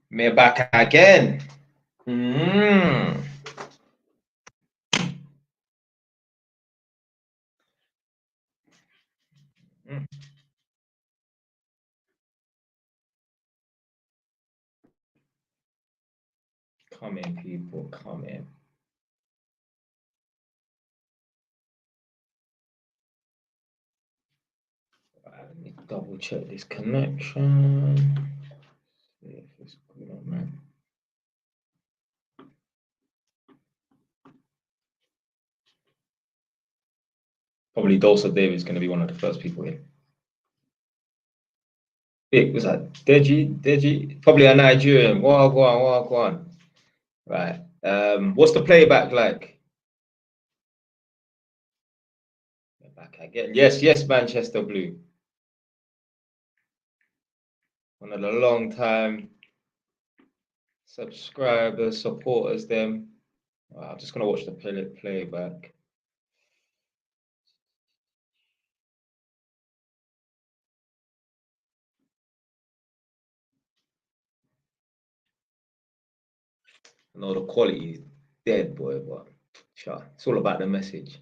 Mi-Bak-Agen. Come in, people, come in. Right, let me double check this connection. See if it's good on that. Probably Dulce David's going to be one of the first people in. Big, was that Deji? Probably a Nigerian. Wagwan. Right. What's the playback like? Back again. Yes, Manchester Blue. One of the long time subscribers, supporters, them. I'm just gonna watch the playback. I know the quality is dead, boy, but sure, it's all about the message.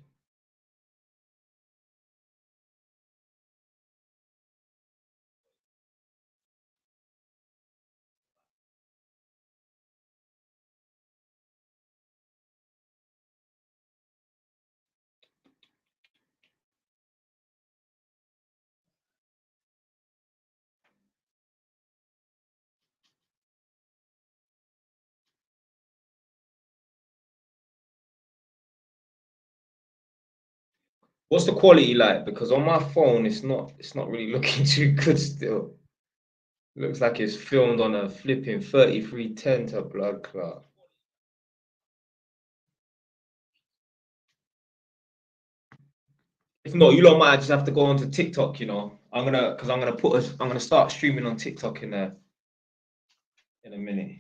What's the quality like? Because on my phone, it's not really looking too good still. Looks like it's filmed on a flipping 3310 to blood clot. If not, you lot might just have to go onto TikTok, you know. I'm gonna start streaming on TikTok in a minute.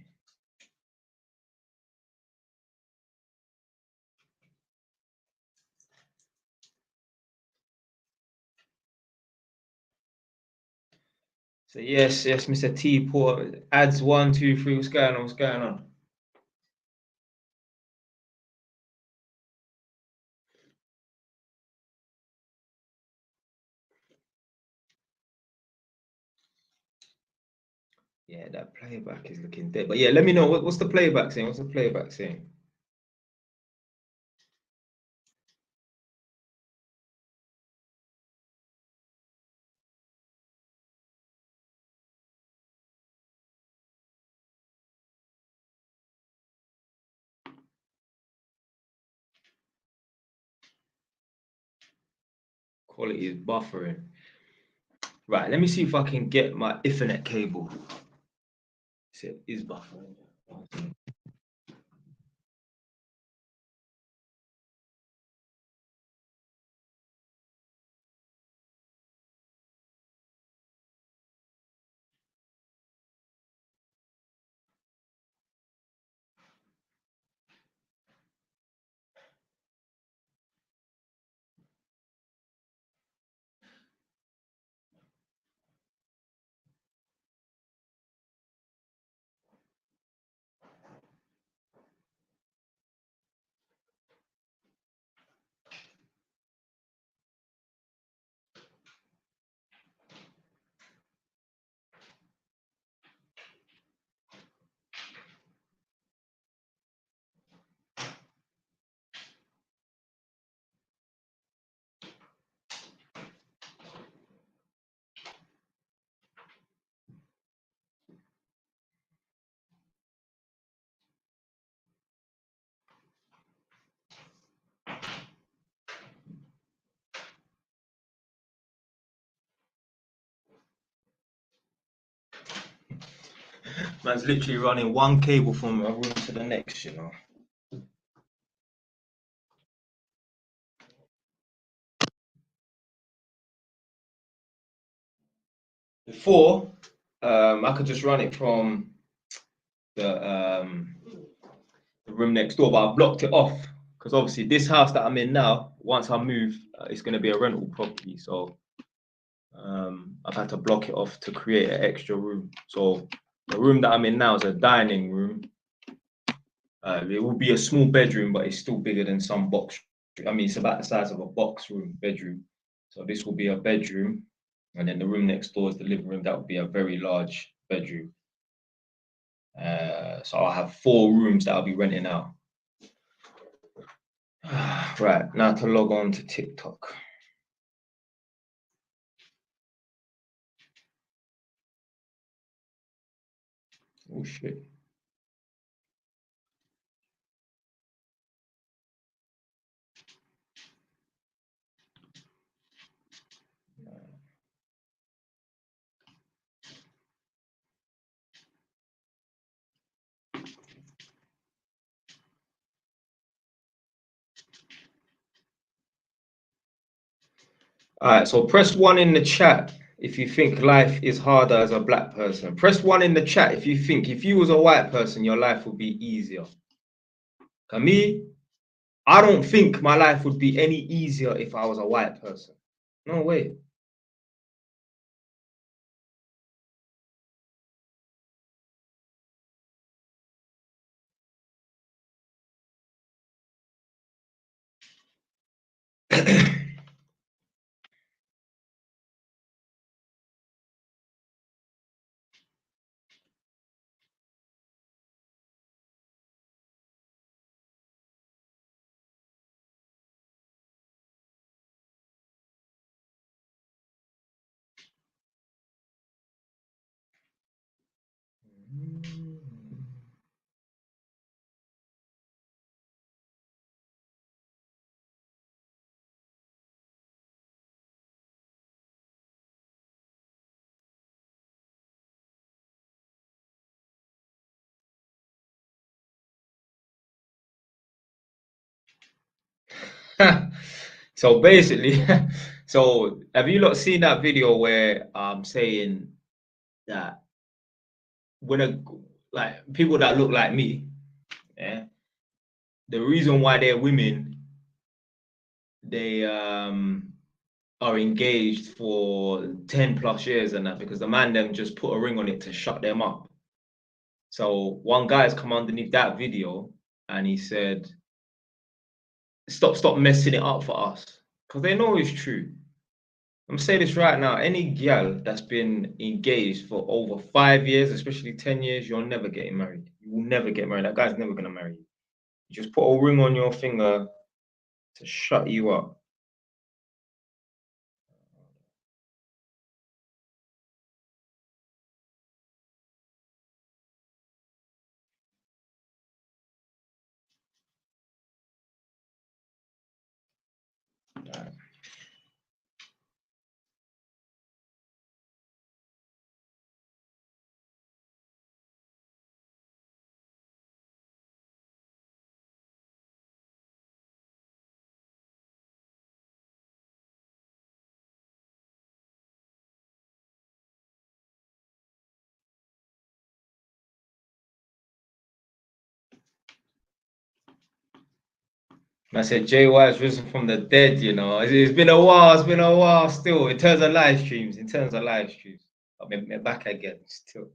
So yes, Mr. T Port adds 1, 2, 3. What's going on? Yeah, that playback is looking dead. But yeah, let me know what's the playback saying. What's the playback saying? Quality is buffering. Right, let me see if I can get my Ethernet cable. It is buffering. Man's literally running one cable from a room to the next, you know. Before, I could just run it from the room next door, but I blocked it off because obviously this house that I'm in now, once I move, it's going to be a rental property. So I've had to block it off to create an extra room. So The room that I'm in now is a dining room. It will be a small bedroom, but it's still bigger than some box. I mean, it's about the size of a box room bedroom. So this will be a bedroom, and then the room next door is the living room. That would be a very large bedroom. So I'll have 4 rooms that I'll be renting out. Right, now to log on to TikTok. Oh shit. All right, so press 1 in the chat if you think life is harder as a black person. Press 1 in the chat if you think if you was a white person, your life would be easier. For me, I don't think my life would be any easier if I was a white person. No way. So basically, so have you not seen that video where I'm saying that when like people that look like me, yeah, the reason why they're women, they are engaged for 10 plus years and that because the man them just put a ring on it to shut them up. So one guy's come underneath that video and he said, stop messing it up for us. Because they know it's true. I'm saying this right now. Any girl that's been engaged for over 5 years, especially 10 years, you're never getting married. You will never get married. That guy's never gonna marry you. You just put a ring on your finger to shut you up. Right. I said Jay White's risen from the dead, you know. It's been a while, it's been a while still. In terms of live streams, I'm back again still.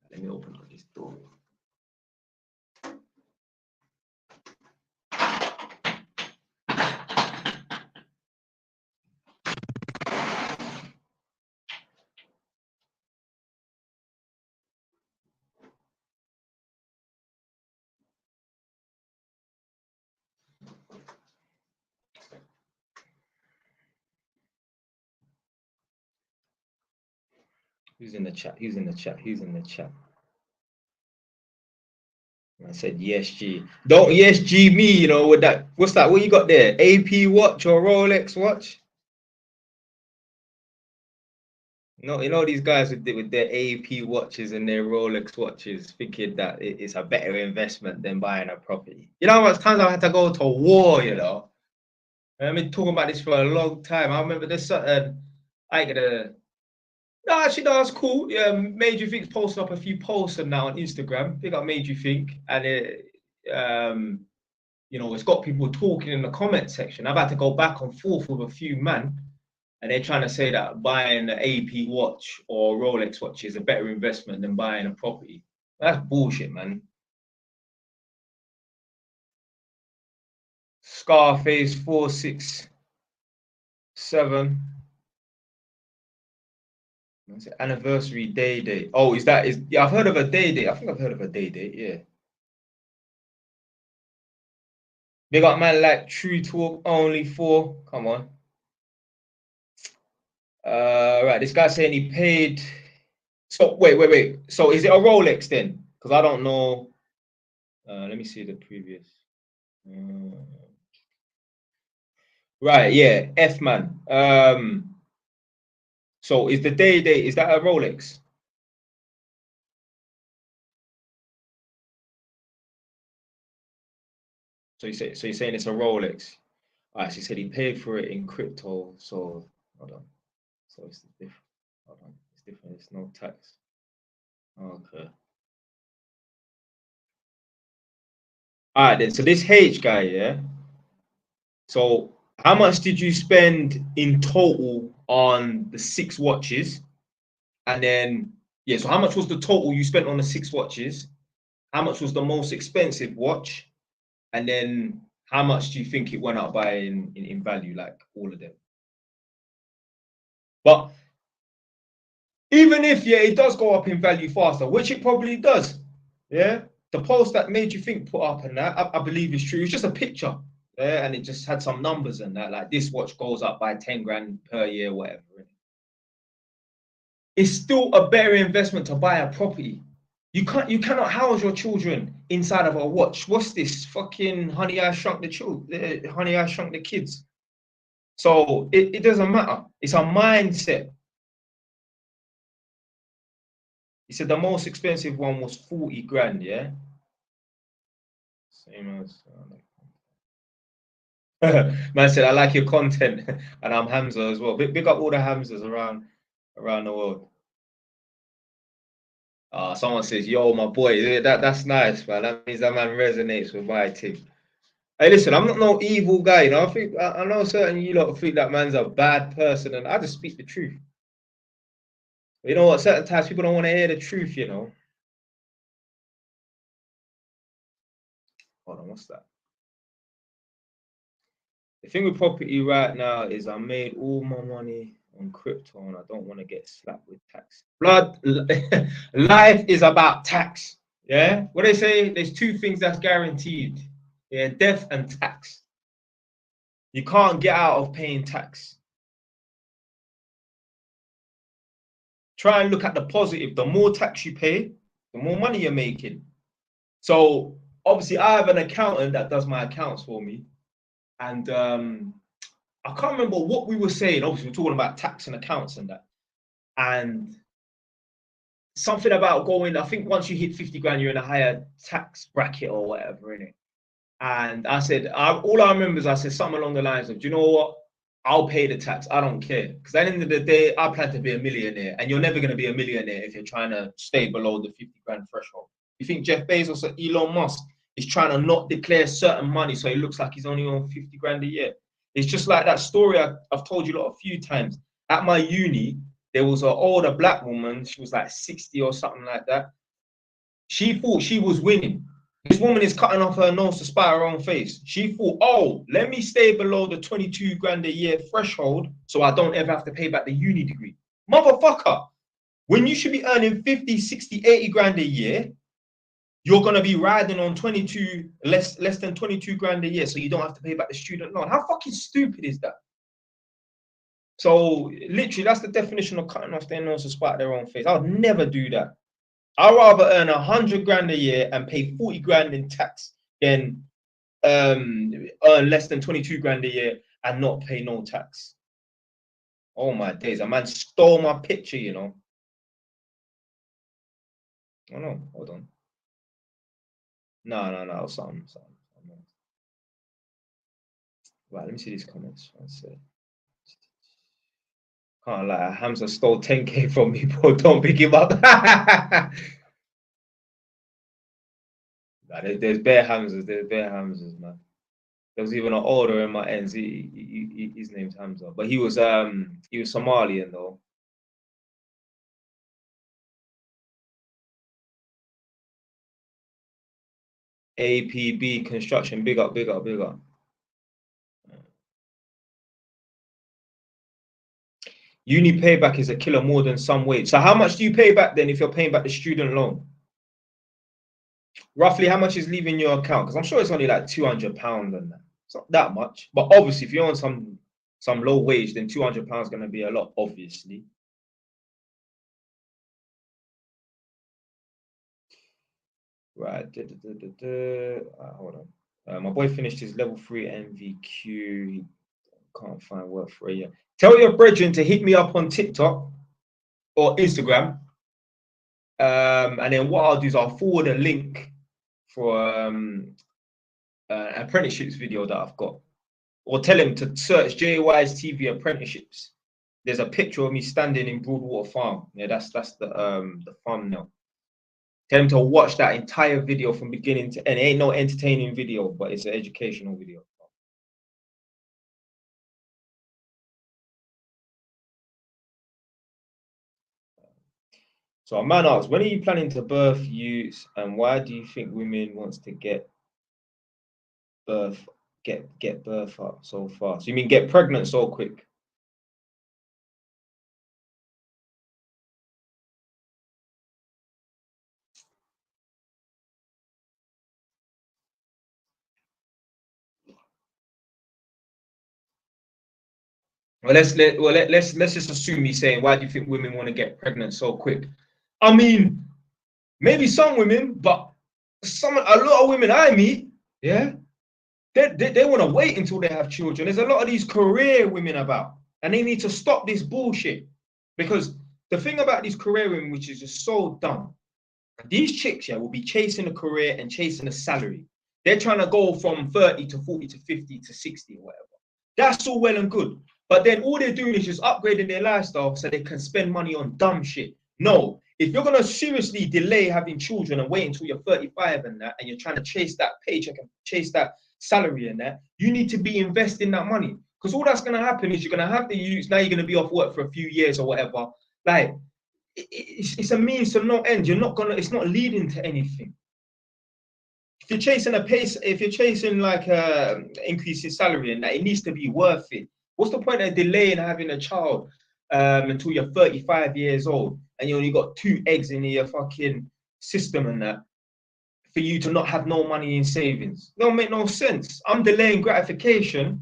Let me open up this door. Who's in the chat? Who's in the chat? Who's in the chat? I said yes, G. Don't yes, G me, you know, with that. What's that? What you got there? AP watch or Rolex watch? No, you know these guys with their AP watches and their Rolex watches, thinking that it's a better investment than buying a property. You know how much times I had to go to war, you know? I've been talking about this for a long time. I remember there's certain I ain't gonna. No, actually, no, that's cool. Yeah, Made You Think's posted up a few posts and now on Instagram. I think I Made You Think, and you know, it's got people talking in the comment section. I've had to go back and forth with a few man, and they're trying to say that buying an AP watch or Rolex watch is a better investment than buying a property. That's bullshit, man. Scarface 467. What's it? Anniversary day date. Oh, yeah, I've heard of a day date. I think I've heard of a day date, yeah. They got man like True Talk only 4. Come on. Right, this guy saying he paid. So wait. So is it a Rolex then? Because I don't know. Let me see the previous. Right, yeah, F man. So is the day date, is that a Rolex? So you're saying it's a Rolex. All right, so he said he paid for it in crypto. So hold on. So it's different. Hold on, it's different. It's no tax. Okay. All right then. So this H guy, yeah. So how much did you spend in total on the 6 watches? And then, yeah, so how much was the total you spent on the 6 watches? How much was the most expensive watch? And then how much do you think it went up by in value, like all of them? But even if, yeah, it does go up in value faster, which it probably does, yeah, the post that Made You Think put up and that, I believe is true. It's just a picture, yeah, and it just had some numbers and that, like this watch goes up by 10 grand per year, whatever. It's still a better investment to buy a property. You cannot house your children inside of a watch. What's this fucking Honey I Shrunk the Honey I Shrunk the Kids? So it doesn't matter. It's a mindset. He said the most expensive one was 40 grand, yeah? Same as man said, I like your content, and I'm Hamza as well. Big up all the Hamzas around the world. Someone says, yo, my boy, that's nice, man. That means that man resonates with my team. Hey, listen, I'm not no evil guy, you know. I know certain you lot think that man's a bad person, and I just speak the truth. You know what? Certain times people don't want to hear the truth, you know. Hold on, what's that? The thing with property right now is I made all my money on crypto and I don't want to get slapped with tax. Blood, life is about tax. Yeah? What they say, there's 2 things that's guaranteed. Yeah, death and tax. You can't get out of paying tax. Try and look at the positive. The more tax you pay, the more money you're making. So obviously I have an accountant that does my accounts for me. And I can't remember what we were saying. Obviously, we're talking about tax and accounts and that. And something about going, I think once you hit 50 grand, you're in a higher tax bracket or whatever, innit? And I said, all I remember is I said something along the lines of, do you know what? I'll pay the tax. I don't care. Because at the end of the day, I plan to be a millionaire. And you're never going to be a millionaire if you're trying to stay below the 50 grand threshold. You think Jeff Bezos or Elon Musk is trying to not declare certain money so he looks like he's only on 50 grand a year? It's just like that story I've told you a few times. At my uni, there was an older black woman. She was like 60 or something like that. She thought she was winning. This woman is cutting off her nose to spite her own face. She thought, oh, let me stay below the 22 grand a year threshold so I don't ever have to pay back the uni degree. Motherfucker, when you should be earning 50, 60, 80 grand a year, you're going to be riding on 22, less than 22 grand a year so you don't have to pay back the student loan. How fucking stupid is that? So literally, that's the definition of cutting off their nose to spite their own face. I would never do that. I'd rather earn 100 grand a year and pay 40 grand in tax than earn less than 22 grand a year and not pay no tax. Oh my days, a man stole my picture, you know. Oh no, hold on. No, something. Right, let me see these comments. Can't lie, Hamza stole 10k from me, bro. Don't pick him up. There's bare Hamzas, man. There was even an older in my ends. His name's Hamza, but he was Somalian though. APB Construction, big up, big up, big up. Uni payback is a killer more than some wage. So how much do you pay back then if you're paying back the student loan? Roughly how much is leaving your account? Because I'm sure it's only like £200 and that. It's not that much. But obviously, if you're on some low wage, then £200 is going to be a lot, obviously. Right. Hold on. My boy finished his level 3 MVQ. He can't find work for a year. Tell your brethren to hit me up on TikTok or Instagram. And then what I'll do is I'll forward a link for an apprenticeships video that I've got. Or tell him to search JY's TV apprenticeships. There's a picture of me standing in Broadwater Farm. Yeah, that's the thumbnail. Tell him to watch that entire video from beginning to end. It ain't no entertaining video, but it's an educational video. So a man asks, when are you planning to birth youths, and why do you think women wants to get birth up so fast? You mean get pregnant so quick? Well, let's just assume he's saying, why do you think women want to get pregnant so quick? I mean, maybe some women, but a lot of women I meet, yeah, they want to wait until they have children. There's a lot of these career women about, and they need to stop this bullshit. Because the thing about these career women, which is just so dumb, these chicks, yeah, will be chasing a career and chasing a salary. They're trying to go from 30 to 40 to 50 to 60 or whatever. That's all well and good. But then all they're doing is just upgrading their lifestyle so they can spend money on dumb shit. No, if you're going to seriously delay having children and wait until you're 35 and that, and you're trying to chase that paycheck and chase that salary and that, you need to be investing that money. Because all that's going to happen is you're going to have the youths, now you're going to be off work for a few years or whatever. Like, it's a means to no end. It's not leading to anything. If you're chasing a pace, if you're chasing like increase in salary and that, it needs to be worth it. What's the point of delaying having a child until you're 35 years old and you only got 2 eggs in your fucking system and that, for you to not have no money in savings? It don't make no sense. I'm delaying gratification.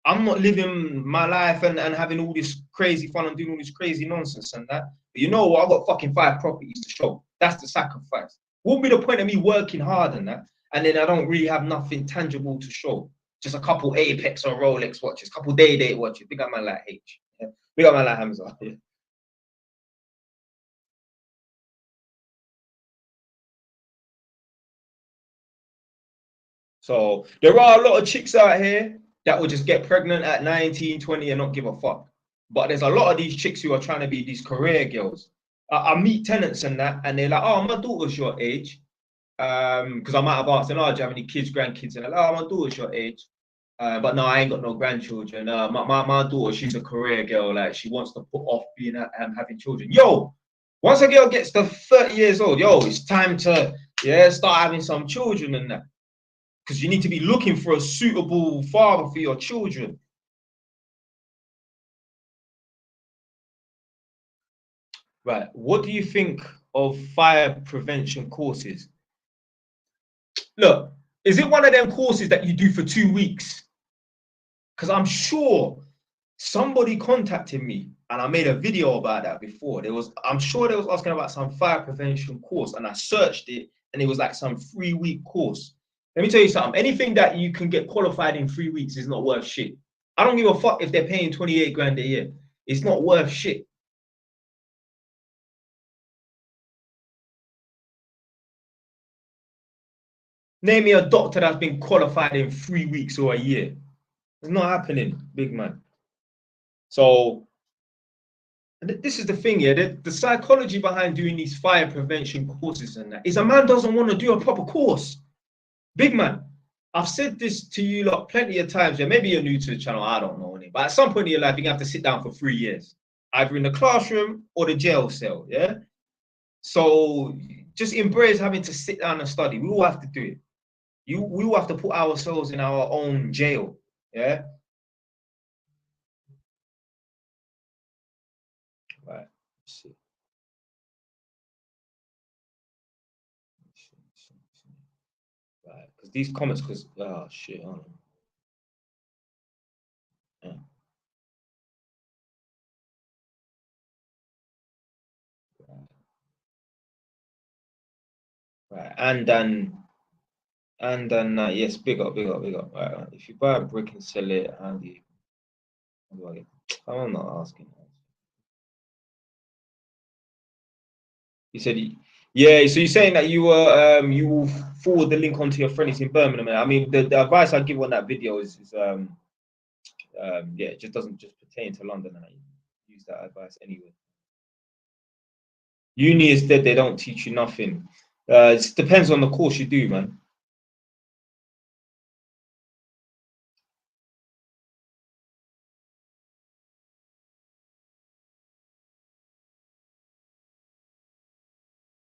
I'm not living my life and having all this crazy fun and doing all this crazy nonsense and that. But you know what? I've got fucking 5 properties to show. That's the sacrifice. What would be the point of me working hard and that, and then I don't really have nothing tangible to show? Just a couple Apex or Rolex watches, a couple day watches. Big up man like H. Yeah. Big up man like Hamza. Yeah. So there are a lot of chicks out here that will just get pregnant at 19, 20 and not give a fuck. But there's a lot of these chicks who are trying to be these career girls. I meet tenants and that, and they're like, oh, my daughter's your age. Because I might have asked them, oh, do you have any kids, grandkids? And they're like, oh, my daughter's your age. But no, I ain't got no grandchildren. My daughter, she's a career girl. Like, she wants to put off being having children. Yo, once a girl gets to 30 years old, yo, it's time to start having some children and that. Because you need to be looking for a suitable father for your children. Right. What do you think of fire prevention courses? Look, is it one of them courses that you do for 2 weeks? Because I'm sure somebody contacted me and I made a video about that before. I'm sure they was asking about some fire prevention course, and I searched it and it was like some 3-week course. Let me tell you something. Anything that you can get qualified in 3 weeks is not worth shit. I don't give a fuck if they're paying 28 grand a year. It's not worth shit. Name me a doctor that's been qualified in 3 weeks or a year. It's not happening, big man. So this is the thing here. The psychology behind doing these fire prevention courses and that is a man doesn't want to do a proper course. Big man. I've said this to you lot plenty of times. Yeah, maybe you're new to the channel. I don't know. But at some point in your life, you have to sit down for 3 years, either in the classroom or the jail cell. Yeah. So just embrace having to sit down and study. We all have to do it. We all have to put ourselves in our own jail. Yeah. Right. Let's see. Right. Because these comments, because oh shit. Yeah. Right. And then yes, big up. Right. If you buy a brick and sell it, how do I get? I'm not asking. You said, yeah. So you're saying that you will forward the link onto your friends in Birmingham. I mean, the advice I give on that video is yeah, it just doesn't just pertain to London. And I use that advice anyway. Uni is dead. They don't teach you nothing. It depends on the course you do, man.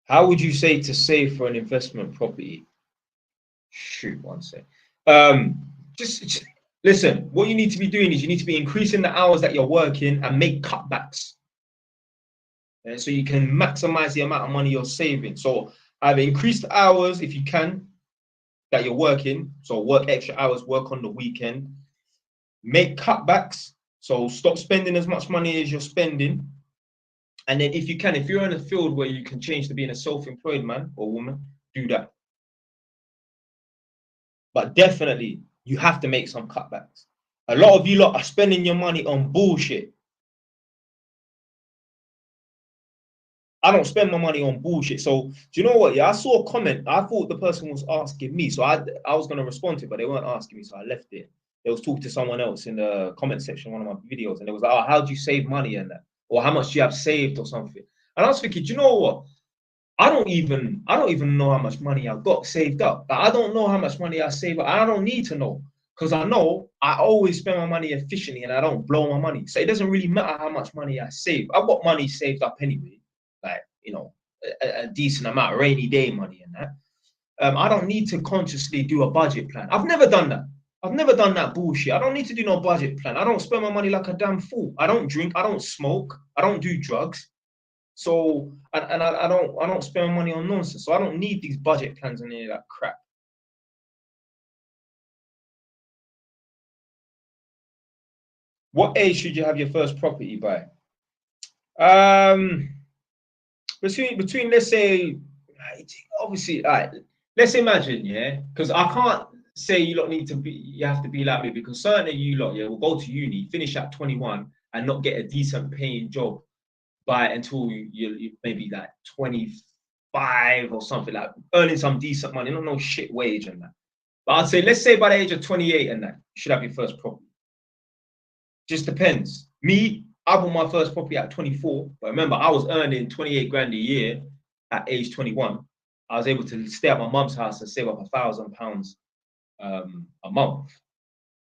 How would you say to save for an investment property? Shoot, one sec. Just listen. What you need to be doing is you need to be increasing the hours that you're working and make cutbacks, so you can maximize the amount of money you're saving. So either increase the hours if you can that you're working. So work extra hours, work on the weekend. Make cutbacks. So stop spending as much money as you're spending. And then if you can, if you're in a field where you can change to being a self-employed man or woman, do that. But definitely, you have to make some cutbacks. A lot of you lot are spending your money on bullshit. I don't spend my money on bullshit. So do you know what? Yeah, I saw a comment. I thought the person was asking me, so I was gonna respond to it, but they weren't asking me, so I left it. They was talking to someone else in the comment section of one of my videos, and it was like, "Oh, how do you save money and that, or how much do you have saved or something?" And I was thinking, do you know what? I don't even know how much money I've got saved up. Like, I don't know how much money I save up. I don't need to know because I know I always spend my money efficiently and I don't blow my money. So it doesn't really matter how much money I save. I've got money saved up anyway, like a decent amount, rainy day money and that. I don't need to consciously do a budget plan. I've never done that. I've never done that bullshit. I don't need to do no budget plan. I don't spend my money like a damn fool. I don't drink. I don't smoke. I don't do drugs. So I don't spend money on nonsense. So I don't need these budget plans and any of that crap. What age should you have your first property by? Um, between let's say, obviously, all right, let's imagine, yeah, because I can't say you have to be like me because certain of you lot, yeah, will go to uni, finish at 21 and not get a decent paying job by until you maybe like 25 or something, like earning some decent money, not no shit wage and that. But I'd say, let's say by the age of 28 and that, you should have your first property. Just depends. Me, I bought my first property at 24, but remember, I was earning 28 grand a year at age 21. I was able to stay at my mum's house and save up £1,000 a month.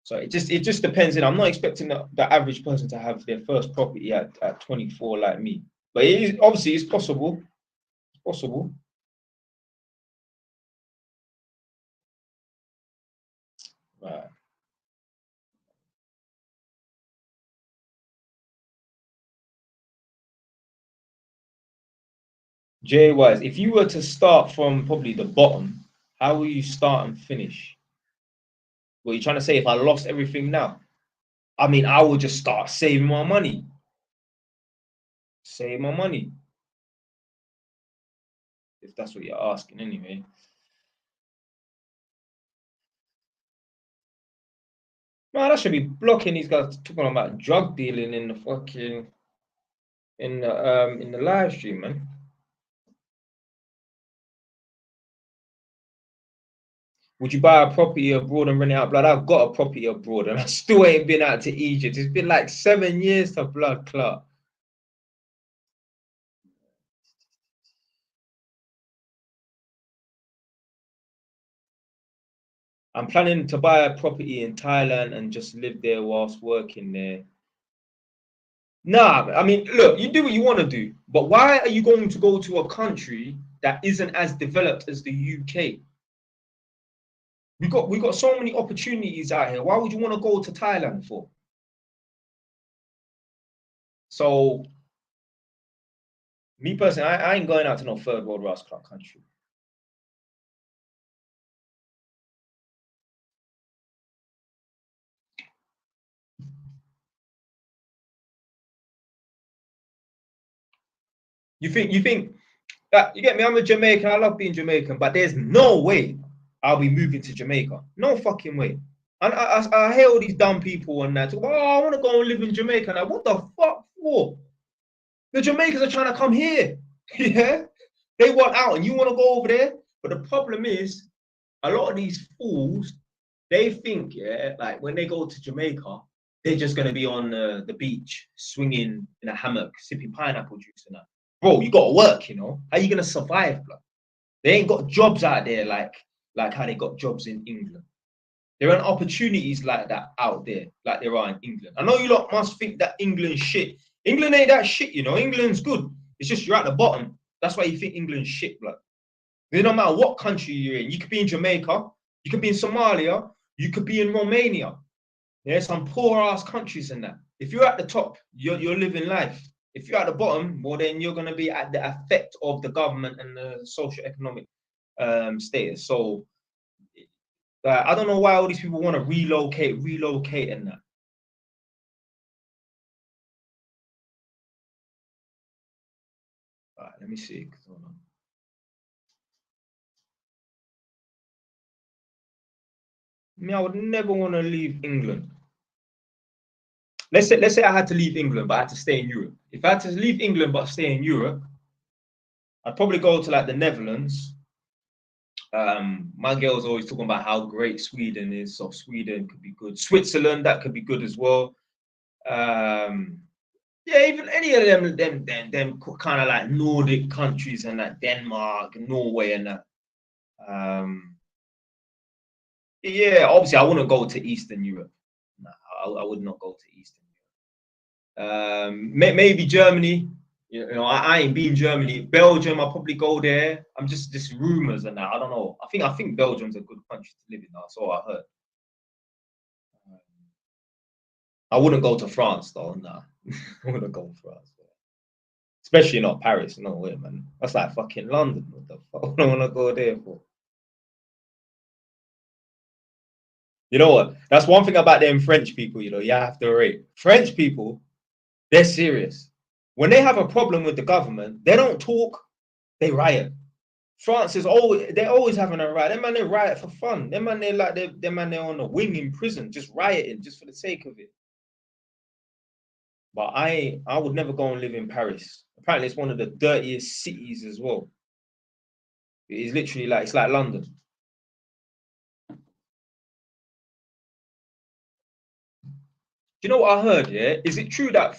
So it just depends. And I'm not expecting the average person to have their first property at 24 like me. But obviously it's possible. It's possible. Right. Jay Wise, if you were to start from probably the bottom, how will you start and finish? Well, you're trying to say if I lost everything now? I mean, I would just start saving my money. Save my money. If that's what you're asking anyway. Man, I should be blocking these guys talking about drug dealing in the fucking in the live stream, man. Would you buy a property abroad and rent it out? Blood, I've got a property abroad and I still ain't been out to Egypt. It's been like 7 years to blood clot. I'm planning to buy a property in Thailand and just live there whilst working there. Nah, I mean, look, you do what you want to do, but why are you going to go to a country that isn't as developed as the UK? We got so many opportunities out here. Why would you want to go to Thailand for? So, me personally, I ain't going out to no third world Ross Club country. You think that you get me? I'm a Jamaican. I love being Jamaican, but there's no way I'll be moving to Jamaica. No fucking way. And I hear all these dumb people on that talk about, oh, I want to go and live in Jamaica. Like, what the fuck for? The Jamaicans are trying to come here. Yeah, they want out, and you want to go over there. But the problem is, a lot of these fools, they think, yeah, like when they go to Jamaica, they're just gonna be on the beach, swinging in a hammock, sipping pineapple juice and that. Bro, you gotta work, you know. How you gonna survive, bro? They ain't got jobs out there like how they got jobs in England. There aren't opportunities like that out there, like there are in England. I know you lot must think that England's shit. England ain't that shit, you know. England's good. It's just you're at the bottom. That's why you think England's shit, blood. It don't matter what country you're in. You could be in Jamaica, you could be in Somalia, you could be in Romania. There's some poor ass countries in that. If you're at the top, you're living life. If you're at the bottom, well, then you're going to be at the effect of the government and the socio-economic status. So I don't know why all these people want to relocate and that. All right, let me see. Hold on. Me, I would never want to leave England. Let's say I had to leave England, but I had to stay in Europe. If I had to leave England but stay in Europe, I'd probably go to like the Netherlands. My girl's always talking about how great Sweden is, so Sweden could be good. Switzerland, that could be good as well. Yeah, even any of them kind of like Nordic countries and that Denmark, Norway, and that. Yeah, obviously I wouldn't go to Eastern Europe. No, I would not go to Eastern Europe. Maybe Germany. You know, I ain't been Germany. Belgium, I'll probably go there. I'm just rumors and that. I don't know. I think Belgium's a good country to live in. That's all I heard. I wouldn't go to France though. Nah, I wouldn't go to France. Especially not Paris. No way, man. That's like fucking London. What the fuck? I don't want to go there for. You know what? That's one thing about them French people, you know, you have to rate. French people, they're serious. When they have a problem with the government, they don't talk, they riot. France is always, they're always having a riot. Them man, they riot for fun. Them man, they're on a wing in prison, just rioting, just for the sake of it. But I would never go and live in Paris. Apparently, it's one of the dirtiest cities as well. It is literally like, it's like London. Do you know what I heard? Yeah, is it true that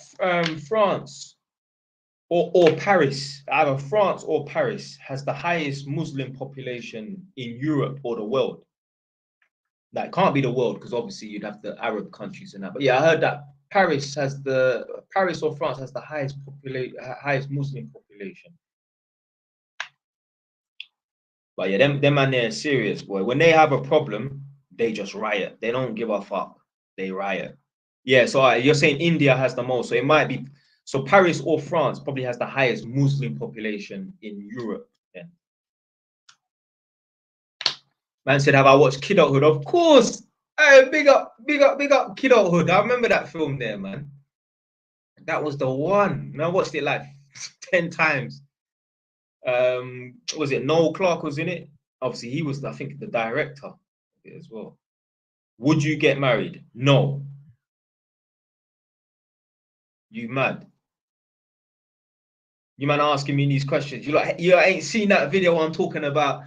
France or Paris, either France or Paris, has the highest Muslim population in Europe or the world? That like, can't be the world because obviously you'd have the Arab countries and that. But yeah, I heard that Paris or France has the highest Muslim population. But yeah, them man, they're serious, boy. When they have a problem, they just riot. They don't give a fuck. They riot. Yeah, so you're saying India has the most, so it might be. So Paris or France probably has the highest Muslim population in Europe. Then. Man said, "Have I watched Kidulthood?" Of course. Hey, big up Kidulthood. I remember that film there, man. That was the one. I watched it like 10 times. Was it Noel Clarke was in it? Obviously, he was, I think, the director of it as well. Would you get married? No. You mad? You man asking me these questions. You ain't seen that video I'm talking about.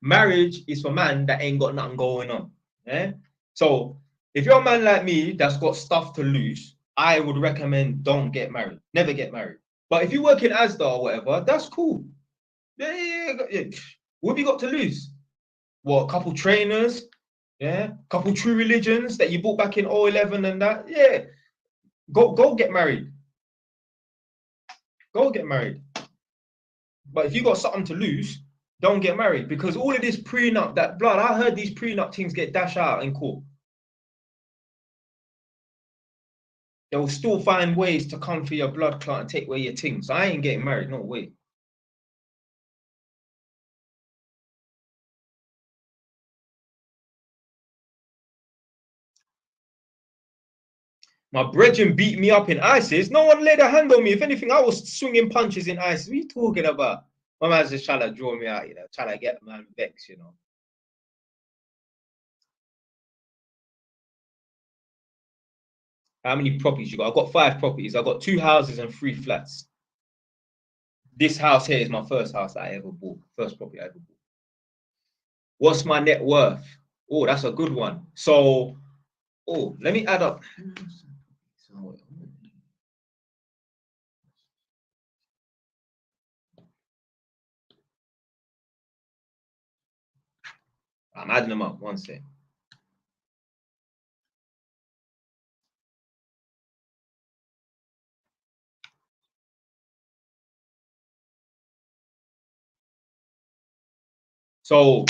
Marriage is for man that ain't got nothing going on. Yeah. So if you're a man like me that's got stuff to lose, I would recommend don't get married. Never get married. But if you work in Asda or whatever, that's cool. Yeah. What have you got to lose? What, a couple trainers? Yeah, couple true religions that you bought back in 011 and that. Yeah, go get married. Go get married. But if you got something to lose, don't get married, because all of this prenup, that blood, I heard these prenup things get dashed out in court. They'll still find ways to come for your blood clot and take away your things. So I ain't getting married, no way. My brethren beat me up in ISIS. No one laid a hand on me. If anything, I was swinging punches in ISIS. What are you talking about? My man's just trying to draw me out, you know, trying to get the man vexed, you know. How many properties you got? I've got 5 properties. I've got 2 houses and 3 flats. This house here is my first house that I ever bought. First property I ever bought. What's my net worth? Oh, that's a good one. So, let me add up. I'm adding them up. One sec. So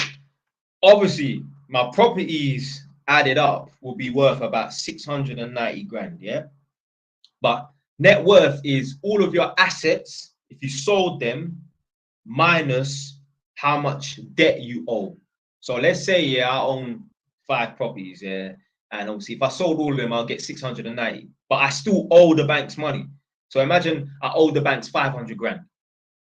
obviously my properties added up will be worth about 690 grand, yeah? But net worth is all of your assets, if you sold them, minus how much debt you owe. So let's say, yeah, I own 5 properties, yeah, and obviously if I sold all of them, I'll get 690, but I still owe the banks money. So imagine I owe the banks 500 grand.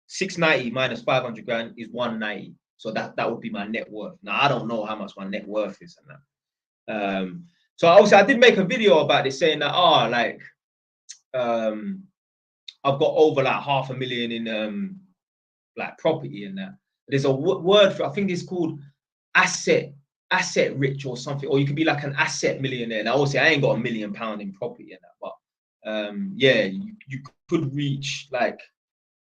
690 minus 500 grand is 190. So that would be my net worth. Now, I don't know how much my net worth is and that. So obviously I did make a video about this saying that, I've got over like 500,000 in like property and that. There's a word for, I think it's called asset rich or something, or you could be like an asset millionaire. Now, obviously I ain't got £1 million in property and that, but yeah, you could reach like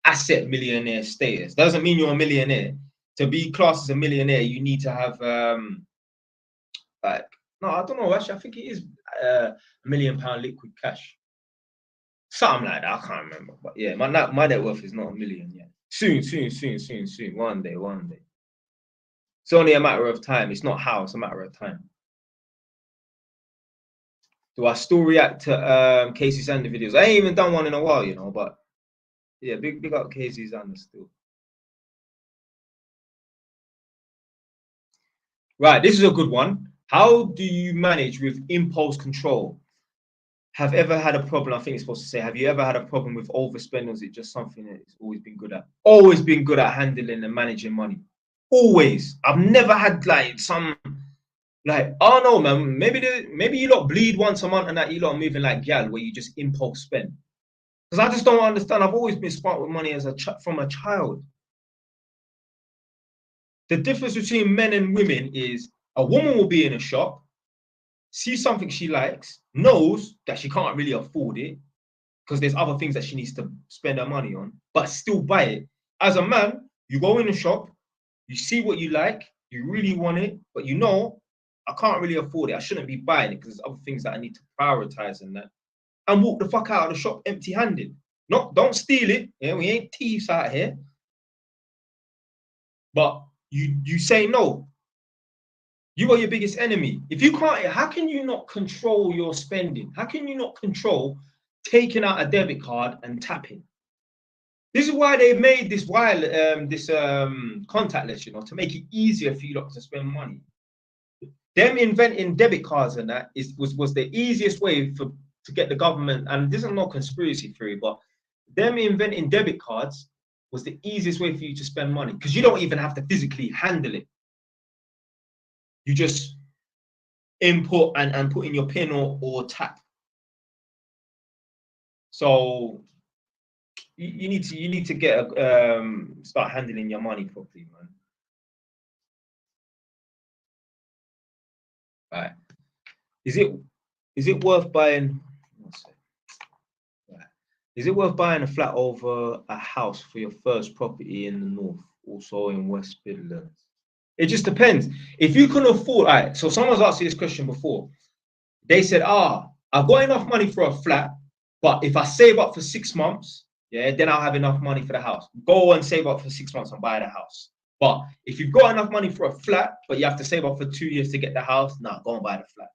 asset millionaire status. Doesn't mean you're a millionaire. To be classed as a millionaire, you need to have like, no, I don't know. Actually, I think it is £1 million liquid cash, something like that. I can't remember, but yeah, my net worth is not 1 million yet. Soon. One day. It's only a matter of time. It's not how. It's a matter of time. Do I still react to Casey Sander videos? I ain't even done one in a while, you know. But yeah, big up Casey Sander still. Right, this is a good one. How do you manage with impulse control? Have ever had a problem? I think it's supposed to say, have you ever had a problem with overspending? Or is it just something that it's always been good at? Always been good at handling and managing money. Always. I've never had like some, like, oh no, man, maybe you lot bleed once a month and that you lot are moving like gal where you just impulse spend. Because I just don't understand. I've always been smart with money as from a child. The difference between men and women is a woman will be in a shop, see something she likes, knows that she can't really afford it because there's other things that she needs to spend her money on, but still buy it. As a man, you go in the shop, you see what you like, you really want it, but you know, I can't really afford it. I shouldn't be buying it because there's other things that I need to prioritize and that. And walk the fuck out of the shop empty-handed. No, don't steal it. Yeah, we ain't thieves out here. But you say no. You are your biggest enemy. If you can't, how can you not control your spending? How can you not control taking out a debit card and tapping? This is why they made this contactless, you know, to make it easier for you lot to spend money. Them inventing debit cards and that was the easiest way to get the government, and this is not conspiracy theory, but them inventing debit cards was the easiest way for you to spend money because you don't even have to physically handle it. You just input and put in your PIN or tap. So you need to get start handling your money properly, man. Right. Is it worth buying? Right. Is it worth buying a flat over a house for your first property in the north, also in West Midlands? It just depends. If you can afford, all right, so someone's asked you this question before. They said, I've got enough money for a flat, but if I save up for 6 months, yeah, then I'll have enough money for the house. Go and save up for 6 months and buy the house. But if you've got enough money for a flat, but you have to save up for 2 years to get the house, nah, go and buy the flat.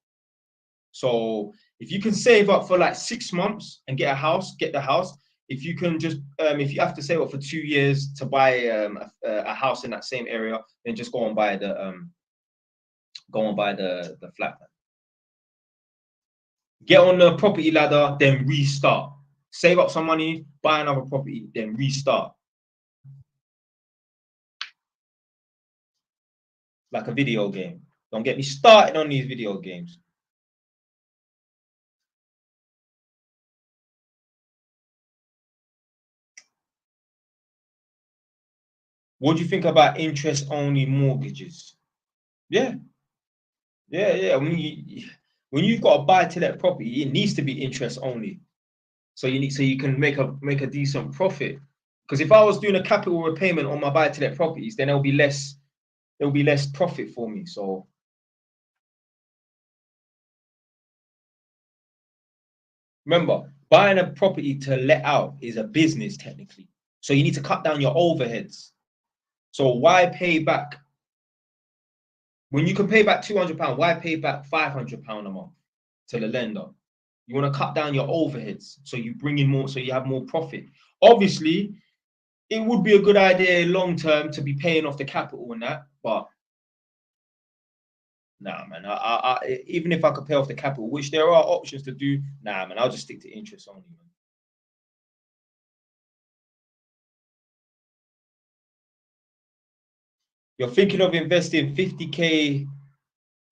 So if you can save up for like 6 months and get a house, get the house. If you can just, if you have to save up for 2 years to buy a house in that same area, then just go and buy the flat. Get on the property ladder, then restart. Save up some money, buy another property, then restart. Like a video game. Don't get me started on these video games. What do you think about interest-only mortgages? Yeah. When you've got a buy-to-let property, it needs to be interest-only. So you can make a decent profit. Because if I was doing a capital repayment on my buy-to-let properties, then there'll be less profit for me. So remember, buying a property to let out is a business technically. So you need to cut down your overheads. So why pay back? When you can pay back £200, why pay back £500 a month to the lender? You want to cut down your overheads so you bring in more, so you have more profit. Obviously, it would be a good idea long term to be paying off the capital and that, but nah, man. I even if I could pay off the capital, which there are options to do, nah, man. I'll just stick to interest only, man. You're thinking of investing 50K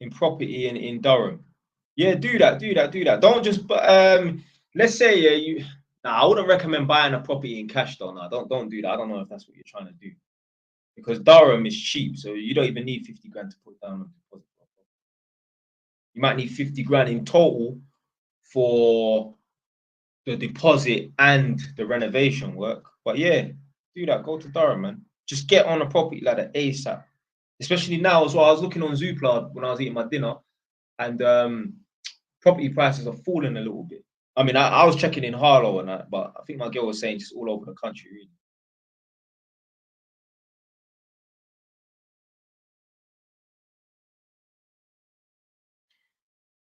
in property in Durham. Yeah, do that. Don't just, let's say, yeah, I wouldn't recommend buying a property in cash though. No, don't do that. I don't know if that's what you're trying to do. Because Durham is cheap, so you don't even need 50 grand to put down on deposit. You might need 50 grand in total for the deposit and the renovation work. But yeah, do that. Go to Durham, man. Just get on a property like that ASAP. Especially now as well. I was looking on Zoopla when I was eating my dinner, and property prices are falling a little bit. I mean, I was checking in Harlow and that, but I think my girl was saying just all over the country, really.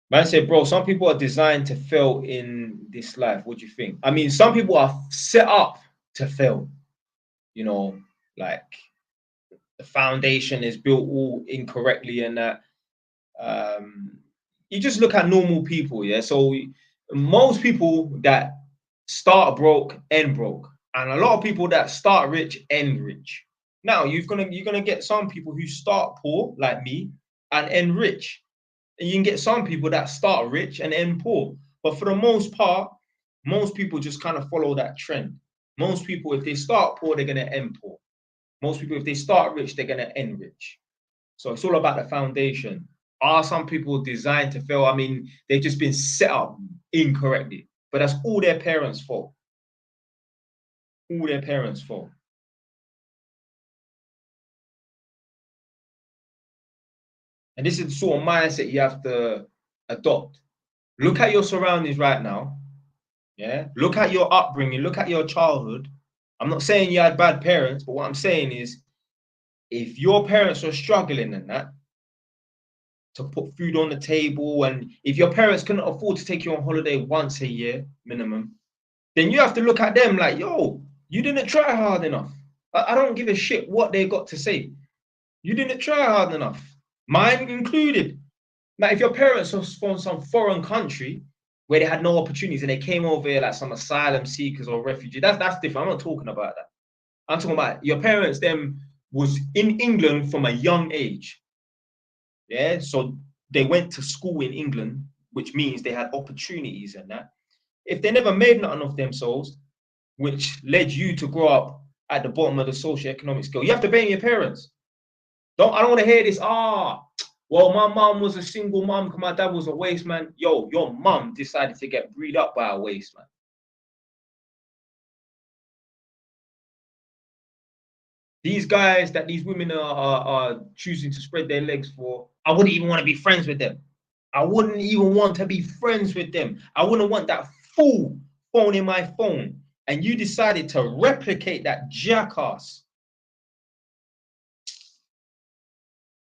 Man said, bro, some people are designed to fail in this life. What do you think? I mean, some people are set up to fail. You know, like the foundation is built all incorrectly and that. You just look at normal people, yeah. So most people that start broke end broke, and a lot of people that start rich end rich. Now you're gonna get some people who start poor, like me, and end rich. And you can get some people that start rich and end poor. But for the most part, most people just kind of follow that trend. Most people, if they start poor, they're gonna end poor. Most people, if they start rich, they're gonna end rich. So it's all about the foundation. Are some people designed to fail? I mean, they've just been set up incorrectly. But that's all their parents' fault. All their parents' fault. And this is the sort of mindset you have to adopt. Look at your surroundings right now. Yeah. Look at your upbringing. Look at your childhood. I'm not saying you had bad parents, but what I'm saying is if your parents are struggling in that, to put food on the table, and if your parents couldn't afford to take you on holiday once a year minimum, then you have to look at them like, yo, you didn't try hard enough. I don't give a shit what they got to say. You didn't try hard enough, mine included. Now, if your parents are from some foreign country where they had no opportunities and they came over here like some asylum seekers or refugees, that's different. I'm not talking about that. I'm talking about your parents, them was in England from a young age. Yeah, so they went to school in England, which means they had opportunities and that. If they never made nothing of themselves, which led you to grow up at the bottom of the socioeconomic scale, you have to blame your parents. I don't want to hear this. Well, my mom was a single mom because my dad was a waste man. Yo, your mom decided to get breed up by a waste man. These guys that these women are choosing to spread their legs for, I wouldn't even want to be friends with them. I wouldn't even want to be friends with them. I wouldn't want that fool phone in my phone. And you decided to replicate that jackass.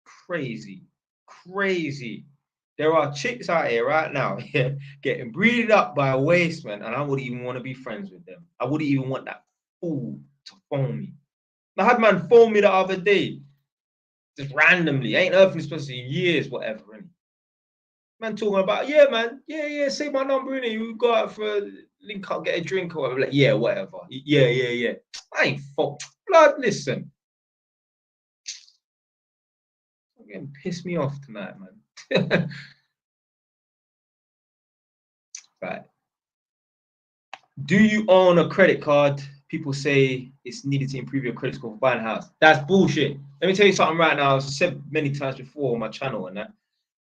Crazy. Crazy. There are chicks out here right now getting breeded up by a waste man, and I wouldn't even want to be friends with them. I wouldn't even want that fool to phone me. I had man phone me the other day, just randomly. I ain't heard from this person in years, whatever. Innit? Man talking about, yeah, man, yeah, say my number in it. You go out for a link up, get a drink or whatever. Like, yeah, whatever. Yeah. I ain't fucked. Blood, listen. You're getting pissed me off tonight, man. Right. Do you own a credit card? People say it's needed to improve your credit score for buying a house. That's bullshit. Let me tell you something right now. I've said many times before on my channel and that.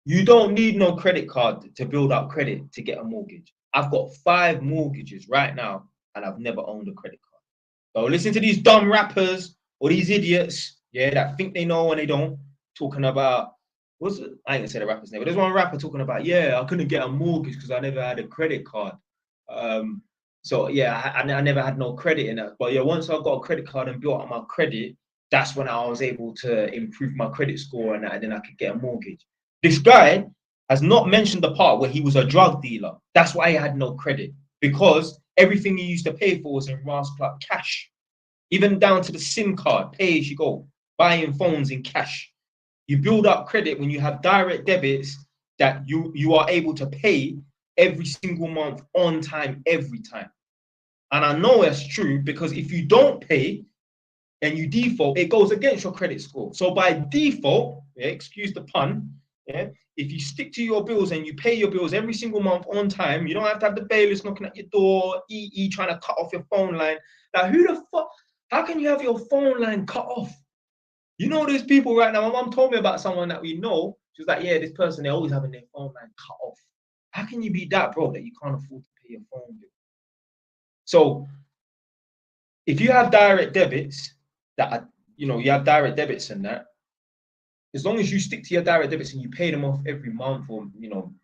You don't need no credit card to build up credit to get a mortgage. I've got 5 mortgages right now and I've never owned a credit card. So listen to these dumb rappers or these idiots, yeah, that think they know when they don't, talking about, I ain't gonna say the rapper's name, but there's one rapper talking about, yeah, I couldn't get a mortgage because I never had a credit card. So yeah, I never had no credit in that. But yeah, once I got a credit card and built up my credit, that's when I was able to improve my credit score and then I could get a mortgage. This guy has not mentioned the part where he was a drug dealer. That's why he had no credit, because everything he used to pay for was in Ross Club cash, even down to the SIM card, pay as you go, buying phones in cash. You build up credit when you have direct debits that you are able to pay every single month on time, every time. And I know that's true because if you don't pay and you default, it goes against your credit score. So by default, yeah, excuse the pun, yeah, if you stick to your bills and you pay your bills every single month on time, you don't have to have the bailiffs knocking at your door, trying to cut off your phone line. Now, who the fuck, how can you have your phone line cut off? You know, there's people right now, my mom told me about someone that we know. She was like, yeah, this person, they're always having their phone line cut off. How can you be that broke that you can't afford to pay your phone bill? So if you have direct debits that are, you have direct debits and that, as long as you stick to your direct debits and you pay them off every month, or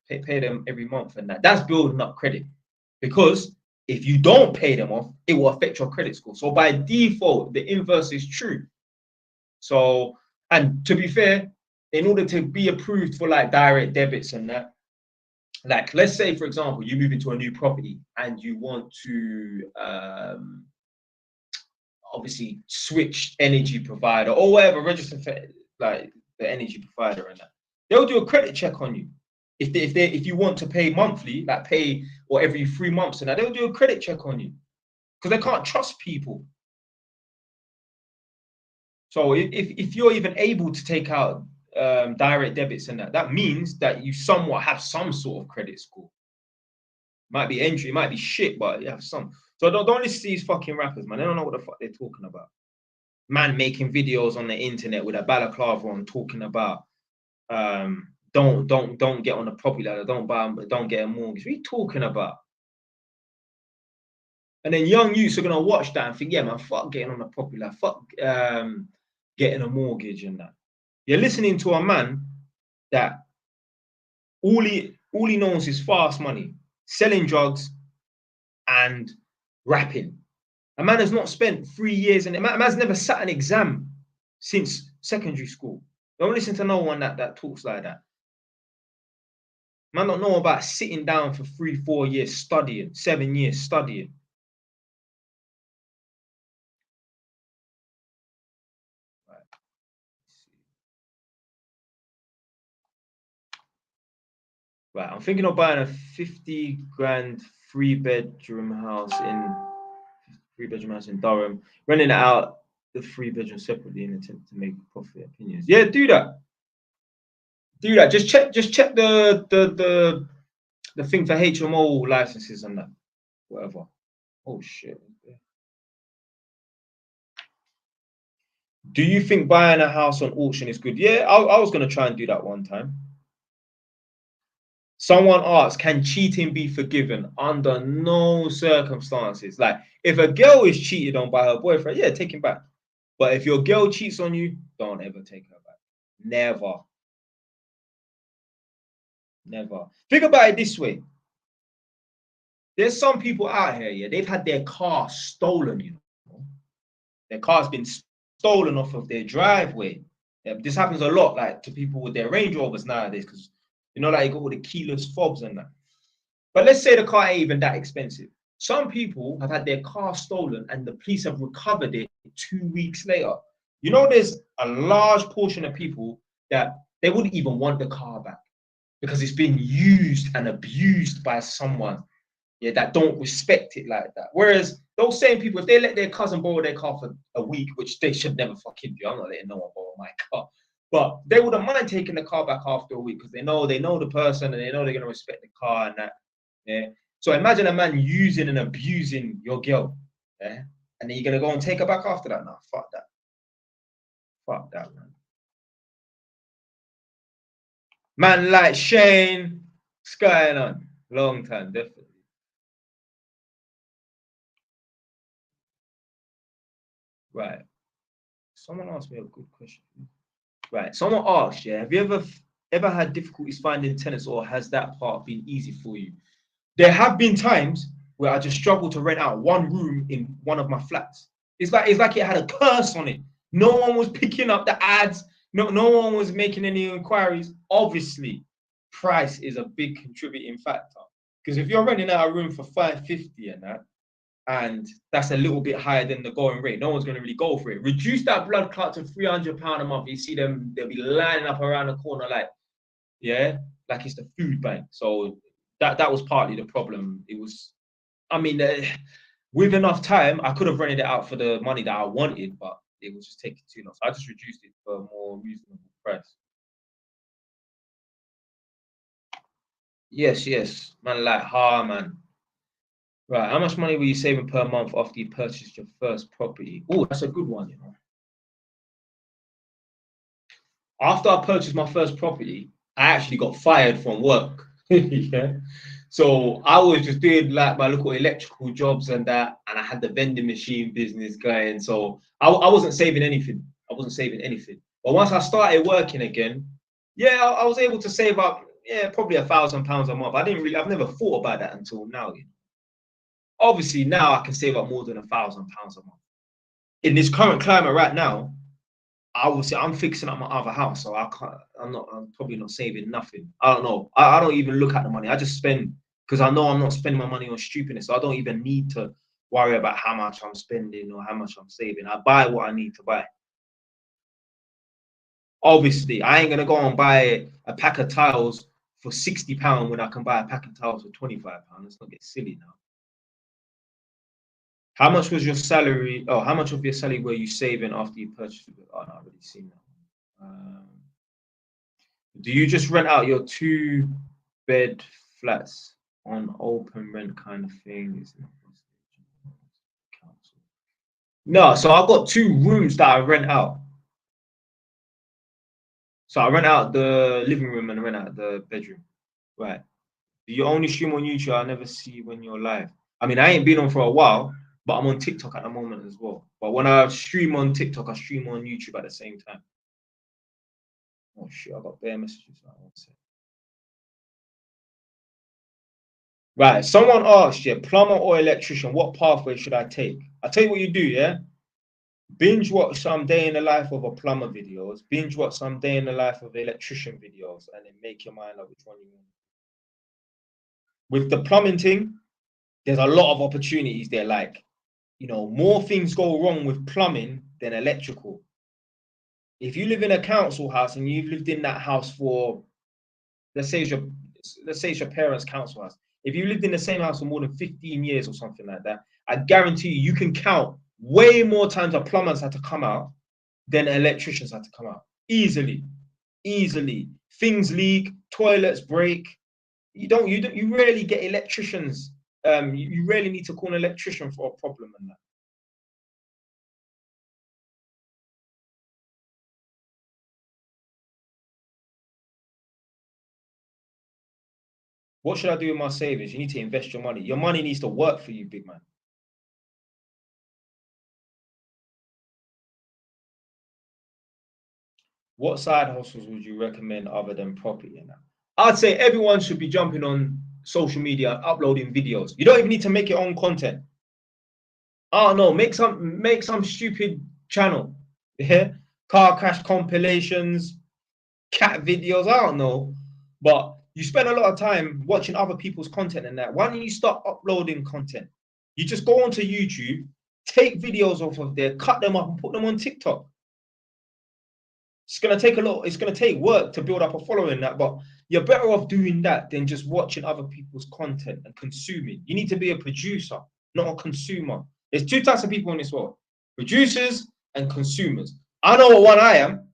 pay them every month and that's building up credit. Because if you don't pay them off, it will affect your credit score. So by default, the inverse is true. So, and to be fair, in order to be approved for like direct debits and that, like let's say for example, you move into a new property and you want to obviously switch energy provider or whatever, register for like the energy provider and that, they'll do a credit check on you. If you want to pay monthly, like pay or every 3 months and that, they'll do a credit check on you because they can't trust people. So if you're even able to take out direct debits and that means that you somewhat have some sort of credit score. Might be entry, might be shit, but you have some. So don't listen to these fucking rappers, man. They don't know what the fuck they're talking about. Man making videos on the internet with a balaclava on talking about don't get on the property ladder, don't get a mortgage. What are you talking about? And then young youths are gonna watch that and think, yeah, man, fuck getting on the property ladder, fuck getting a mortgage and that. You're listening to a man that all he knows is fast money, selling drugs and rapping. A man has not spent 3 years and a man's never sat an exam since secondary school. Don't listen to no one that talks like that. Man don't know about sitting down for 3-4 years studying, 7 years studying. Right, I'm thinking of buying a 50 grand 3-bedroom house in Durham, renting it out the 3 bedroom separately in an attempt to make profit. Opinions. Yeah, do that. Do that. Just check the thing for HMO licenses and that. Whatever. Oh shit. Do you think buying a house on auction is good? Yeah, I was gonna try and do that one time. Someone asks, can cheating be forgiven? Under no circumstances. Like, if a girl is cheated on by her boyfriend, yeah, take him back. But if your girl cheats on you, don't ever take her back. Never. Never. Think about it this way. There's some people out here, yeah, they've had their car stolen, you know. Their car's been stolen off of their driveway. Yeah, this happens a lot, like to people with their Range Rovers nowadays, because you know, like you got all the keyless fobs and that. But let's say the car ain't even that expensive. Some people have had their car stolen and the police have recovered it 2 weeks later. You know, there's a large portion of people that they wouldn't even want the car back because it's been used and abused by someone, yeah, that don't respect it like that. Whereas those same people, if they let their cousin borrow their car for a week, which they should never fucking do, I'm not letting no one borrow my car, but they wouldn't mind taking the car back after a week because they know the person and they know they're gonna respect the car and that. Yeah. So imagine a man using and abusing your girl, yeah, and then you're gonna go and take her back after that. Nah, fuck that. Fuck that, man. Man like Shane, what's going on? Long time, definitely. Right. Someone asked me a good question. Right. Someone asked, yeah, have you ever had difficulties finding tenants, or has that part been easy for you? There have been times where I just struggled to rent out one room in one of my flats. It's like it had a curse on it. No one was picking up the ads. No one was making any inquiries. Obviously, price is a big contributing factor. Because if you're renting out a room for 550 and that, and that's a little bit higher than the going rate, no one's going to really go for it. Reduce that blood clot to £300 a month. You see them, they'll be lining up around the corner like, yeah, like it's the food bank. So that was partly the problem. It was, I mean, with enough time, I could have rented it out for the money that I wanted, but it was just taking too long. So I just reduced it for a more reasonable price. Yes, man, like, man. Right, how much money were you saving per month after you purchased your first property? Oh, that's a good one, you know. After I purchased my first property, I actually got fired from work. Yeah. So I was just doing like my little electrical jobs and that, and I had the vending machine business going. So I wasn't saving anything. I wasn't saving anything. But once I started working again, yeah, I was able to save up, yeah, probably £1,000 a month. I've never thought about that until now. You know? Obviously, now I can save up more than £1,000 a month. In this current climate right now, I would say I'm fixing up my other house, so I can't. I'm probably not saving nothing. I don't know. I don't even look at the money. I just spend because I know I'm not spending my money on stupidness. So I don't even need to worry about how much I'm spending or how much I'm saving. I buy what I need to buy. Obviously, I ain't gonna go and buy a pack of tiles for £60 when I can buy a pack of tiles for £25. Let's not get silly now. How much was your salary? Oh, how much of your salary were you saving after you purchased it? Oh, no, I've already seen that. Do you just rent out your 2-bed flats on open rent kind of thing? No, so I've got 2 rooms that I rent out. So I rent out the living room and I rent out the bedroom. Right. Do you only stream on YouTube? I never see when you're live. I mean, I ain't been on for a while, but I'm on TikTok at the moment as well. But when I stream on TikTok, I stream on YouTube at the same time. Oh shit, I got bare messages. Right, someone asked, yeah, plumber or electrician, what pathway should I take? I'll tell you what you do, yeah? Binge watch some day in the life of a plumber videos, binge watch some day in the life of electrician videos, and then make your mind up which one you want. With the plumbing thing, there's a lot of opportunities there. Like, you know, more things go wrong with plumbing than electrical. If you live in a council house and you've lived in that house for, let's say it's your parents' council house. If you lived in the same house for more than 15 years or something like that, I guarantee you can count way more times a plumber's had to come out than electricians had to come out. Easily. Things leak, toilets break. You rarely get electricians. You rarely need to call an electrician for a problem and that. What should I do with my savings? You need to invest your money. Your money needs to work for you, big man. What side hustles would you recommend other than property and that? I'd say everyone should be jumping on social media and uploading videos. You don't even need to make your own content. I don't know, make some stupid channel. Yeah. Car crash compilations, cat videos, I don't know. But you spend a lot of time watching other people's content and that. Why don't you start uploading content? You just go onto YouTube, take videos off of there, cut them up and put them on TikTok. It's gonna take a lot, it's gonna take work to build up a following that, but you're better off doing that than just watching other people's content and consuming. You need to be a producer, not a consumer. There's two types of people in this world: producers and consumers. I know what one I am.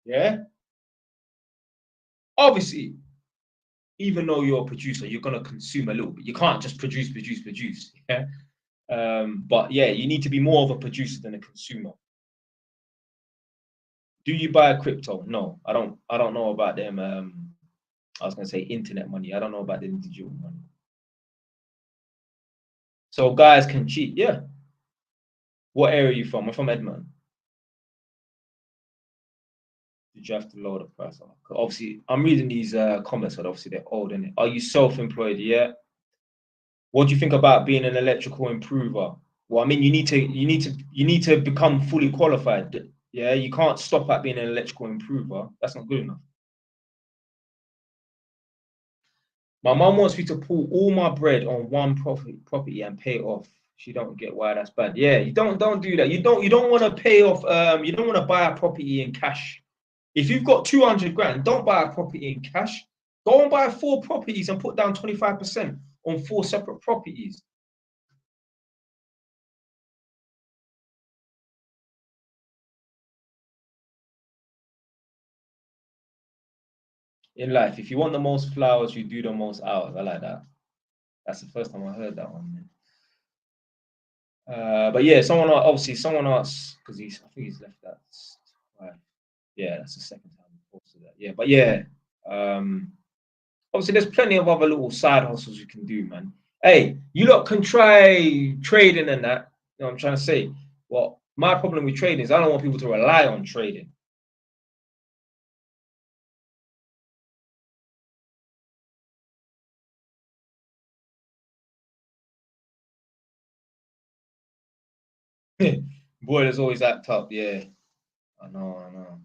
Yeah. Obviously, even though you're a producer, you're gonna consume a little bit. You can't just produce. Yeah. But yeah, you need to be more of a producer than a consumer. Do you buy crypto? No, I don't. I don't know about them. I was gonna say internet money. I don't know about the digital money. So guys can cheat. Yeah. What area are you from? I'm from Edmonton. Did you have to lower the price? Obviously, I'm reading these comments, but obviously they're old, innit? Are you self-employed? Yeah. What do you think about being an electrical improver? Well, I mean, you need to become fully qualified. Yeah, you can't stop at being an electrical improver. That's not good enough. My mum wants me to pull all my bread on one property and pay it off. She don't get why that's bad. Yeah, you don't do that. You don't want to pay off. You don't want to buy a property in cash. If you've got 200 grand, don't buy a property in cash. Go and buy 4 properties and put down 25% on 4 separate properties. In life, if you want the most flowers, you do the most hours. I like that. That's the first time I heard that one, man. But yeah, someone asked because I think he's left that. Right. Yeah, that's the second time he posted that. Yeah, but yeah, obviously there's plenty of other little side hustles you can do, man. Hey, you lot can try trading and that. You know what I'm trying to say? Well, my problem with trading is I don't want people to rely on trading. Boilers always act up. Yeah, I know, I know.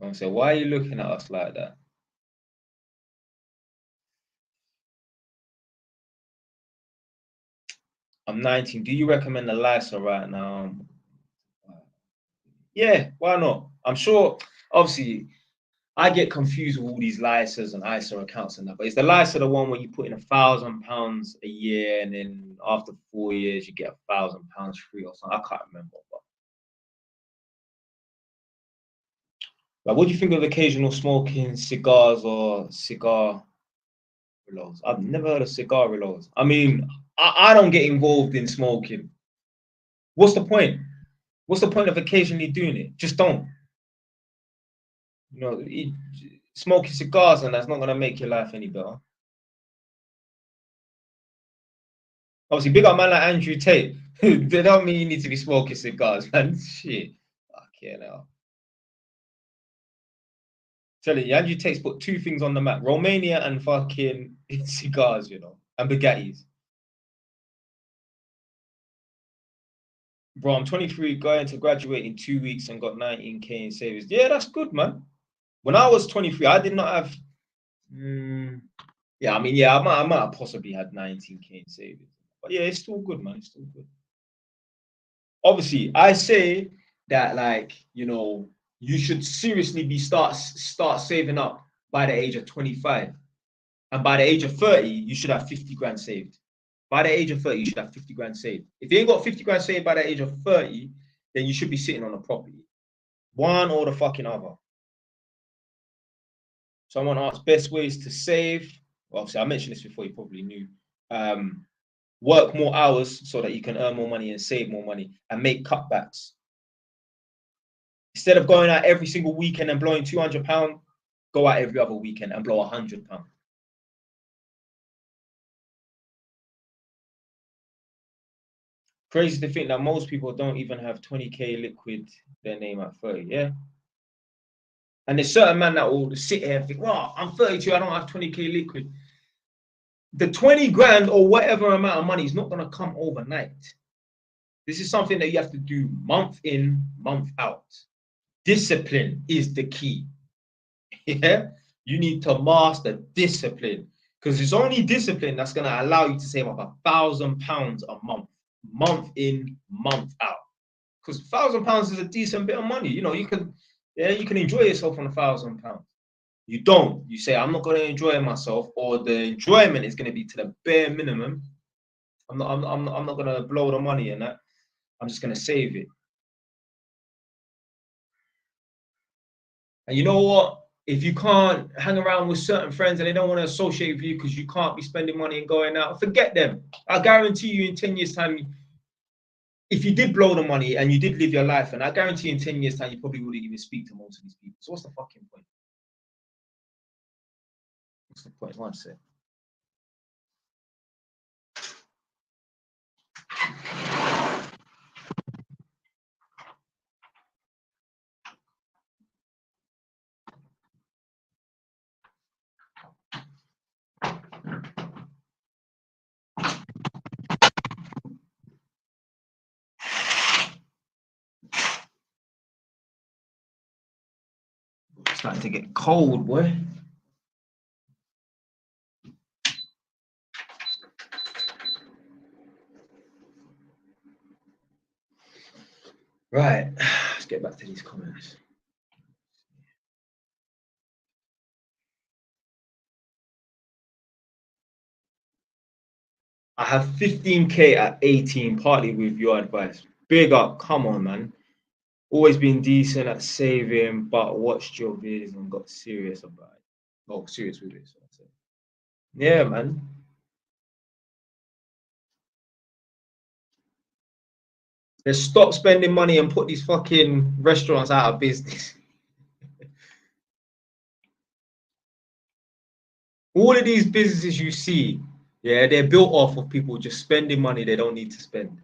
I'm saying, why are you looking at us like that? I'm 19. Do you recommend the LISA right now? Yeah, why not? I'm sure, obviously, I get confused with all these LISAs and ISA accounts and that, but is the LISA the one where you put in £1,000 a year and then after 4 years you get £1,000 free or something? I can't remember. But what do you think of occasional smoking cigars or cigar reloads? I've never heard of cigar reloads. I mean, I don't get involved in smoking. What's the point? What's the point of occasionally doing it? Just don't. You know, smoking cigars and that's not gonna make your life any better. Obviously, big up man like Andrew Tate. They don't mean you need to be smoking cigars, man. Shit. Fucking hell. Telling you, Andrew Tate's put 2 things on the map: Romania and fucking cigars, you know, and Bugattis. Bro, I'm 23, going to graduate in 2 weeks and got 19K in savings. Yeah, that's good, man. When I was 23, I did not have. Yeah, I mean, yeah, I might have possibly had 19K in savings, but yeah, it's still good, man. It's still good. Obviously, I say that, like, you know, you should seriously start saving up by the age of 25, and by the age of 30, you should have 50 grand saved. By the age of 30, you should have 50 grand saved. If you ain't got 50 grand saved by the age of 30, then you should be sitting on a property. One or the fucking other. Someone asked best ways to save. Well, obviously, I mentioned this before, you probably knew. Work more hours so that you can earn more money and save more money and make cutbacks. Instead of going out every single weekend and blowing £200, go out every other weekend and blow £100. Crazy to think that most people don't even have 20k liquid their name at 30, yeah? And there's certain man that will sit here and think, well, I'm 32, I don't have 20k liquid. The 20 grand or whatever amount of money is not going to come overnight. This is something that you have to do month in, month out. Discipline is the key. Yeah? You need to master discipline, because it's only discipline that's going to allow you to save up £1,000 a month, month in, month out. Because £1,000 is a decent bit of money. You know, you can enjoy yourself on £1,000. You don't. You say, I'm not going to enjoy myself, or the enjoyment is going to be to the bare minimum. I'm not going to blow the money in that. I'm just going to save it. And you know what? If you can't hang around with certain friends and they don't want to associate with you because you can't be spending money and going out, forget them. I guarantee you in 10 years' time, if you did blow the money and you did live your life, and I guarantee in 10 years' time, you probably wouldn't even speak to most of these people. So what's the fucking point? What's the point? One sec. It's starting to get cold, boy. Right, let's get back to these comments. I have 15k at 18, partly with your advice. Big up, come on, man. Always been decent at saving, but watched your videos and got serious about it. Oh, serious with it. So yeah, man. Let's stop spending money and put these fucking restaurants out of business. All of these businesses you see, yeah, they're built off of people just spending money they don't need to spend.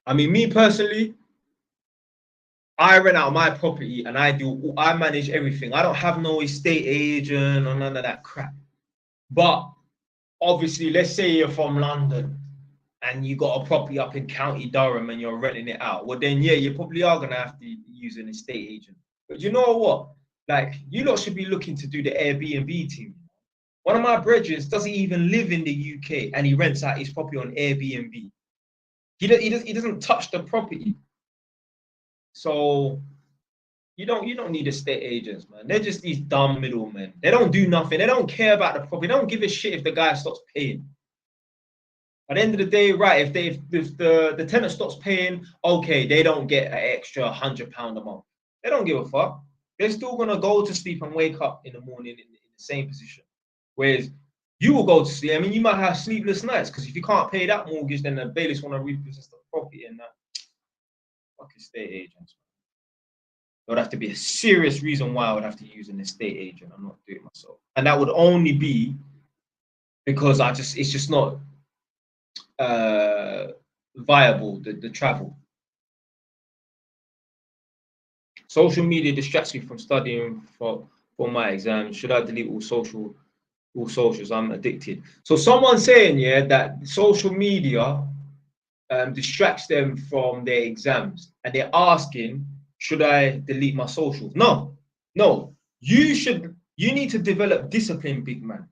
I mean, me personally, I rent out my property and I manage everything. I don't have no estate agent or none of that crap. But obviously, let's say you're from London and you got a property up in County Durham and you're renting it out. Well, then, yeah, you probably are going to have to use an estate agent. But you know what? Like, you lot should be looking to do the Airbnb team. One of my brethren doesn't even live in the UK and he rents out his property on Airbnb. He doesn't touch the property. So you don't need estate agents, man. They're just these dumb middlemen. They don't do nothing. They don't care about the property. They don't give a shit if the guy stops paying. At the end of the day, right, if the tenant stops paying, okay, they don't get an extra £100 a month. They don't give a fuck. They're still gonna go to sleep and wake up in the morning in the same position. Whereas you will go to sleep. I mean, you might have sleepless nights because if you can't pay that mortgage, then the bailiffs want to repossess the property and that. Fuck estate agents. There would have to be a serious reason why I would have to use an estate agent. I'm not doing it myself, and that would only be because it's just not viable, the travel. Social media distracts me from studying for my exams. Should I delete all socials? I'm addicted. So someone's saying, yeah, that social media distracts them from their exams, and they're asking, should I delete my socials? No. You need to develop discipline, big man.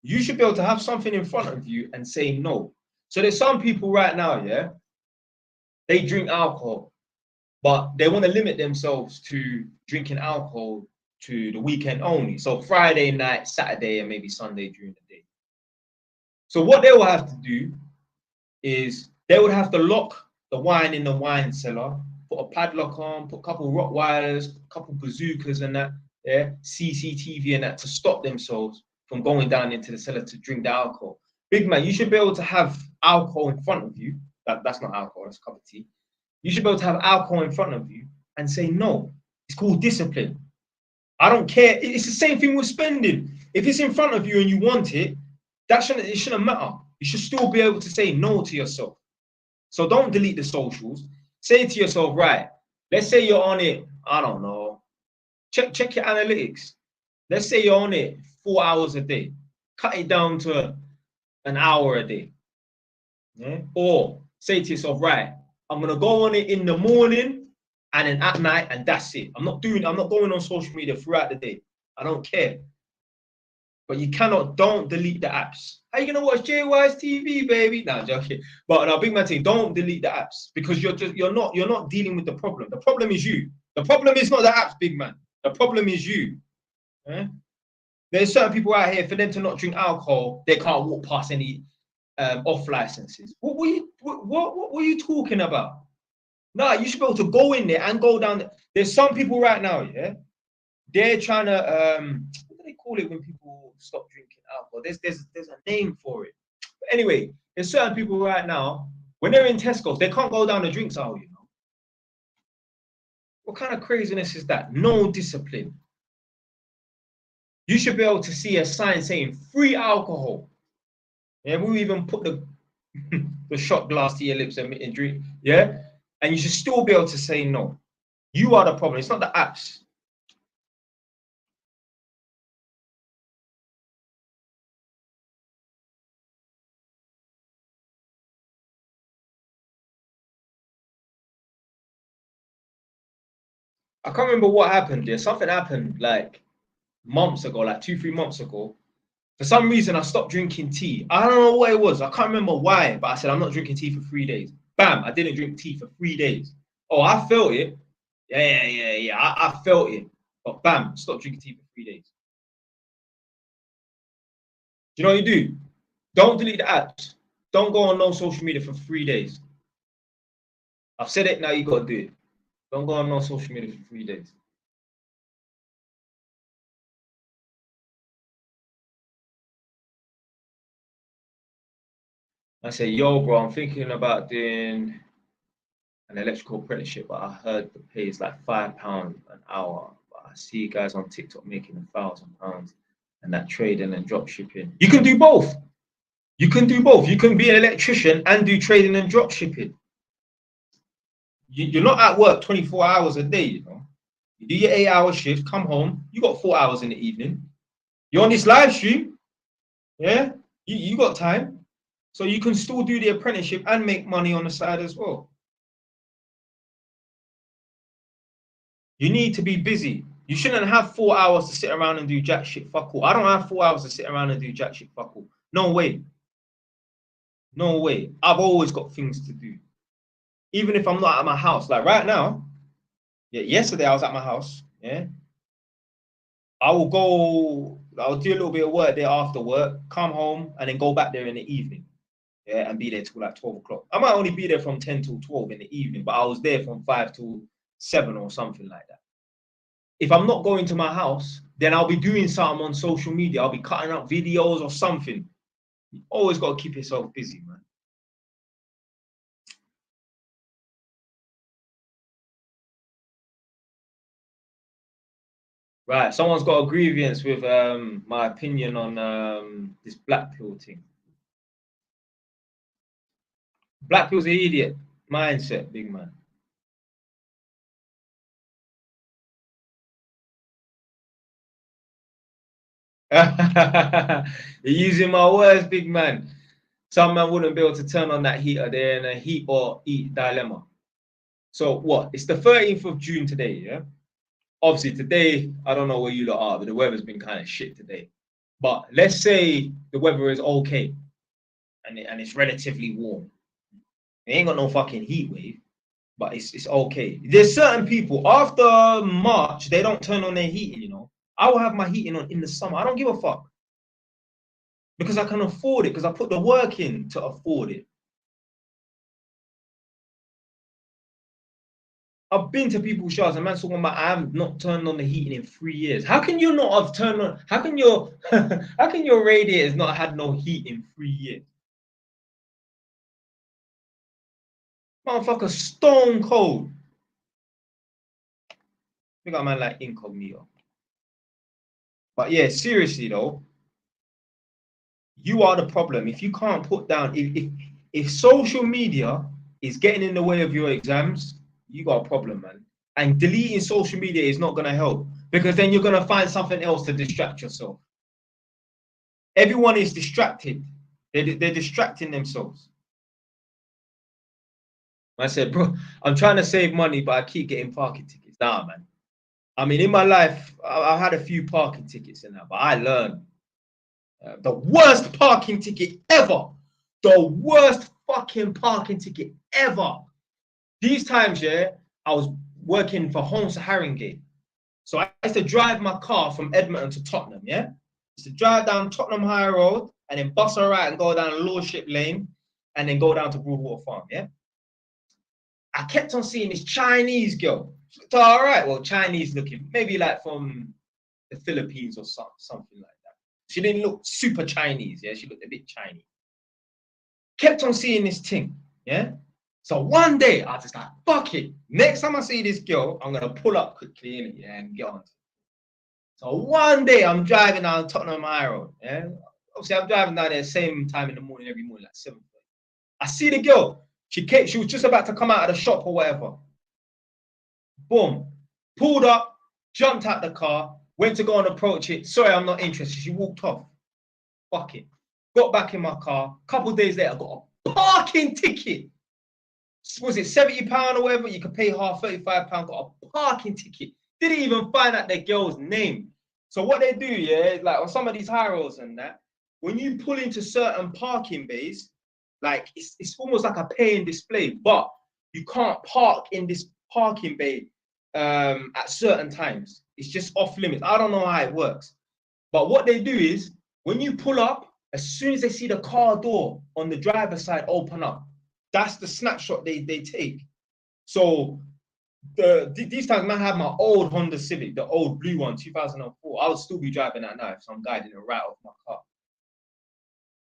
You should be able to have something in front of you and say no. So there's some people right now, yeah, they drink alcohol, but they want to limit themselves to drinking alcohol to the weekend only. So Friday night, Saturday, and maybe Sunday during the day. So what they will have to do is they would have to lock the wine in the wine cellar, put a padlock on, put a couple Rottweilers, a couple bazookas and that, yeah, CCTV and that to stop themselves from going down into the cellar to drink the alcohol. Big man, you should be able to have alcohol in front of you. That's not alcohol, that's a cup of tea. You should be able to have alcohol in front of you and say no. It's called discipline. I don't care. It's the same thing with spending. If it's in front of you and you want it, it shouldn't matter. You should still be able to say no to yourself. So don't delete the socials. Say to yourself, right, let's say you're on it, I don't know. Check your analytics. Let's say you're on it 4 hours a day. Cut it down to an hour a day. Yeah? Or say to yourself, right, I'm gonna go on it in the morning and then at night, and that's it. I'm not going on social media throughout the day. I don't care. But you don't delete the apps. How you gonna watch JY's TV, baby? No, I'm joking. But no, big man thing, don't delete the apps because you're not dealing with the problem. The problem is you. The problem is not the apps, big man. The problem is you. Yeah? There's certain people out here, for them to not drink alcohol, they can't walk past any off licenses. What were you talking about? No, you should be able to go in there and go down. There's some people right now, yeah, they're trying to what do they call it when people stop drinking alcohol? There's a name for it. But anyway, there's certain people right now, when they're in Tesco's, they can't go down the drinks aisle, you know. What kind of craziness is that? No discipline. You should be able to see a sign saying free alcohol. Yeah, we even put the the shot glass to your lips and drink. Yeah, and you should still be able to say no. You are the problem. It's not the apps. I can't remember what happened there. Something happened like months ago, like 2, 3 months ago. For some reason, I stopped drinking tea. I don't know what it was. I can't remember why, but I said, I'm not drinking tea for 3 days. Bam, I didn't drink tea for 3 days. Oh, I felt it. Yeah. I felt it. But bam, stop drinking tea for 3 days. Do you know what you do? Don't delete the apps. Don't go on no social media for 3 days. I've said it, now you got to do it. Don't go on no social media for 3 days. I say, yo, bro, I'm thinking about doing an electrical apprenticeship, but I heard the pay is like £5 an hour. But I see guys on TikTok making £1,000 and that trading and drop shipping. You can do both. You can do both. You can be an electrician and do trading and drop shipping. You're not at work 24 hours a day, you know. You do your 8-hour shift, come home, you got 4 hours in the evening. You're on this live stream, yeah, you got time. So you can still do the apprenticeship and make money on the side as well. You need to be busy. You shouldn't have 4 hours to sit around and do jack shit fuck all. I don't have 4 hours to sit around and do jack shit fuck all. No way. No way. I've always got things to do. Even if I'm not at my house. Like right now, yeah, yesterday I was at my house, yeah. I'll do a little bit of work there after work, come home, and then go back there in the evening. Yeah, and be there till like 12 o'clock. I might only be there from 10 till 12 in the evening, but I was there from 5 till 7 or something like that. If I'm not going to my house, then I'll be doing something on social media. I'll be cutting up videos or something. You always got to keep yourself busy, man. Right, someone's got a grievance with my opinion on this black pill thing. Black pill's an idiot mindset, big man. You're using my words, big man. Some man wouldn't be able to turn on that heater. They're in a heat or eat dilemma. So what? It's the 13th of June today, yeah? Obviously, today, I don't know where you lot are, but the weather's been kind of shit today. But let's say the weather is okay and it's relatively warm. It ain't got no fucking heat wave, but it's okay. There's certain people, after March, they don't turn on their heating, you know? I will have my heating on in the summer. I don't give a fuck. Because I can afford it, because I put the work in to afford it. I've been to people's showers and man's talking about I have not turned on the heating in 3 years. How can you not have turned on? How can your how can your radiators not had no heat in 3 years? Motherfucker, stone cold. We got a man like incognito. But yeah, seriously though, you are the problem. If you can't put down, if social media is getting in the way of your exams, you got a problem, man. And deleting social media is not gonna help, because then you're gonna find something else to distract yourself. Everyone is distracted. They're distracting themselves. I said, bro, I'm trying to save money, but I keep getting parking tickets. Nah, man. I mean, in my life, I've had a few parking tickets in that, but I learned the worst parking ticket ever. The worst fucking parking ticket ever. These times, yeah, I was working for Home Haringey. So I used to drive my car from Edmonton to Tottenham, yeah? I used to drive down Tottenham High Road and then bus a right and go down Lordship Lane and then go down to Broadwater Farm, yeah? I kept on seeing this Chinese girl. She looked all right, well, Chinese looking, maybe like from the Philippines or something like that. She didn't look super Chinese, yeah? She looked a bit Chinese. Kept on seeing this thing, yeah? So one day, I just like, fuck it. Next time I see this girl, I'm going to pull up quickly, yeah, and get on. So one day, I'm driving down Tottenham High Road, yeah? Obviously, I'm driving down there same time in the morning, every morning, like 7:30. I see the girl. She was just about to come out of the shop or whatever. Boom. Pulled up, jumped out the car, went to go and approach it. Sorry, I'm not interested. She walked off. Fuck it. Got back in my car. Couple days later, I got a parking ticket. Was it £70 or whatever? You could pay half, £35. Got a parking ticket. Didn't even find out the girl's name. So what they do, yeah, is like on some of these high roads and that, when you pull into certain parking bays, like it's almost like a paying display, but you can't park in this parking bay at certain times. It's just off limits. I don't know how it works. But what they do is when you pull up, as soon as they see the car door on the driver's side open up, that's the snapshot they take. So these times, man, I have my old Honda Civic, the old blue one, 2004. I would still be driving that now if some guy didn't write off my car.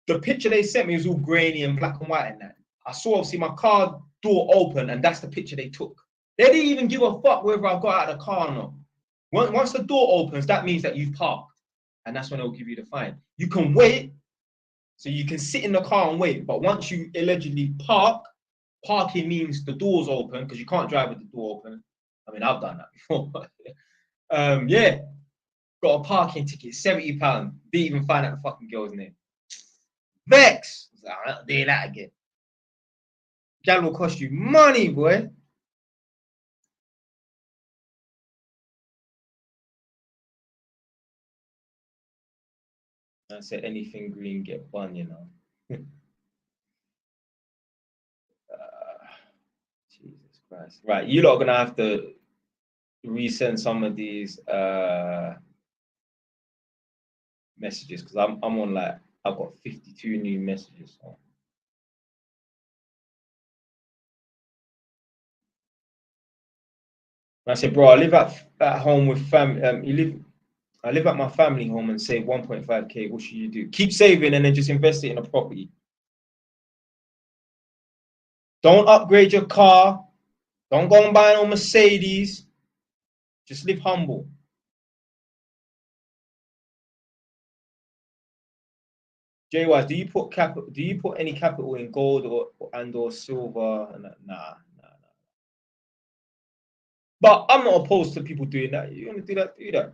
The picture they sent me was all grainy and black and white and that. I saw obviously my car door open and that's the picture they took. They didn't even give a fuck whether I got out of the car or not. Once the door opens, that means that you've parked. And that's when they'll give you the fine. You can wait, so you can sit in the car and wait. But once you allegedly park, parking means the door's open because you can't drive with the door open. I mean, I've done that before. Yeah, got a parking ticket, £70. Didn't even find out the fucking girl's name. Vex. I was like, I'm not doing that again. Gal will cost you money, boy. I said anything green get bun, you know. Jesus Christ. Right, you lot are gonna have to resend some of these messages because I'm on like I've got 52 new messages. So. I said, bro, I live at home with family. I live at my family home and save 1.5k. What should you do? Keep saving and then just invest it in a property. Don't upgrade your car. Don't go and buy no Mercedes. Just live humble. JY, do you put any capital in gold or silver? Nah. But I'm not opposed to people doing that. You want to do that, do that.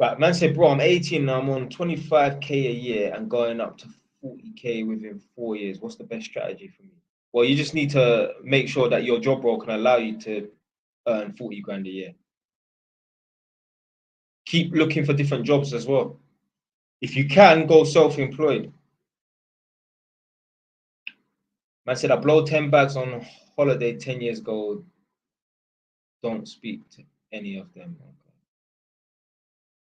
Right, man said, bro, I'm 18 and I'm on 25k a year and going up to 40k within 4 years. What's the best strategy for me? Well, you just need to make sure that your job role can allow you to earn 40 grand a year. Keep looking for different jobs as well. If you can, go self-employed. Man said, I blow 10 bags on holiday 10 years ago. Don't speak to any of them. Okay.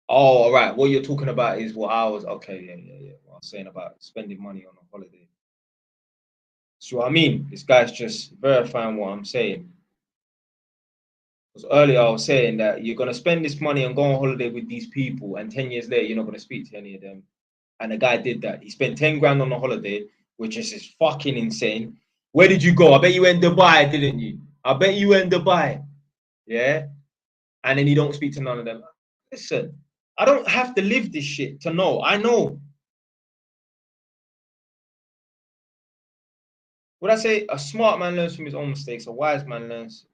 Oh, all right. What you're talking about is what I was. Okay, yeah. What I was saying about spending money on a holiday. So I mean, this guy's just verifying what I'm saying. Because earlier I was saying that you're gonna spend this money and go on holiday with these people, and 10 years later you're not gonna speak to any of them. And the guy did that. He spent 10 grand on a holiday, which is just fucking insane. Where did you go? I bet you went Dubai, didn't you? I bet you went Dubai. Yeah. And then you don't speak to none of them. Listen, I don't have to live this shit to know. I know. Would I say a smart man learns from his own mistakes, a wise man learns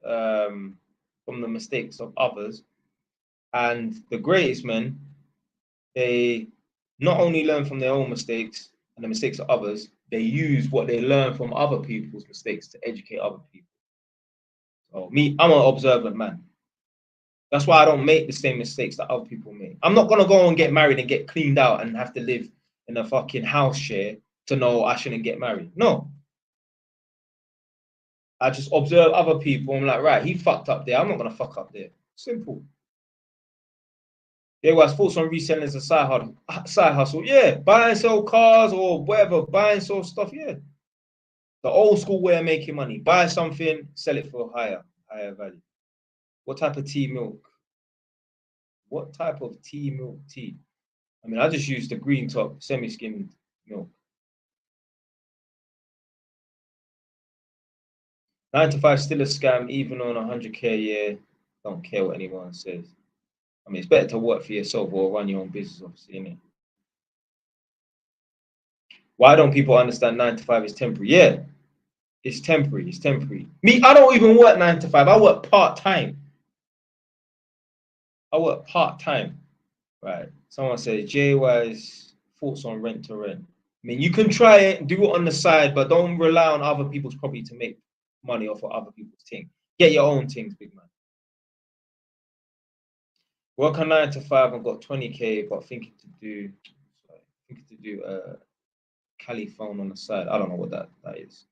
from the mistakes of others, and the greatest men, they not only learn from their own mistakes and the mistakes of others, they use what they learn from other people's mistakes to educate other people. So me, I'm an observant man. That's why I don't make the same mistakes that other people make. I'm not gonna go and get married and get cleaned out and have to live in a fucking house share to know I shouldn't get married. No. I just observe other people. I'm like, right, he fucked up there. I'm not gonna fuck up there. Simple. There was thoughts on reselling as a side hustle. Yeah, buy and sell cars or whatever, buy and sell stuff. Yeah, the old school way of making money: buy something, sell it for higher value. What type of tea milk? What type of milk tea? I mean, I just use the green top semi-skimmed milk. 9 to 5 still a scam, even on 100k a year. Don't care what anyone says. I mean, it's better to work for yourself or run your own business, obviously, innit? Why don't people understand 9 to 5 is temporary? Yeah, it's temporary. It's temporary. Me, I don't even work 9 to 5. I work part-time. Right. Someone said, JY's thoughts on rent to rent. I mean, you can try it, do it on the side, but don't rely on other people's property to make money off of other people's things. Get your own things, big man. Work on 9 to 5 and got 20k, but thinking to do Cali phone on the side. I don't know what that is.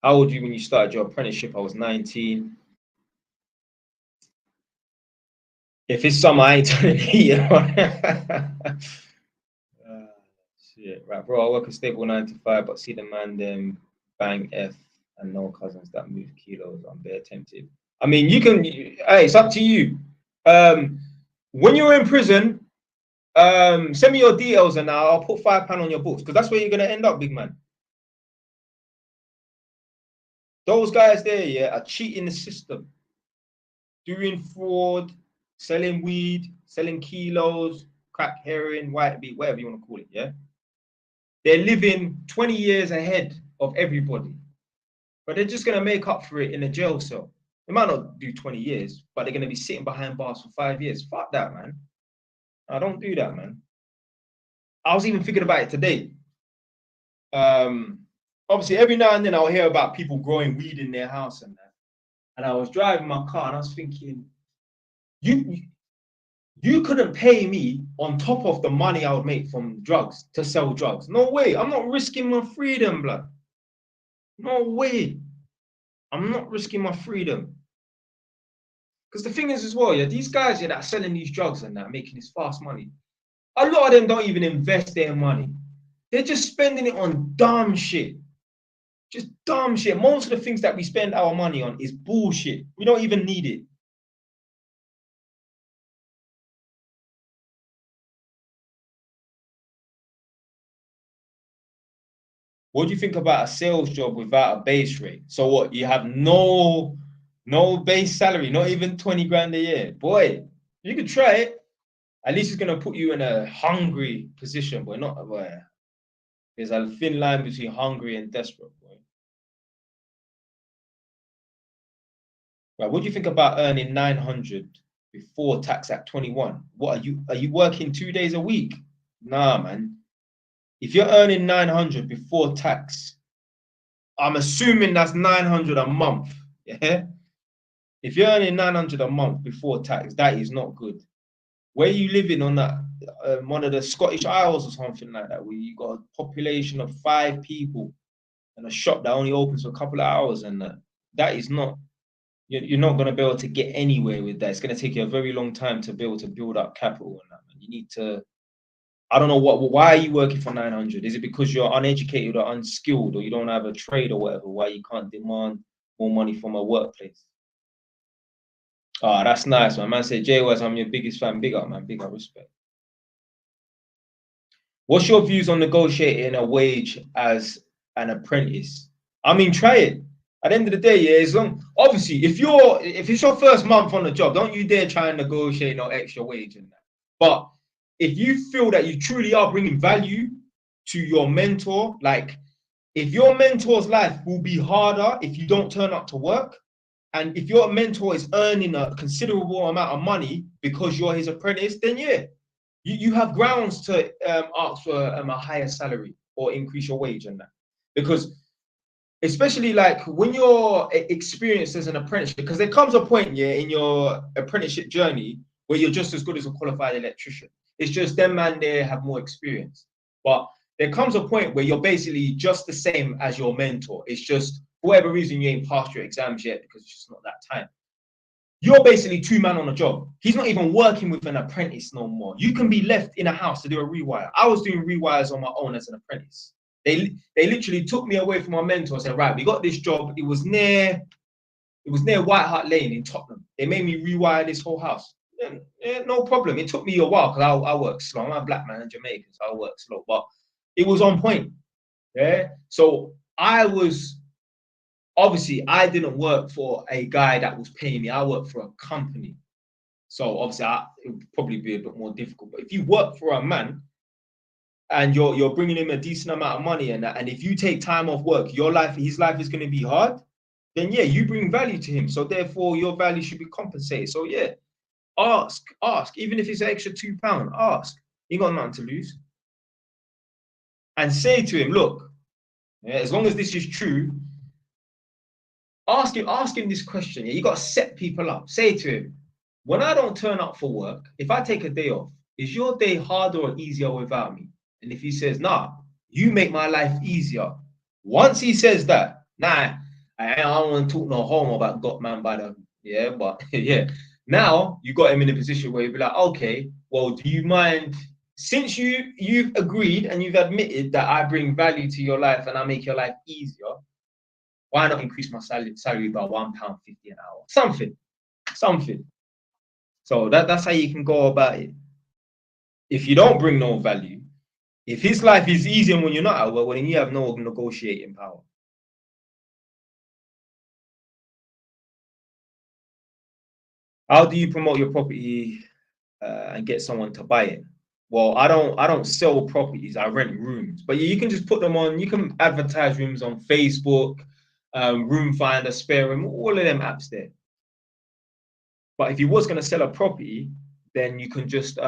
How old were you when you started your apprenticeship? I was 19. If it's summer, I ain't turning here. Shit, right, bro. I work a stable 9 to 5, but see the man them bang F and no cousins that move kilos. I'm bare tempted. I mean, you can. Hey, it's up to you. When you're in prison, send me your details and I'll put £5 on your books because that's where you're gonna end up, big man. Those guys there, yeah, are cheating the system, doing fraud, selling weed, selling kilos, crack, heroin, white beat, whatever you want to call it, yeah. They're living 20 years ahead of everybody, but they're just gonna make up for it in a jail cell. They might not do 20 years, but they're gonna be sitting behind bars for 5 years. Fuck that, man. I don't do that, man. I was even thinking about it today. Obviously, every now and then I'll hear about people growing weed in their house and that. And I was driving my car and I was thinking, you couldn't pay me on top of the money I would make from drugs to sell drugs. No way. I'm not risking my freedom, blood. No way. I'm not risking my freedom. Because the thing is as well, yeah, these guys that are selling these drugs and that, making this fast money, a lot of them don't even invest their money. They're just spending it on dumb shit. Just dumb shit. Most of the things that we spend our money on is bullshit. We don't even need it. What do you think about a sales job without a base rate? So what, you have no base salary, not even 20 grand a year? Boy, you could try it. At least it's gonna put you in a hungry position, but not boy. There's a thin line between hungry and desperate, boy. Right, what do you think about earning 900 before tax at 21? What are you working 2 days a week? Nah, man. If you're earning 900 before tax, I'm assuming that's 900 a month. Yeah. If you're earning 900 a month before tax, that is not good. Where are you living on that? One of the Scottish Isles or something like that, where you got a population of 5 people and a shop that only opens for a couple of hours, and that is not. You're not going to be able to get anywhere with that. It's going to take you a very long time to be able to build up capital and that. You need to. I don't know why are you working for 900? Is it because you're uneducated or unskilled or you don't have a trade or whatever? Why you can't demand more money from a workplace? Oh, that's nice, man. Man say, Jay West, I'm your biggest fan. Big up, man. Big up, respect. What's your views on negotiating a wage as an apprentice? I mean, try it. At the end of the day, yeah, as long obviously if it's your first month on the job, don't you dare try and negotiate no extra wage in that. But if you feel that you truly are bringing value to your mentor, like if your mentor's life will be harder if you don't turn up to work, and if your mentor is earning a considerable amount of money because you're his apprentice, then yeah, you have grounds to ask for a higher salary or increase your wage and that. Because especially like when you're experienced as an apprenticeship, because there comes a point, yeah, in your apprenticeship journey where you're just as good as a qualified electrician. It's just them man there have more experience. But there comes a point where you're basically just the same as your mentor. It's just for whatever reason you ain't passed your exams yet because it's just not that time. You're basically two man on a job. He's not even working with an apprentice no more. You can be left in a house to do a rewire. I was doing rewires on my own as an apprentice. They literally took me away from my mentor and said, right, we got this job. It was near White Hart Lane in Tottenham. They made me rewire this whole house. Yeah, no problem. It took me a while because I work slow. I'm a black man in Jamaican, so I work slow. But it was on point. Yeah. So obviously I didn't work for a guy that was paying me. I worked for a company. So obviously it would probably be a bit more difficult. But if you work for a man and you're bringing him a decent amount of money and that, and if you take time off work, his life is going to be hard, then yeah, you bring value to him. So therefore your value should be compensated. So yeah, ask, even if it's an extra £2, ask. You got nothing to lose. And say to him, look, yeah, as long as this is true, ask him this question. Yeah, you got to set people up. Say to him, when I don't turn up for work, if I take a day off, is your day harder or easier without me? And if he says, nah, you make my life easier. Once he says that, nah, I don't want to talk no homo about got man by the, yeah, but yeah. Now you got him in a position where you'd be like, okay, well, do you mind, since you've agreed and you've admitted that I bring value to your life and I make your life easier, why not increase my salary by £1.50 an hour? Something. So that's how you can go about it. If you don't bring no value, if his life is easier when you're not at work, well, then you have no negotiating power. How do you promote your property and get someone to buy it? Well, I don't sell properties. I rent rooms, but you can just put them on. You can advertise rooms on Facebook, Room Finder, Spare Room, all of them apps there. But if you was going to sell a property, then you can just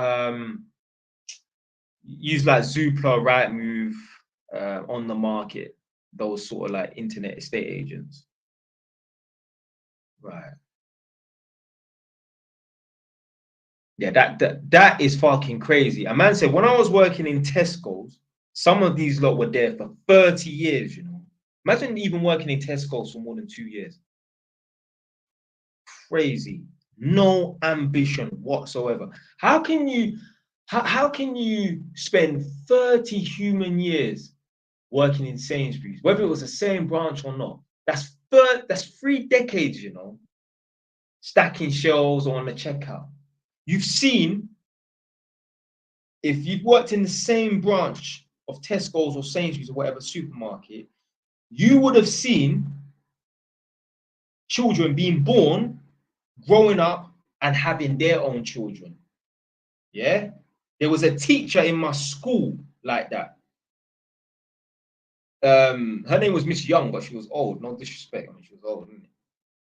use like Zoopla, Rightmove, On the Market, those sort of like internet estate agents. Right. Yeah, that is fucking crazy. A man said, when I was working in Tesco's, some of these lot were there for 30 years, you know. Imagine even working in Tesco's for more than 2 years. Crazy. No ambition whatsoever. How can you spend 30 human years working in Sainsbury's, whether it was the same branch or not? That's 3 decades, you know, stacking shelves or on the checkout. You've seen, if you've worked in the same branch of Tesco's or Sainsbury's or whatever supermarket, you would have seen children being born, growing up, and having their own children. Yeah? There was a teacher in my school like that. Her name was Miss Young, but she was old. No disrespect. I mean, she was old, isn't it?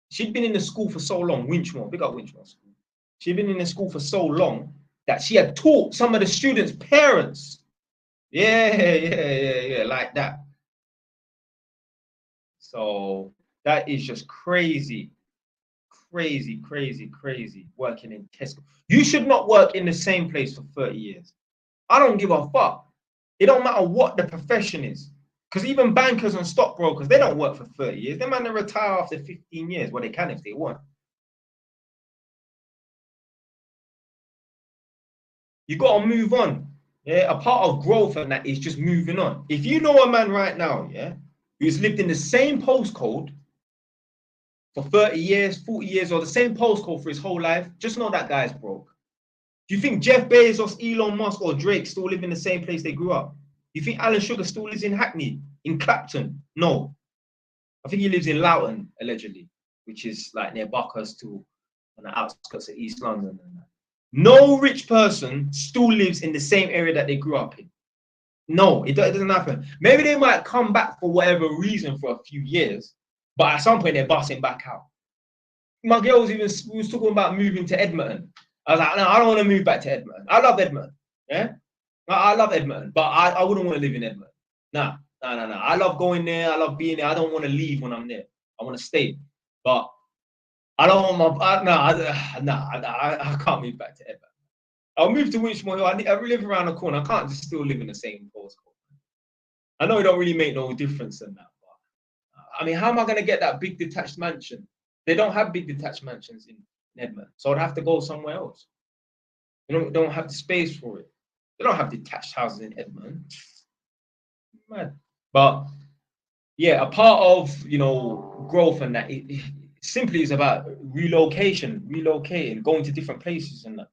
She'd been in the school for so long, Winchmore, big up Winchmore School. She'd been in the school for so long that she had taught some of the students' parents. Yeah, like that. So that is just crazy. Crazy working in Tesco. You should not work in the same place for 30 years. I don't give a fuck. It don't matter what the profession is. Because even bankers and stockbrokers, they don't work for 30 years. They might retire after 15 years. Well, they can if they want. You got to move on. Yeah, a part of growth and that is just moving on. If you know a man right now, yeah, who's lived in the same postcode for 30 years, 40 years, or the same postcode for his whole life, just know that guy's broke. Do you think Jeff Bezos, Elon Musk, or Drake still live in the same place they grew up? Do you think Alan Sugar still lives in Hackney, in Clapton? No. I think he lives in Loughton, allegedly, which is like near Buckhurst on the outskirts of East London. No rich person still lives in the same area that they grew up in. No, it doesn't happen. Maybe they might come back for whatever reason for a few years, but at some point they're busting back out. My girl was talking about moving to Edmonton. I was like, no, I don't want to move back to Edmonton. I love Edmonton. Yeah, I love Edmonton, but I wouldn't want to live in Edmonton. Nah. I love going there. I love being there. I don't want to leave when I'm there. I want to stay. But I don't want I can't move back to Edmonton. I'll move to Winchmore Hill. I live around the corner. I can't just still live in the same postcode. I know it don't really make no difference in that. But I mean, how am I going to get that big detached mansion? They don't have big detached mansions in Edmonton, so I'd have to go somewhere else. They don't have the space for it. They don't have detached houses in Edmonton. Man. But yeah, a part of growth and that it simply is about relocating, going to different places and that.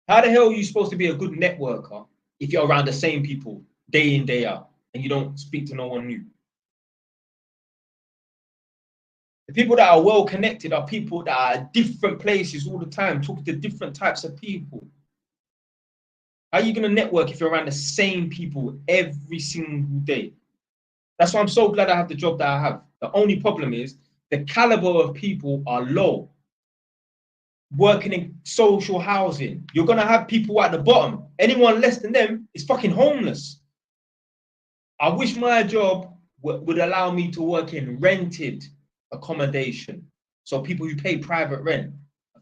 How the hell are you supposed to be a good networker if you're around the same people day in, day out, and you don't speak to no one new? The people that are well connected are people that are at different places all the time, talking to different types of people. How are you going to network if you're around the same people every single day? That's why I'm so glad I have the job that I have. The only problem is the caliber of people are low. Working in social housing, you're going to have people at the bottom. Anyone less than them is fucking homeless. I wish my job would allow me to work in rented accommodation. So people who pay private rent,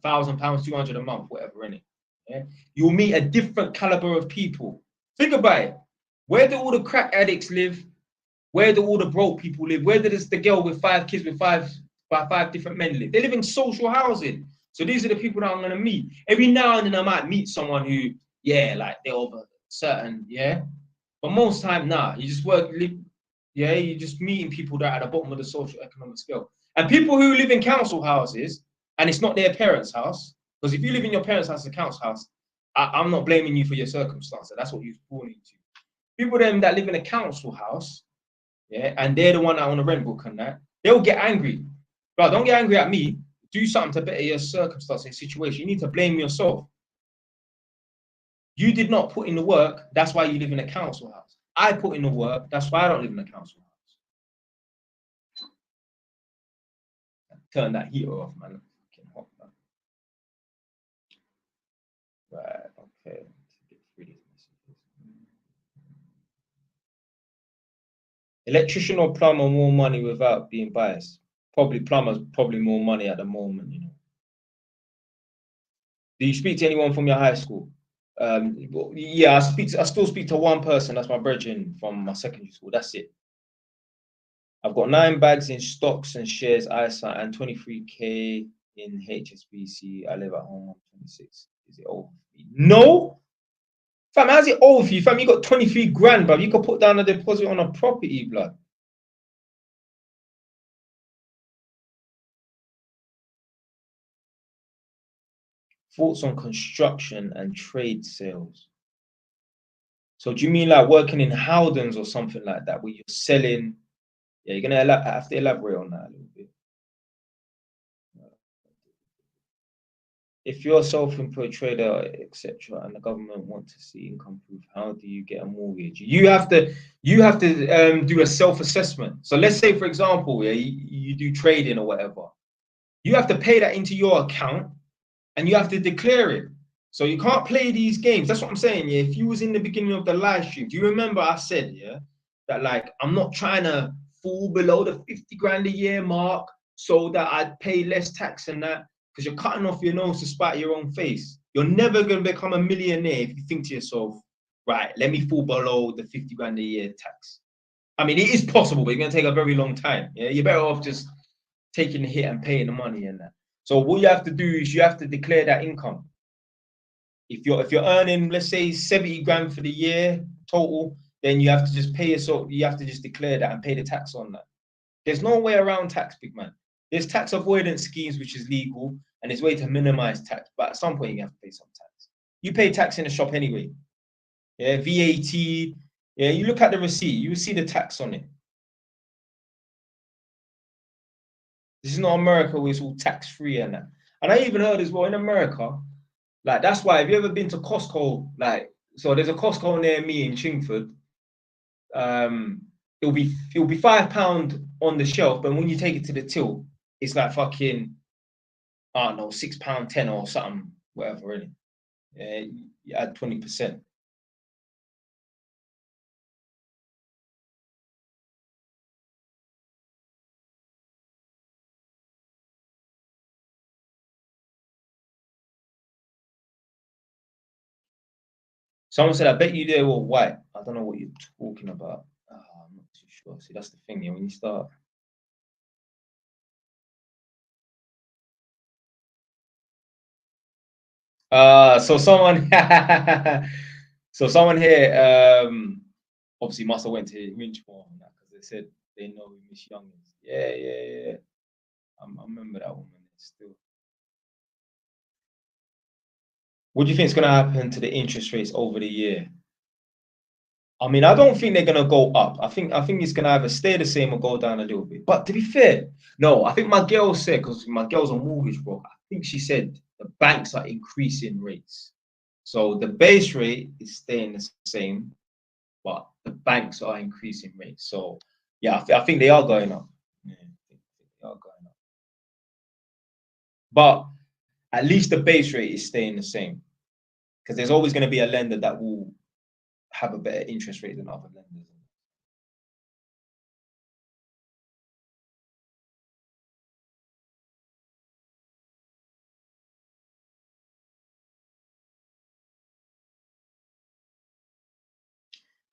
£1,000, £200 a month, whatever, innit? Yeah? You'll meet a different caliber of people. Think about it. Where do all the crack addicts live? Where do all the broke people live? Where does the girl with 5 kids with five different men live? They live in social housing. So these are the people that I'm going to meet. Every now and then I might meet someone who, yeah, like they're over certain, yeah. But most time, nah, you just you're just meeting people that are at the bottom of the social economic scale. And people who live in council houses, and it's not their parents' house, because if you live in your parents' house, a council house, I'm not blaming you for your circumstances. That's what you're born into. People that live in a council house, yeah, and they're the one that on the rent book and that, they'll get angry. Bro, don't get angry at me. Do something to better your circumstance and situation. You need to blame yourself. You did not put in the work. That's why you live in a council house. I put in the work. That's why I don't live in a council house. Turn that heater off, man. Fucking hot, man. Right, okay. Electrician or plumber, more money without being biased? Probably plumbers, probably more money at the moment, you know. Do you speak to anyone from your high school? Yeah, I still speak to one person. That's my brethren from my secondary school. That's it. I've got 9 bags in stocks and shares, ISA, and 23k in HSBC. I live at home. I'm 26. Is it over? No, fam. How's it over for you, fam? You got 23 grand, bro. You could put down a deposit on a property, blood. Thoughts on construction and trade sales. So do you mean like working in Howdens or something like that, where you're selling? Yeah, you're gonna have to elaborate on that a little bit. If you're a self-employed trader, etc., and the government want to see income proof, how do you get a mortgage? You have to do a self-assessment. So let's say, for example, yeah, you do trading or whatever. You have to pay that into your account, and you have to declare it. So you can't play these games. That's what I'm saying. Yeah, if you was in the beginning of the live stream, do you remember I said, yeah, that like I'm not trying to fall below the 50 grand a year mark so that I'd pay less tax than that, because you're cutting off your nose to spite your own face. You're never going to become a millionaire if you think to yourself, right, let me fall below the 50 grand a year tax. I mean, it is possible, but it's going to take a very long time. Yeah, you're better off just taking the hit and paying the money and that. So what you have to do is you have to declare that income. If you're earning, let's say 70 grand for the year total, then you have to just pay yourself. You have to just declare that and pay the tax on that. There's no way around tax, big man. There's tax avoidance schemes, which is legal, and there's a way to minimize tax. But at some point, you have to pay some tax. You pay tax in the shop anyway. Yeah, VAT. Yeah, you look at the receipt, you will see the tax on it. This is not America where it's all tax-free and that. And I even heard as well in America, like that's why, have you ever been to Costco? Like, so there's a Costco near me in Chingford. It'll be £5 on the shelf, but when you take it to the till, it's like fucking, I don't know, £6.10 or something, whatever, really. Yeah, you add 20%. Someone said, I bet you they were white. I don't know what you're talking about. I'm not too sure. See, that's the thing, yeah, when you start. So someone so someone here obviously must have went to Minchmore on that because they said they know who Miss Young is. Yeah. I remember that woman still. What do you think is going to happen to the interest rates over the year? I mean, I don't think they're going to go up. I think it's going to either stay the same or go down a little bit. But to be fair, no, I think my girl said, because my girl's on mortgage, bro, I think she said the banks are increasing rates. So the base rate is staying the same, but the banks are increasing rates. So yeah, I think they are going up. Yeah, I think they are going up. But at least the base rate is staying the same, because there's always going to be a lender that will have a better interest rate than other lenders.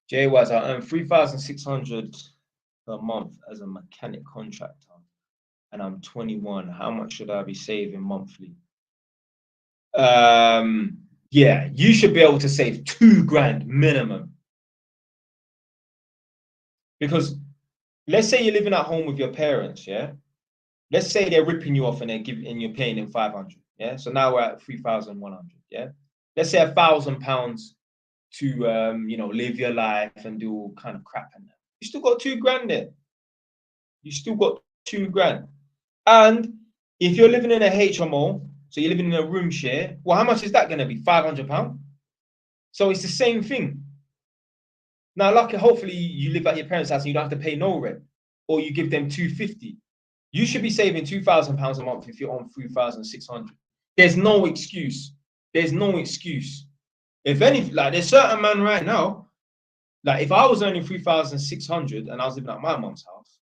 Jay Wise, I earn 3,600 per month as a mechanic contractor, and I'm 21. How much should I be saving monthly? Yeah, you should be able to save £2,000 minimum. Because let's say you're living at home with your parents, yeah? Let's say they're ripping you off and you're paying them 500, yeah? So now we're at 3,100, yeah? Let's say £1,000 to live your life and do all kind of crap and that. You still got £2,000 there. You still got £2,000. And if you're living in a HMO, so you're living in a room share, well, how much is that going to be? £500? So it's the same thing. Now, luckily, hopefully you live at your parents' house and you don't have to pay no rent, or you give them £250. You should be saving £2,000 a month if you're on 3,600. There's no excuse. There's no excuse. If any, like, there's certain man right now, like, if I was earning 3,600 and I was living at my mom's house,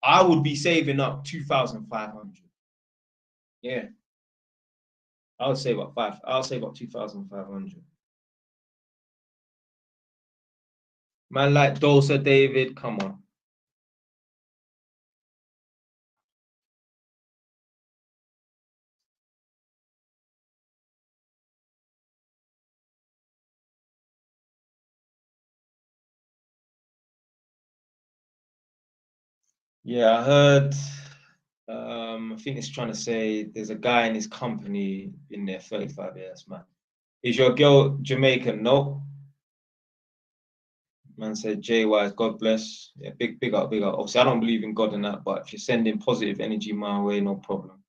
I would be saving up 2,500. Yeah. I'll save up 2,500. Man, like Dosa David, come on. Yeah, I heard. I think it's trying to say there's a guy in his company in there 35 years, man. Is your girl Jamaican? No. Man said J Wise, God bless. Yeah, big up, big up. Obviously, I don't believe in God and that, but if you're sending positive energy my way, no problem.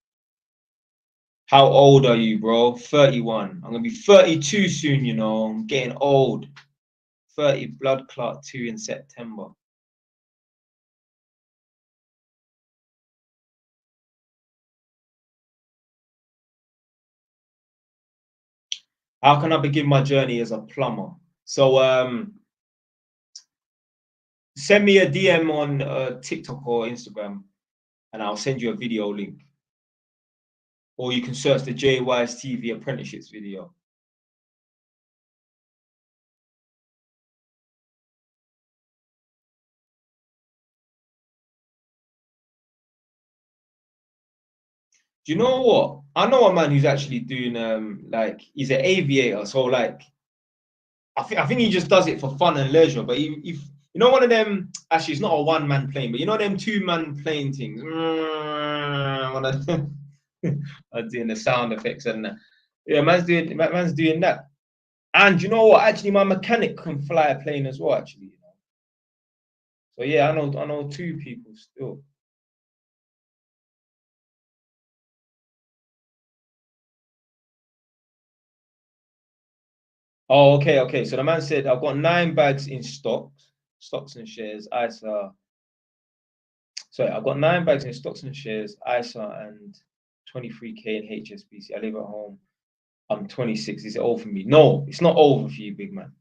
How old are you, bro? 31. I'm gonna be 32 soon, you know. I'm getting old. 30 blood clot 2 in September. How can I begin my journey as a plumber? So send me a DM on TikTok or Instagram, and I'll send you a video link. Or you can search the JY's TV apprenticeships video. Do you know what? I know a man who's actually doing like, he's an aviator, so like I think he just does it for fun and leisure, but You know, one of them, actually, it's not a one-man plane, but you know them two-man plane things? One of them, I'm doing the sound effects and that. Yeah, man's doing that. And you know what? Actually, my mechanic can fly a plane as well, actually. You know? So yeah, I know two people still. Oh, okay, okay. So the man said, I've got 9 bags in stocks and shares, ISA. Sorry, I've got 9 bags in stocks and shares, ISA, and 23K in HSBC. I live at home. I'm 26. Is it over for me? No, it's not over for you, big man.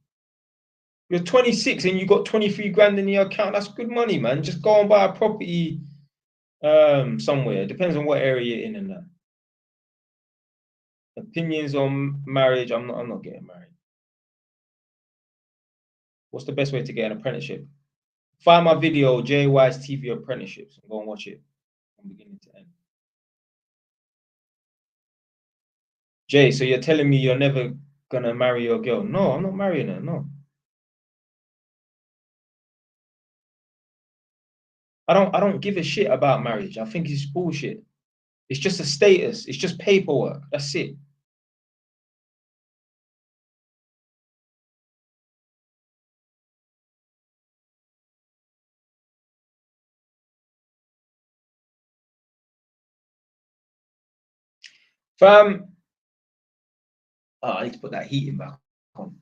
You're 26 and you got 23 grand in your account. That's good money, man. Just go and buy a property somewhere. It depends on what area you're in and that. Opinions on marriage. I'm not getting married. What's the best way to get an apprenticeship? Find my video, JY's TV Apprenticeships, and go and watch it from beginning to end. Jay, so you're telling me you're never gonna marry your girl? No, I'm not marrying her. No. I don't give a shit about marriage. I think it's bullshit. It's just a status. It's just paperwork. That's it. Fam, oh, I need to put that heating back on.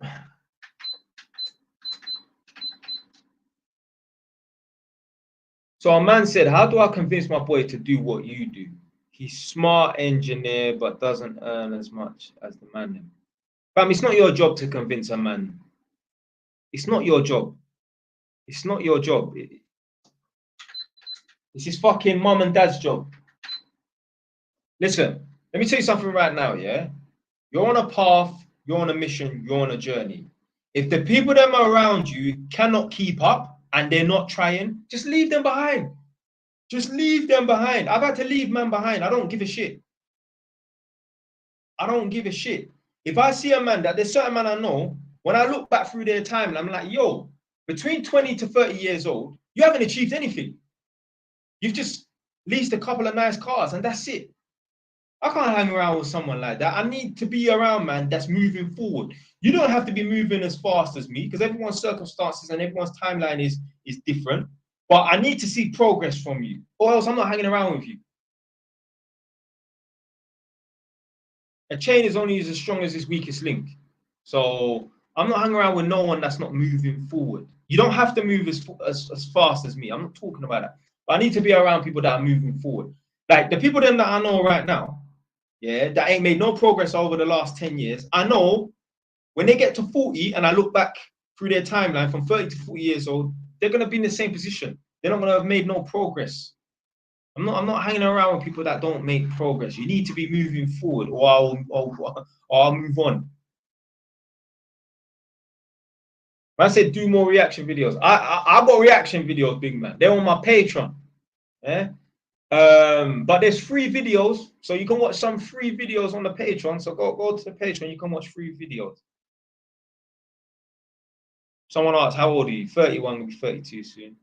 So a man said, how do I convince my boy to do what you do? He's smart engineer, but doesn't earn as much as the man. Fam, it's not your job to convince a man. It's not your job. It's not your job. It's his fucking mum and dad's job. Listen, let me tell you something right now, yeah? You're on a path, you're on a mission, you're on a journey. If the people that are around you cannot keep up and they're not trying, just leave them behind. Just leave them behind. I've had to leave man behind. I don't give a shit. I don't give a shit. If I see a man, that there's certain man I know, when I look back through their time, I'm like, yo, between 20 to 30 years old, you haven't achieved anything. You've just leased a couple of nice cars and that's it. I can't hang around with someone like that. I need to be around, man, that's moving forward. You don't have to be moving as fast as me because everyone's circumstances and everyone's timeline is different. But I need to see progress from you or else I'm not hanging around with you. A chain is only as strong as its weakest link. So I'm not hanging around with no one that's not moving forward. You don't have to move as fast as me. I'm not talking about that. But I need to be around people that are moving forward. Like the people that I know right now, yeah, that ain't made no progress over the last 10 years. I know when they get to 40 and I look back through their timeline from 30 to 40 years old, they're going to be in the same position. They're not going to have made no progress. I'm not hanging around with people that don't make progress. You need to be moving forward or I'll move on. I said do more reaction videos. I got reaction videos, big man. They're on my Patreon. Yeah. But there's free videos, so you can watch some free videos on the Patreon. So go to the Patreon, you can watch free videos. Someone asked, how old are you? 31, gonna be 32 soon.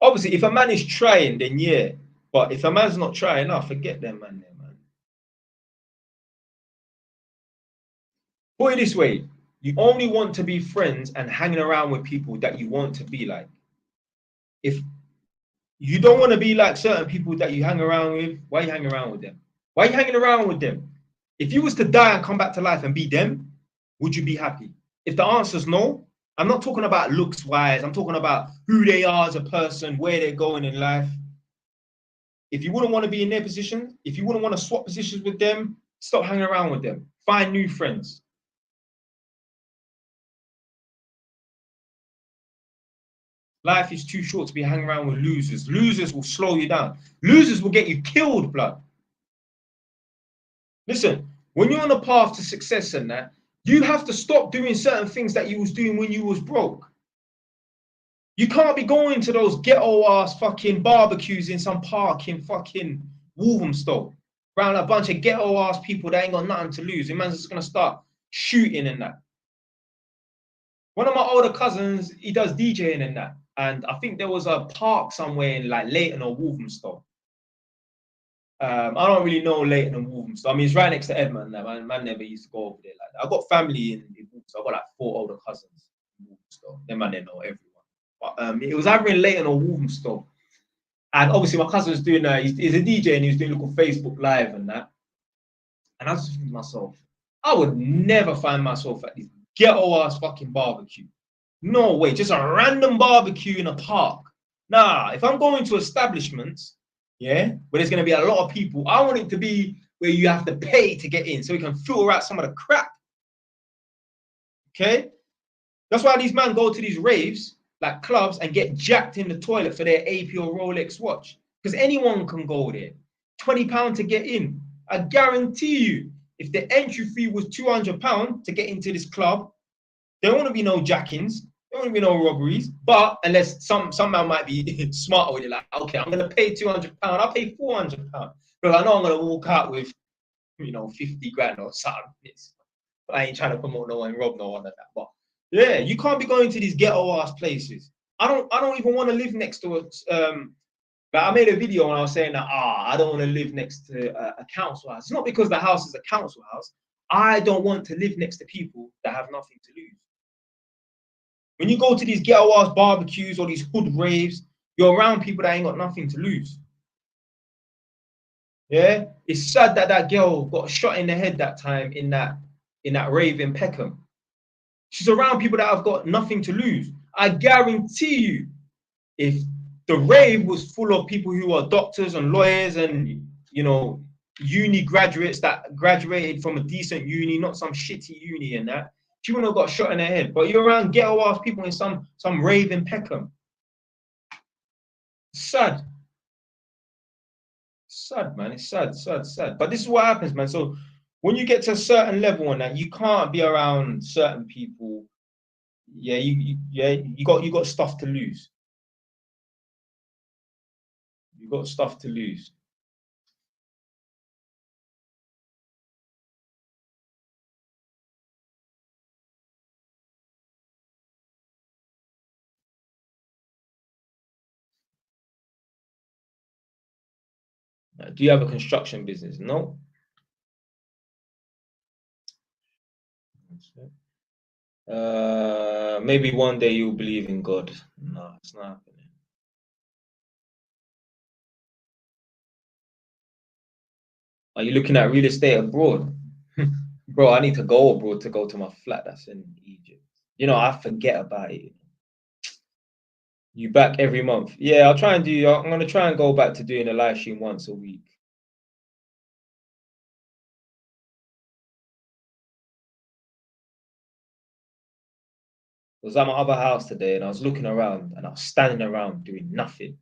Obviously, if a man is trying, then yeah. But if a man's not trying, no, forget them, man. Put it this way, you only want to be friends and hanging around with people that you want to be like. If you don't want to be like certain people that you hang around with, why are you hanging around with them? Why are you hanging around with them? If you was to die and come back to life and be them, would you be happy? If the answer is no, I'm not talking about looks wise. I'm talking about who they are as a person, where they're going in life. If you wouldn't want to be in their position, if you wouldn't want to swap positions with them, stop hanging around with them. Find new friends. Life is too short to be hanging around with losers. Losers will slow you down. Losers will get you killed, blood. Listen, when you're on a path to success and that, you have to stop doing certain things that you was doing when you was broke. You can't be going to those ghetto-ass fucking barbecues in some park in fucking Walthamstow around a bunch of ghetto-ass people that ain't got nothing to lose. The man's just going to start shooting and that. One of my older cousins, he does DJing and that. And I think there was a park somewhere in like Leighton or Walthamstow. I don't really know Leighton and Walthamstow. I mean, it's right next to Edmonton. Man never used to go over there like that. I've got family in Walthamstow. I've got like 4 older cousins in Walthamstow. Them man, they know everyone. But it was either in Leighton or Walthamstow. And obviously my cousin's doing he's a DJ and he was doing a little Facebook Live and that. And I was just thinking to myself, I would never find myself at this ghetto ass fucking barbecue. No way, just a random barbecue in a park. Nah, if I'm going to establishments, yeah, where there's gonna be a lot of people, I want it to be where you have to pay to get in so we can filter out some of the crap. Okay? That's why these men go to these raves, like clubs, and get jacked in the toilet for their AP or Rolex watch. Because anyone can go there. £20 to get in. I guarantee you, if the entry fee was £200 to get into this club, there won't be no jackings, there won't be no robberies. But unless some man might be smarter with it, like, okay, I'm gonna pay £200, I'll pay £400. Because I know I'm gonna walk out with, 50 grand or something. I ain't trying to promote no one, rob no one at that. But yeah, you can't be going to these ghetto ass places. I don't even want to live next to it. But I made a video and I was saying that I don't want to live next to a council house. It's not because the house is a council house. I don't want to live next to people that have nothing to lose. When you go to these ghetto ass barbecues or these hood raves, you're around people that ain't got nothing to lose. Yeah, it's sad that that girl got shot in the head that time in that rave in Peckham. She's around people that have got nothing to lose. I guarantee you, if the rave was full of people who are doctors and lawyers and, uni graduates that graduated from a decent uni, not some shitty uni and that, she wouldn't have got shot in the head. But you're around ghetto ass people in some rave in Peckham. Sad. Sad, man. It's sad. But this is what happens, man. So when you get to a certain level on that, you can't be around certain people. Yeah, you got stuff to lose. You got stuff to lose. Do you have a construction business? No. Maybe one day you'll believe in God. No, it's not happening. Are you looking at real estate abroad? Bro, I need to go abroad to go to my flat that's in Egypt. I forget about it. You back every month. Yeah, I'm going to try and go back to doing a live stream once a week. I was at my other house today and I was looking around and I was standing around doing nothing.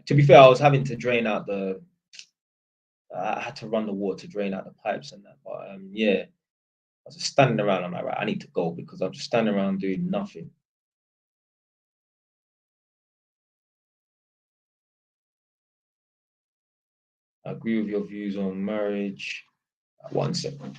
To be fair, I was having to drain out I had to run the water to drain out the pipes and that. But yeah, I was just standing around. I'm like, right, I need to go because I'm just standing around doing nothing. I agree with your views on marriage. 1 second.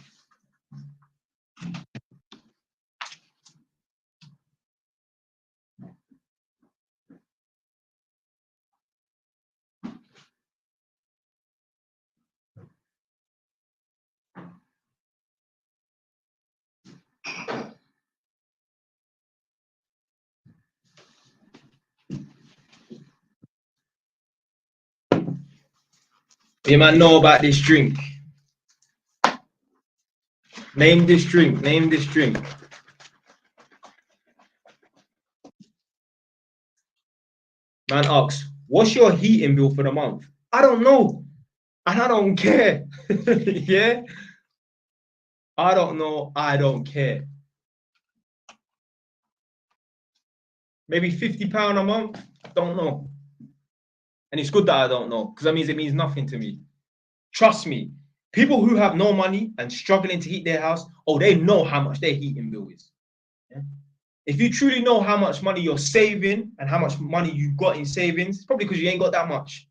You might know about this drink. Name this drink. Name this drink. Man asks, what's your heating bill for the month? I don't know. And I don't care. Yeah? I don't know. I don't care. Maybe £50 a month? I don't know. And it's good that I don't know, because that means it means nothing to me. Trust me, people who have no money and struggling to heat their house, they know how much their heating bill is. Yeah? If you truly know how much money you're saving and how much money you've got in savings, it's probably because you ain't got that much.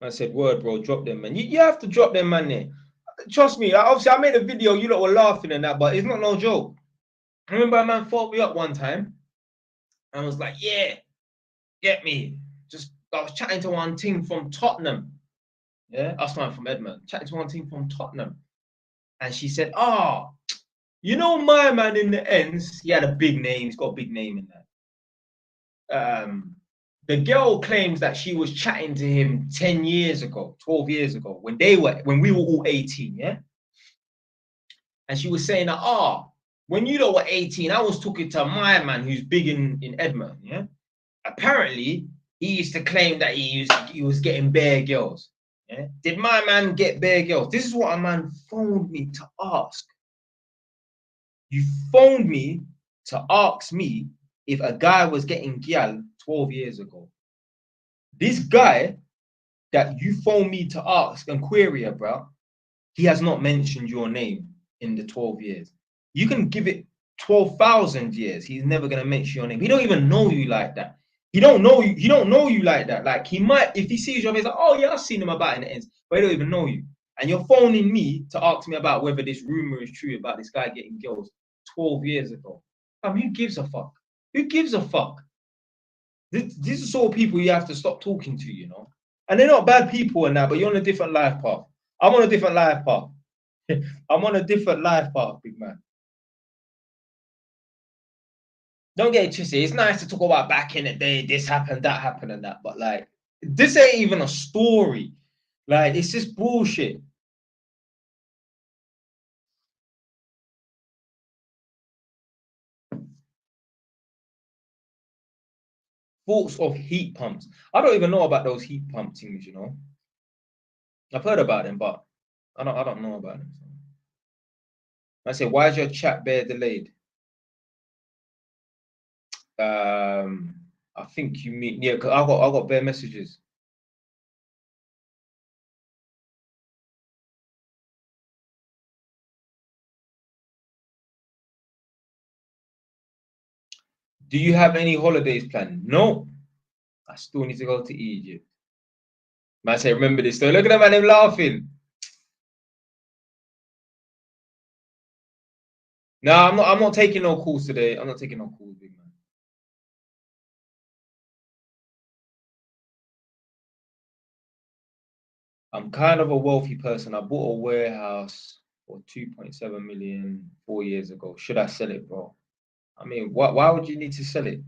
I said, word, bro, drop them, man. You have to drop them, man. There. Trust me. Like, obviously, I made a video. You lot were laughing and that, but it's not no joke. I remember a man phoned me up one time and was like, yeah, get me. Just, I was chatting to one team from Tottenham. Yeah, I was from Edmund. Chatting to one team from Tottenham. And she said, oh, you know my man in the ends, he had a big name. He's got a big name in that. The girl claims that she was chatting to him 10 years ago, 12 years ago, when we were all 18, yeah? And she was saying that, when you lot were 18, I was talking to my man who's big in Edmund, yeah? Apparently, he used to claim that he was getting bare girls. Yeah? Did my man get bare girls? This is what a man phoned me to ask. You phoned me to ask me if a guy was getting gal 12 years ago. This guy that you phoned me to ask and query about, he has not mentioned your name in the 12 years. You can give it 12,000 years. He's never going to mention your name. He don't even know you like that. He don't know you. He don't know you like that. Like, he might, if he sees you, he's like, oh yeah, I've seen him about in the ends, but he don't even know you. And you're phoning me to ask me about whether this rumor is true about this guy getting girls 12 years ago. Who gives a fuck? Who gives a fuck? These are sort of people you have to stop talking to, you know? And they're not bad people and that, but you're on a different life path. I'm on a different life path. I'm on a different life path, big man. Don't get it twisted. It's nice to talk about back in the day, this happened, that happened, and that. But like, this ain't even a story. Like, it's just bullshit. Thoughts of heat pumps. I don't even know about those heat pump things, you know. I've heard about them, but I don't know about them. I say, why is your chat bare delayed? I think you mean, yeah, cause I got bare messages. Do you have any holidays planned? No. I still need to go to Egypt. Man, say, remember this story. Look at that man, him laughing. No, I'm not taking no calls today. I'm not taking no calls, big man. I'm kind of a wealthy person. I bought a warehouse for 2.7 million 4 years ago. Should I sell it, bro? I mean, why would you need to sell it?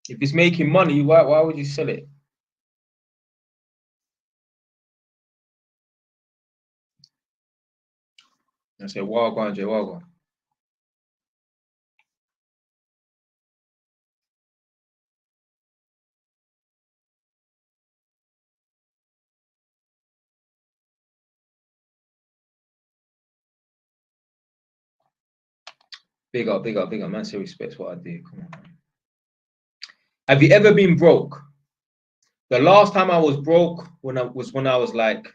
If it's making money, why would you sell it? I say, Wagwan, Jay, Wagwan. Big up, big up, big up. Man, say respects what I do. Come on, man. Have you ever been broke? The last time I was broke when I was like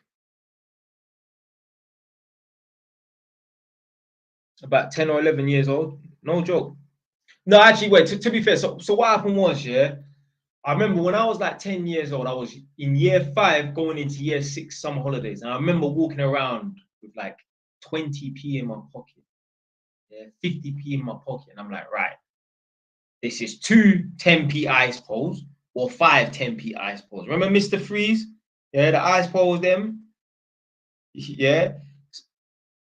about 10 or 11 years old. No joke. No, actually, wait, to be fair, so what happened was, yeah, I remember when I was like 10 years old, I was in year 5 going into year 6 summer holidays. And I remember walking around with like 20p in my pocket, yeah, 50p in my pocket. And I'm like, right, this is 2 10p ice poles or 5 10p ice poles. Remember Mr. Freeze? Yeah, the ice poles, them. Yeah.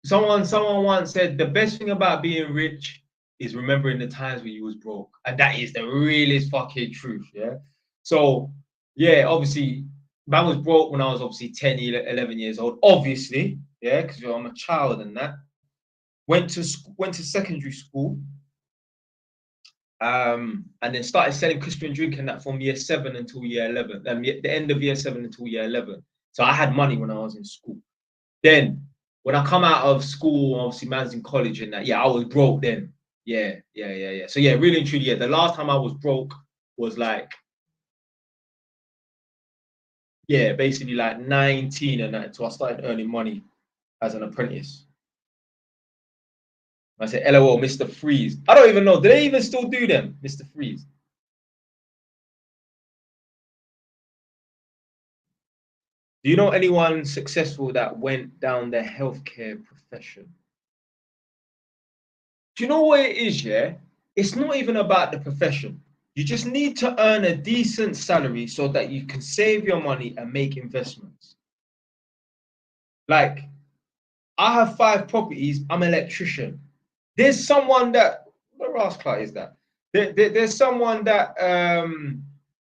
Someone once said the best thing about being rich is remembering the times when you was broke. And that is the realest fucking truth. Yeah. So yeah, obviously, man was broke when I was obviously 10, 11 years old. Obviously, yeah, because I'm a child and that. Went to secondary school. And then started selling crispy and drinking that from year 7 until year 11. The end of year 7 until year 11. So I had money when I was in school. Then when I come out of school, obviously man's in college and that, yeah, I was broke then. Yeah. So yeah, really and truly, yeah, the last time I was broke was like, yeah, basically like 19 and that. So I started earning money as an apprentice. I said, LOL, Mr. Freeze. I don't even know. Do they even still do them, Mr. Freeze? Do you know anyone successful that went down the healthcare profession? Do you know what it is, yeah? It's not even about the profession. You just need to earn a decent salary so that you can save your money and make investments. Like, I have 5 properties. I'm an electrician. There's someone that, what rascal is that? There's someone that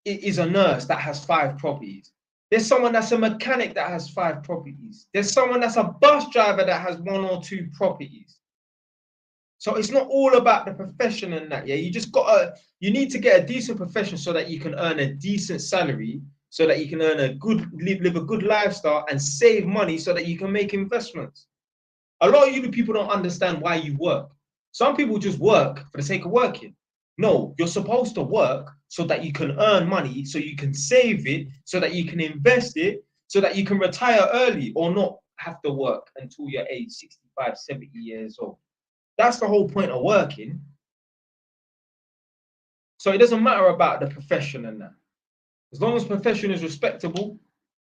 is a nurse that has 5 properties. There's someone that's a mechanic that has 5 properties. There's someone that's a bus driver that has 1 or 2 properties. So it's not all about the profession and that, yeah. You need to get a decent profession so that you can earn a decent salary, so that you can earn live a good lifestyle and save money so that you can make investments. A lot of you people don't understand why you work. Some people just work for the sake of working. No, you're supposed to work so that you can earn money, so you can save it, so that you can invest it, so that you can retire early or not have to work until you're age 65, 70 years old. That's the whole point of working. So it doesn't matter about the profession and that. As long as profession is respectable,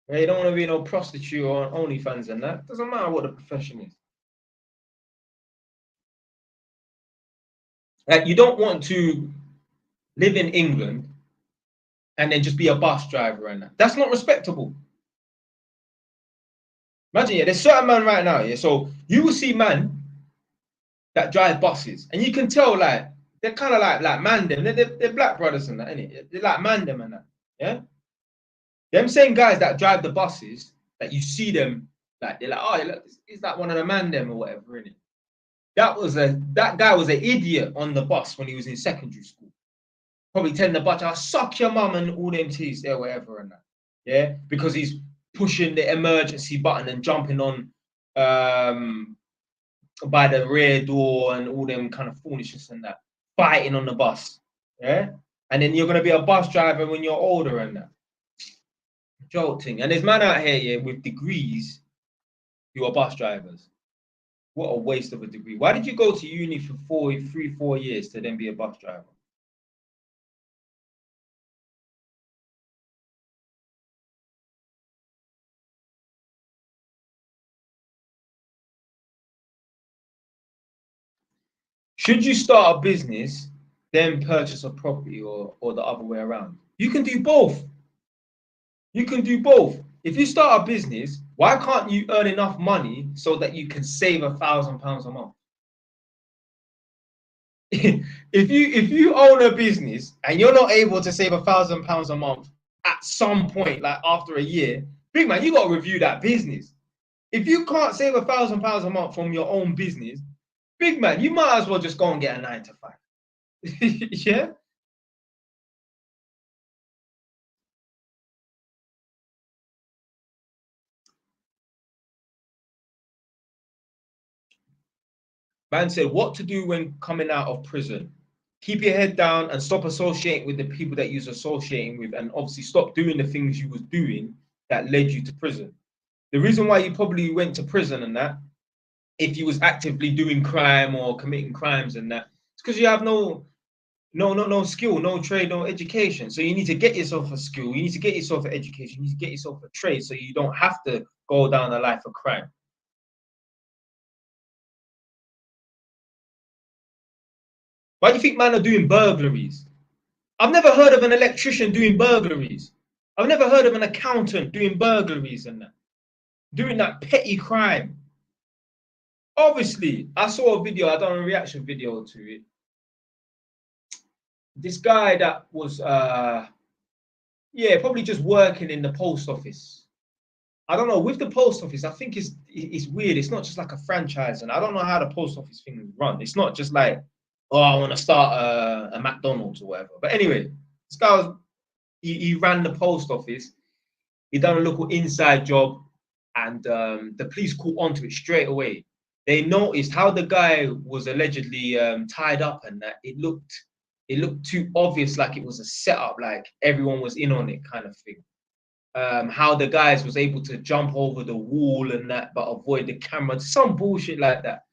you don't want to be no prostitute or OnlyFans and that. It doesn't matter what the profession is. Like, you don't want to live in England and then just be a bus driver and that. That's not respectable. Imagine, yeah, there's certain man right now, yeah. So you will see man that drive buses, and you can tell, like, they're kind of like man them. They're black brothers and that, innit? They're like man them and that, yeah. Them same guys that drive the buses, that you see them, like, they're like, oh, look, is that one of the man them or whatever, innit? That guy was an idiot on the bus when he was in secondary school. Probably telling the bus, I'll suck your mum and all them teas there, whatever and that. Yeah, because he's pushing the emergency button and jumping on by the rear door and all them kind of foolishness and that, fighting on the bus. Yeah, and then you're gonna be a bus driver when you're older and that. Jolting. And there's man out here, yeah, with degrees who are bus drivers. What a waste of a degree. Why did you go to uni for 4 years to then be a bus driver? Should you start a business, then purchase a property, or the other way around? You can do both. You can do both. If you start a business, why can't you earn enough money so that you can save £1,000 a month? if you own a business and you're not able to save £1,000 a month at some point, like after a year, big man, you got to review that business. If you can't save £1,000 a month from your own business, big man, you might as well just go and get a 9 to 5. Yeah. Man said, what to do when coming out of prison? Keep your head down and stop associating with the people that you're associating with, and obviously stop doing the things you was doing that led you to prison. The reason why you probably went to prison and that, if you was actively doing crime or committing crimes and that, it's because you have no skill, no trade, no education. So you need to get yourself a skill, you need to get yourself an education, you need to get yourself a trade so you don't have to go down the life of crime. Why do you think man are doing burglaries? I've never heard of an electrician doing burglaries. I've never heard of an accountant doing burglaries and that, doing that petty crime. Obviously, I saw a video, I done a reaction video to it. This guy that was, probably just working in the post office. I don't know, with the post office, I think it's weird. It's not just like a franchise, and I don't know how the post office thing is run. It's not just like, oh, I want to start a McDonald's or whatever. But anyway, this guy he ran the post office. He done a little inside job, and the police caught onto it straight away. They noticed how the guy was allegedly tied up, and that it looked too obvious, like it was a setup, like everyone was in on it, kind of thing. How the guys was able to jump over the wall and that, but avoid the camera, some bullshit like that.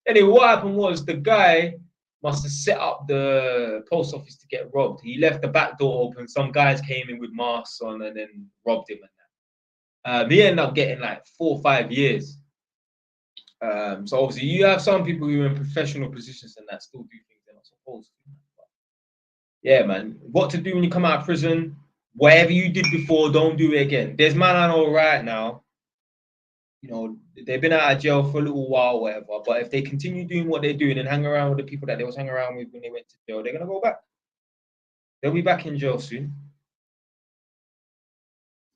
Anyway, what happened was the guy must have set up the post office to get robbed. He left the back door open. Some guys came in with masks on and then robbed him and that. He ended up getting like 4 or 5 years. So obviously you have some people who are in professional positions and that still do things they're not supposed to. But yeah, man, what to do when you come out of prison? Whatever you did before, don't do it again. There's man I know right now, you know, they've been out of jail for a little while, whatever. But if they continue doing what they're doing and hang around with the people that they was hanging around with when they went to jail, they're gonna go back. They'll be back in jail soon.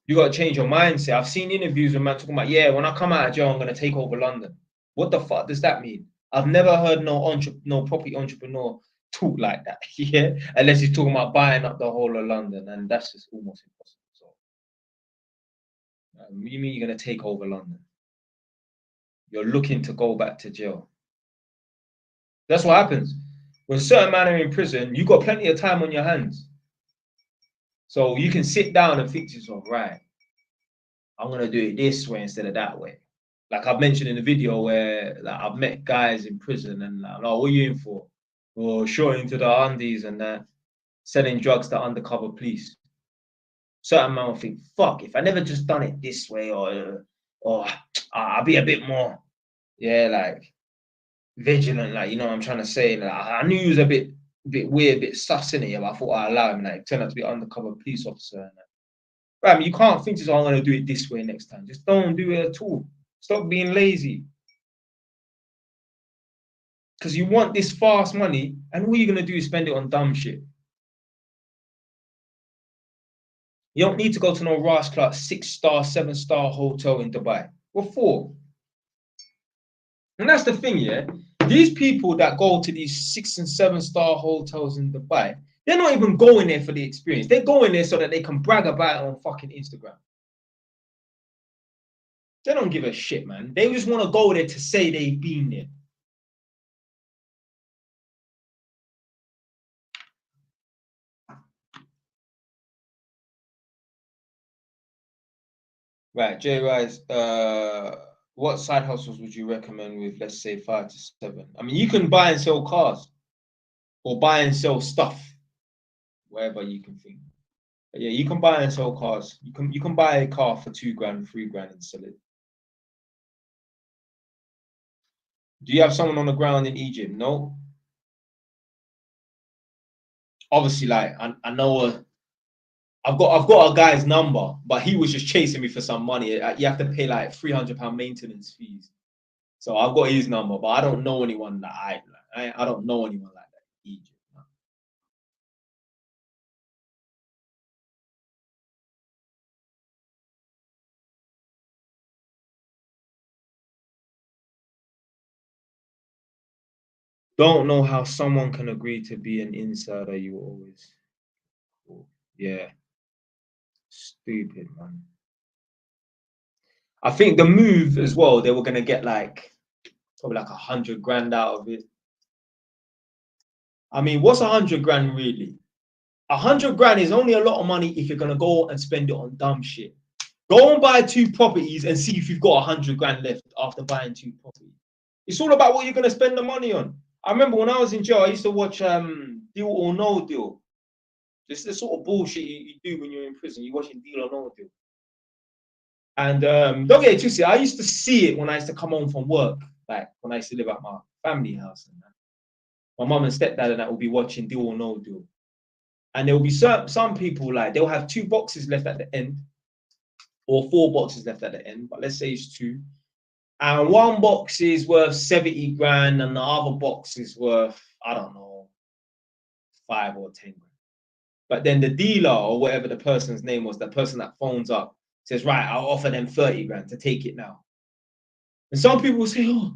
You gotta change your mindset. I've seen interviews with man talking about, yeah, when I come out of jail, I'm gonna take over London. What the fuck does that mean? I've never heard no property entrepreneur talk like that. Yeah, unless he's talking about buying up the whole of London, and that's just almost impossible. So, what do you mean you're gonna take over London? You're looking to go back to jail. That's what happens when certain men are in prison. You got plenty of time on your hands, so you can sit down and think to yourself, right, I'm gonna do it this way instead of that way. Like I've mentioned in the video where like, I've met guys in prison and like, oh, what are you in for? Or short into the undies and that, selling drugs to undercover police. Certain man will think, fuck, if I never just done it this way, or I'll be a bit more, yeah, like vigilant, like you know what I'm trying to say. Like, I knew he was a bit weird, a bit sus in it, but I thought I'd allow him. Like turned out to be an undercover police officer. And, right, you can't think I'm gonna do it this way next time. Just don't do it at all. Stop being lazy. Because you want this fast money, and all you're gonna do is spend it on dumb shit. You don't need to go to no Ras Clark 6-star, 7-star hotel in Dubai. What for? And that's the thing, yeah. These people that go to these 6 and 7-star hotels in Dubai, they're not even going there for the experience. They're going there so that they can brag about it on fucking Instagram. They don't give a shit, man. They just want to go there to say they've been there. Right, J Rise, what side hustles would you recommend with, let's say, 5 to 7? I mean, you can buy and sell cars or buy and sell stuff, wherever you can think. But yeah, you can buy and sell cars. You can buy a car for 2 grand, 3 grand and sell it. Do you have someone on the ground in Egypt? No. Obviously, like I know I've got a guy's number, but he was just chasing me for some money. You have to pay like £300 maintenance fees. So I've got his number, but I don't know anyone that I don't know anyone like that in Egypt. No. Don't know how someone can agree to be an insider. You always, yeah, stupid man. I think the move as well. They were gonna get like probably like 100 grand out of it. I mean, what's 100 grand really? 100 grand is only a lot of money if you're gonna go and spend it on dumb shit. Go and buy 2 properties and see if you've got 100 grand left after buying 2 properties. It's all about what you're gonna spend the money on. I remember when I was in jail, I used to watch Deal or No Deal. This is the sort of bullshit you do when you're in prison. You're watching Deal or No Deal. And don't get it twisted. I used to see it when I used to come home from work, like when I used to live at my family house. And that. My mum and stepdad and that will be watching Deal or No Deal. And there will be some people like they'll have 2 boxes left at the end, or 4 boxes left at the end. But let's say it's 2. And 1 box is worth 70 grand, and the other box is worth, I don't know, 5 or 10 grand. But then the dealer or whatever the person's name was, the person that phones up, says, right, I'll offer them 30 grand to take it now. And some people will say, oh,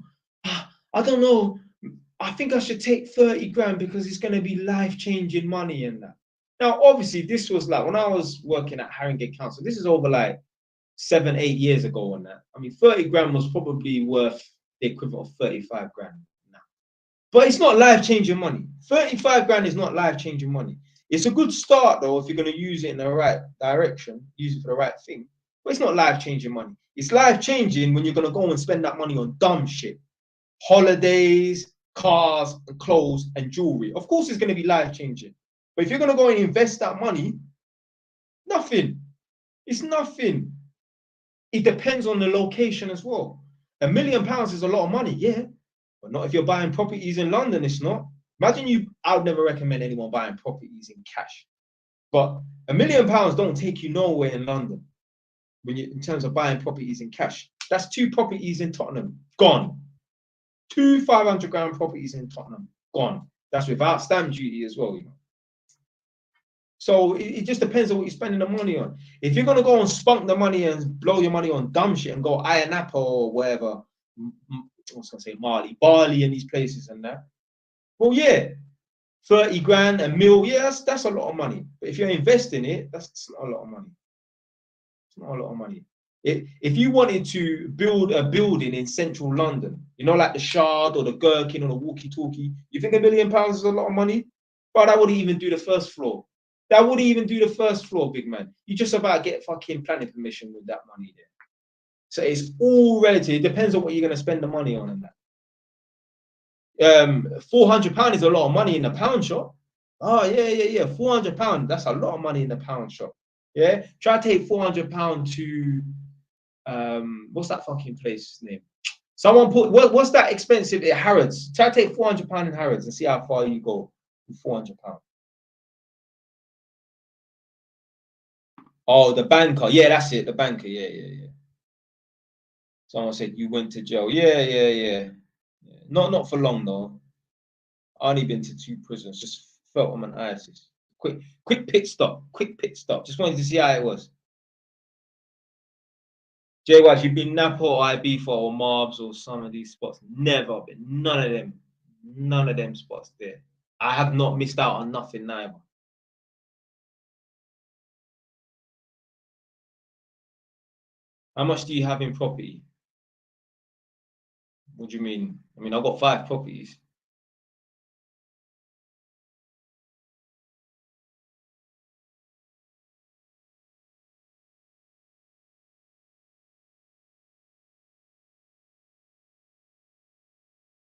I don't know. I think I should take 30 grand because it's going to be life-changing money and that. Now, obviously, this was like when I was working at Haringey Council. This is over like 7, 8 years ago on that. I mean, 30 grand was probably worth the equivalent of 35 grand now. But it's not life-changing money. 35 grand is not life-changing money. It's a good start, though, if you're going to use it in the right direction, use it for the right thing. But it's not life-changing money. It's life-changing when you're going to go and spend that money on dumb shit. Holidays, cars, and clothes, and jewelry. Of course, it's going to be life-changing. But if you're going to go and invest that money, nothing. It's nothing. it depends on the location as well. £1 million is a lot of money, yeah, but not if you're buying properties in London. It's not. Imagine you. I would never recommend anyone buying properties in cash, but £1 million don't take you nowhere in London when you in terms of buying properties in cash. That's 2 properties in Tottenham gone. 2 500 grand properties in Tottenham gone. That's without stamp duty as well, you know. So it just depends on what you're spending the money on. If you're gonna go and spunk the money and blow your money on dumb shit and go Iron Apple or wherever, I was gonna say Bali and these places and that, well, yeah, 30 grand, £1 million, yeah, that's a lot of money. But if you're investing it, that's not a lot of money. It's not a lot of money. If you wanted to build a building in central London, you know, like the Shard or the Gherkin or the Walkie Talkie, you think £1 million is a lot of money? But that wouldn't even do the first floor. That wouldn't even do the first floor, big man. You just about get fucking planning permission with that money there. So it's all relative. It depends on what you're going to spend the money on and that. £400 is a lot of money in the pound shop. Oh, yeah. £400, that's a lot of money in the pound shop. Yeah? Try to take £400 to, what's that fucking place name? Someone put, what's that expensive at Harrods? Try to take £400 in Harrods and see how far you go with £400. Oh, the banker. Yeah, that's it. The banker. Yeah. Someone said you went to jail. Yeah. Not for long though. I only been to 2 prisons. Just felt on an ISIS. Quick pit stop. Just wanted to see how it was. Jay Watch, you've been Napa or IB or Marbs or some of these spots. Never been. None of them spots there. I have not missed out on nothing neither. How much do you have in property? What do you mean? I mean, I've got 5 properties.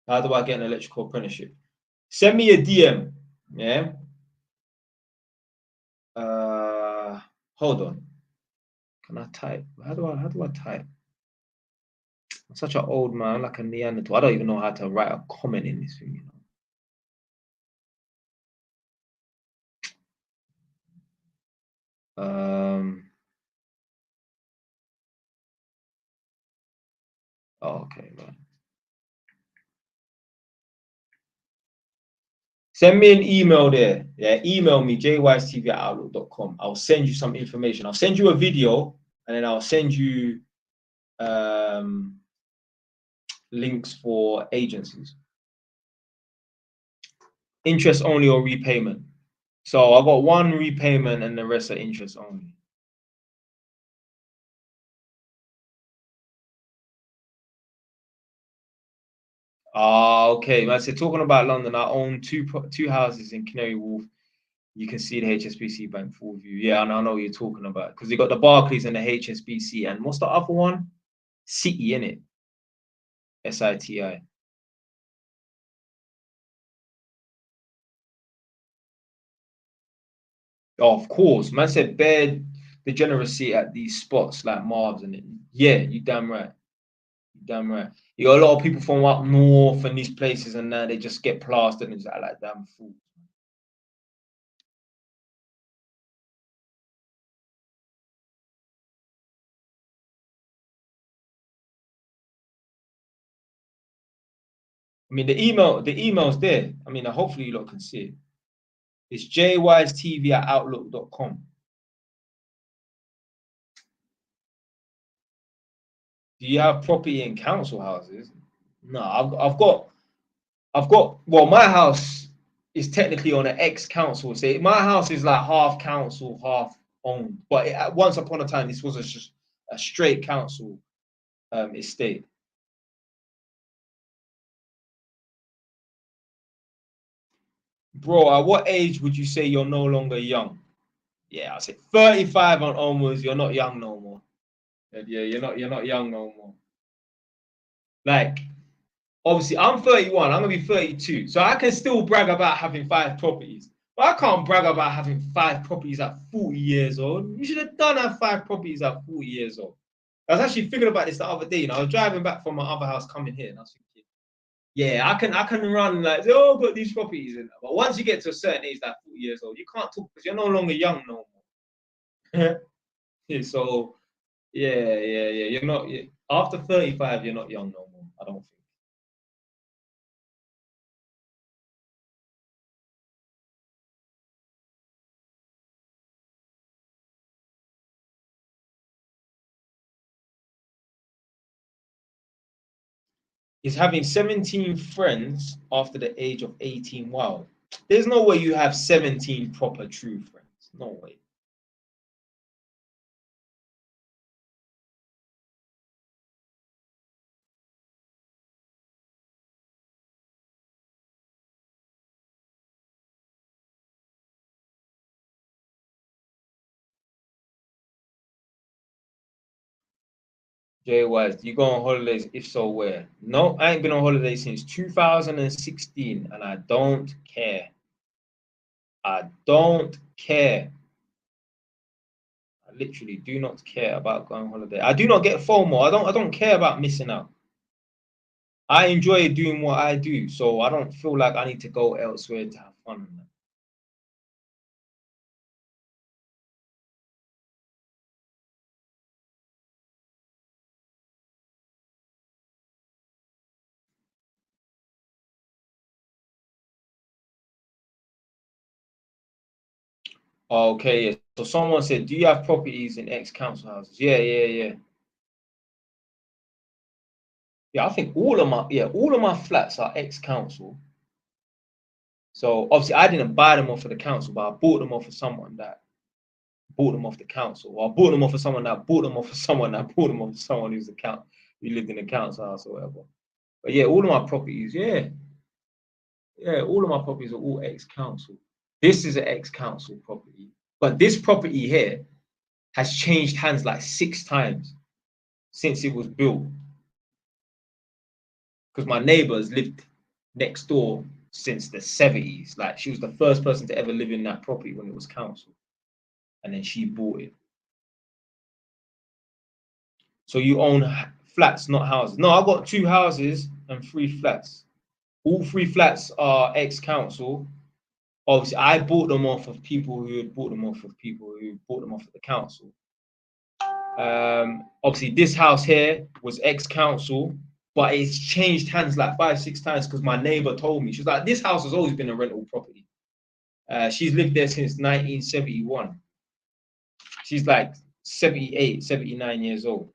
How do I get an electrical apprenticeship? Send me a DM. Yeah. Hold on. Can I type? How do I type? I'm such an old man, like a Neanderthal. I don't even know how to write a comment in this thing, you know. Okay, man. Send me an email there. Yeah, email me, jystv@outlook.com. I'll send you some information. I'll send you a video and then I'll send you links for agencies. Interest only or repayment. So I got 1 repayment and the rest are interest only. Okay. Man, so talking about London, I own two houses in Canary Wharf. You can see the HSBC Bank full view. Yeah, and I know what you're talking about because you got the Barclays and the HSBC, and what's the other one? City, in it. SITI. Oh, of course, man said bad degeneracy at these spots like Marbs and it. Yeah, you damn right. You got a lot of people from up north and these places and that they just get plastered and just act like damn fools. I mean, the email's there. I mean, hopefully you lot can see it. It's jystv@outlook.com. Do you have property in council houses? No, I've got. Well, my house is technically on an ex-council estate. My house is like half council, half owned. But once upon a time, this was a straight council estate. Bro, at what age would you say you're no longer young? Yeah, I say 35 and onwards. You're not young no more. Yeah, you're not young no more. Like, obviously, I'm 31. I'm gonna be 32, so I can still brag about having 5 properties. But I can't brag about having 5 properties at 40 years old. You should have done have 5 properties at 40 years old. I was actually thinking about this the other day. You know, I was driving back from my other house coming here, and I was thinking, yeah, I can run like, oh, I've got these properties in. But once you get to a certain age, like 40 years old, you can't talk because you're no longer young no more. Yeah, so yeah. You're not after 35. You're not young no more. I don't think. Is having 17 friends after the age of 18. Wow. There's no way you have 17 proper true friends. No way. Jay Wise, do you go on holidays? If so, where? No, I ain't been on holiday since 2016 and I don't care. I don't care. I literally do not care about going on holiday. I do not get FOMO. I don't care about missing out. I enjoy doing what I do, so I don't feel like I need to go elsewhere to have fun. Okay, yeah. So someone said, do you have properties in ex-council houses? Yeah. Yeah, I think all of my flats are ex-council. So obviously I didn't buy them off of the council, but I bought them off of someone that bought them off the council. Or I bought them off of someone that bought them off of someone that bought them off of someone who lived in a council house or whatever. But yeah, all of my properties, all of my properties are all ex-council. This is an ex-council property, but this property here has changed hands like 6 times since it was built. Because my neighbors lived next door since the 70s. Like she was the first person to ever live in that property when it was council, and then she bought it. So you own flats, not houses. No, I've got 2 houses and 3 flats. All 3 flats are ex-council. Obviously, I bought them off of people who had bought them off of people who bought them off of the council. Obviously, this house here was ex-council, but it's changed hands like 5, 6 times because my neighbor told me. She was like, this house has always been a rental property. She's lived there since 1971. She's like 78, 79 years old.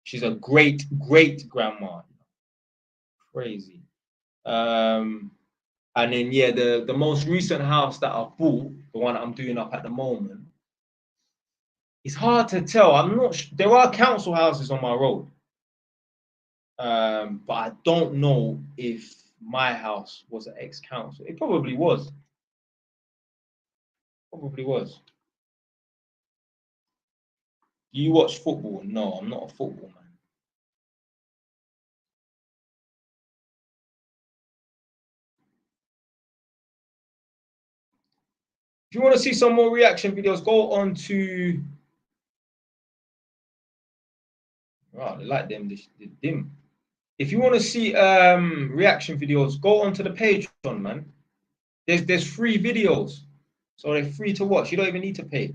She's a great grandma. Crazy. And then yeah, the most recent house that I bought, the one I'm doing up at the moment, it's hard to tell. I'm not. There are council houses on my road, but I don't know if my house was an ex-council. It probably was. Probably was. Do you watch football? No, I'm not a football man. If you want to see some more reaction videos, go on to. Oh, they like them. They dim. If you want to see reaction videos, go onto the Patreon, man. There's free videos, so they're free to watch. You don't even need to pay.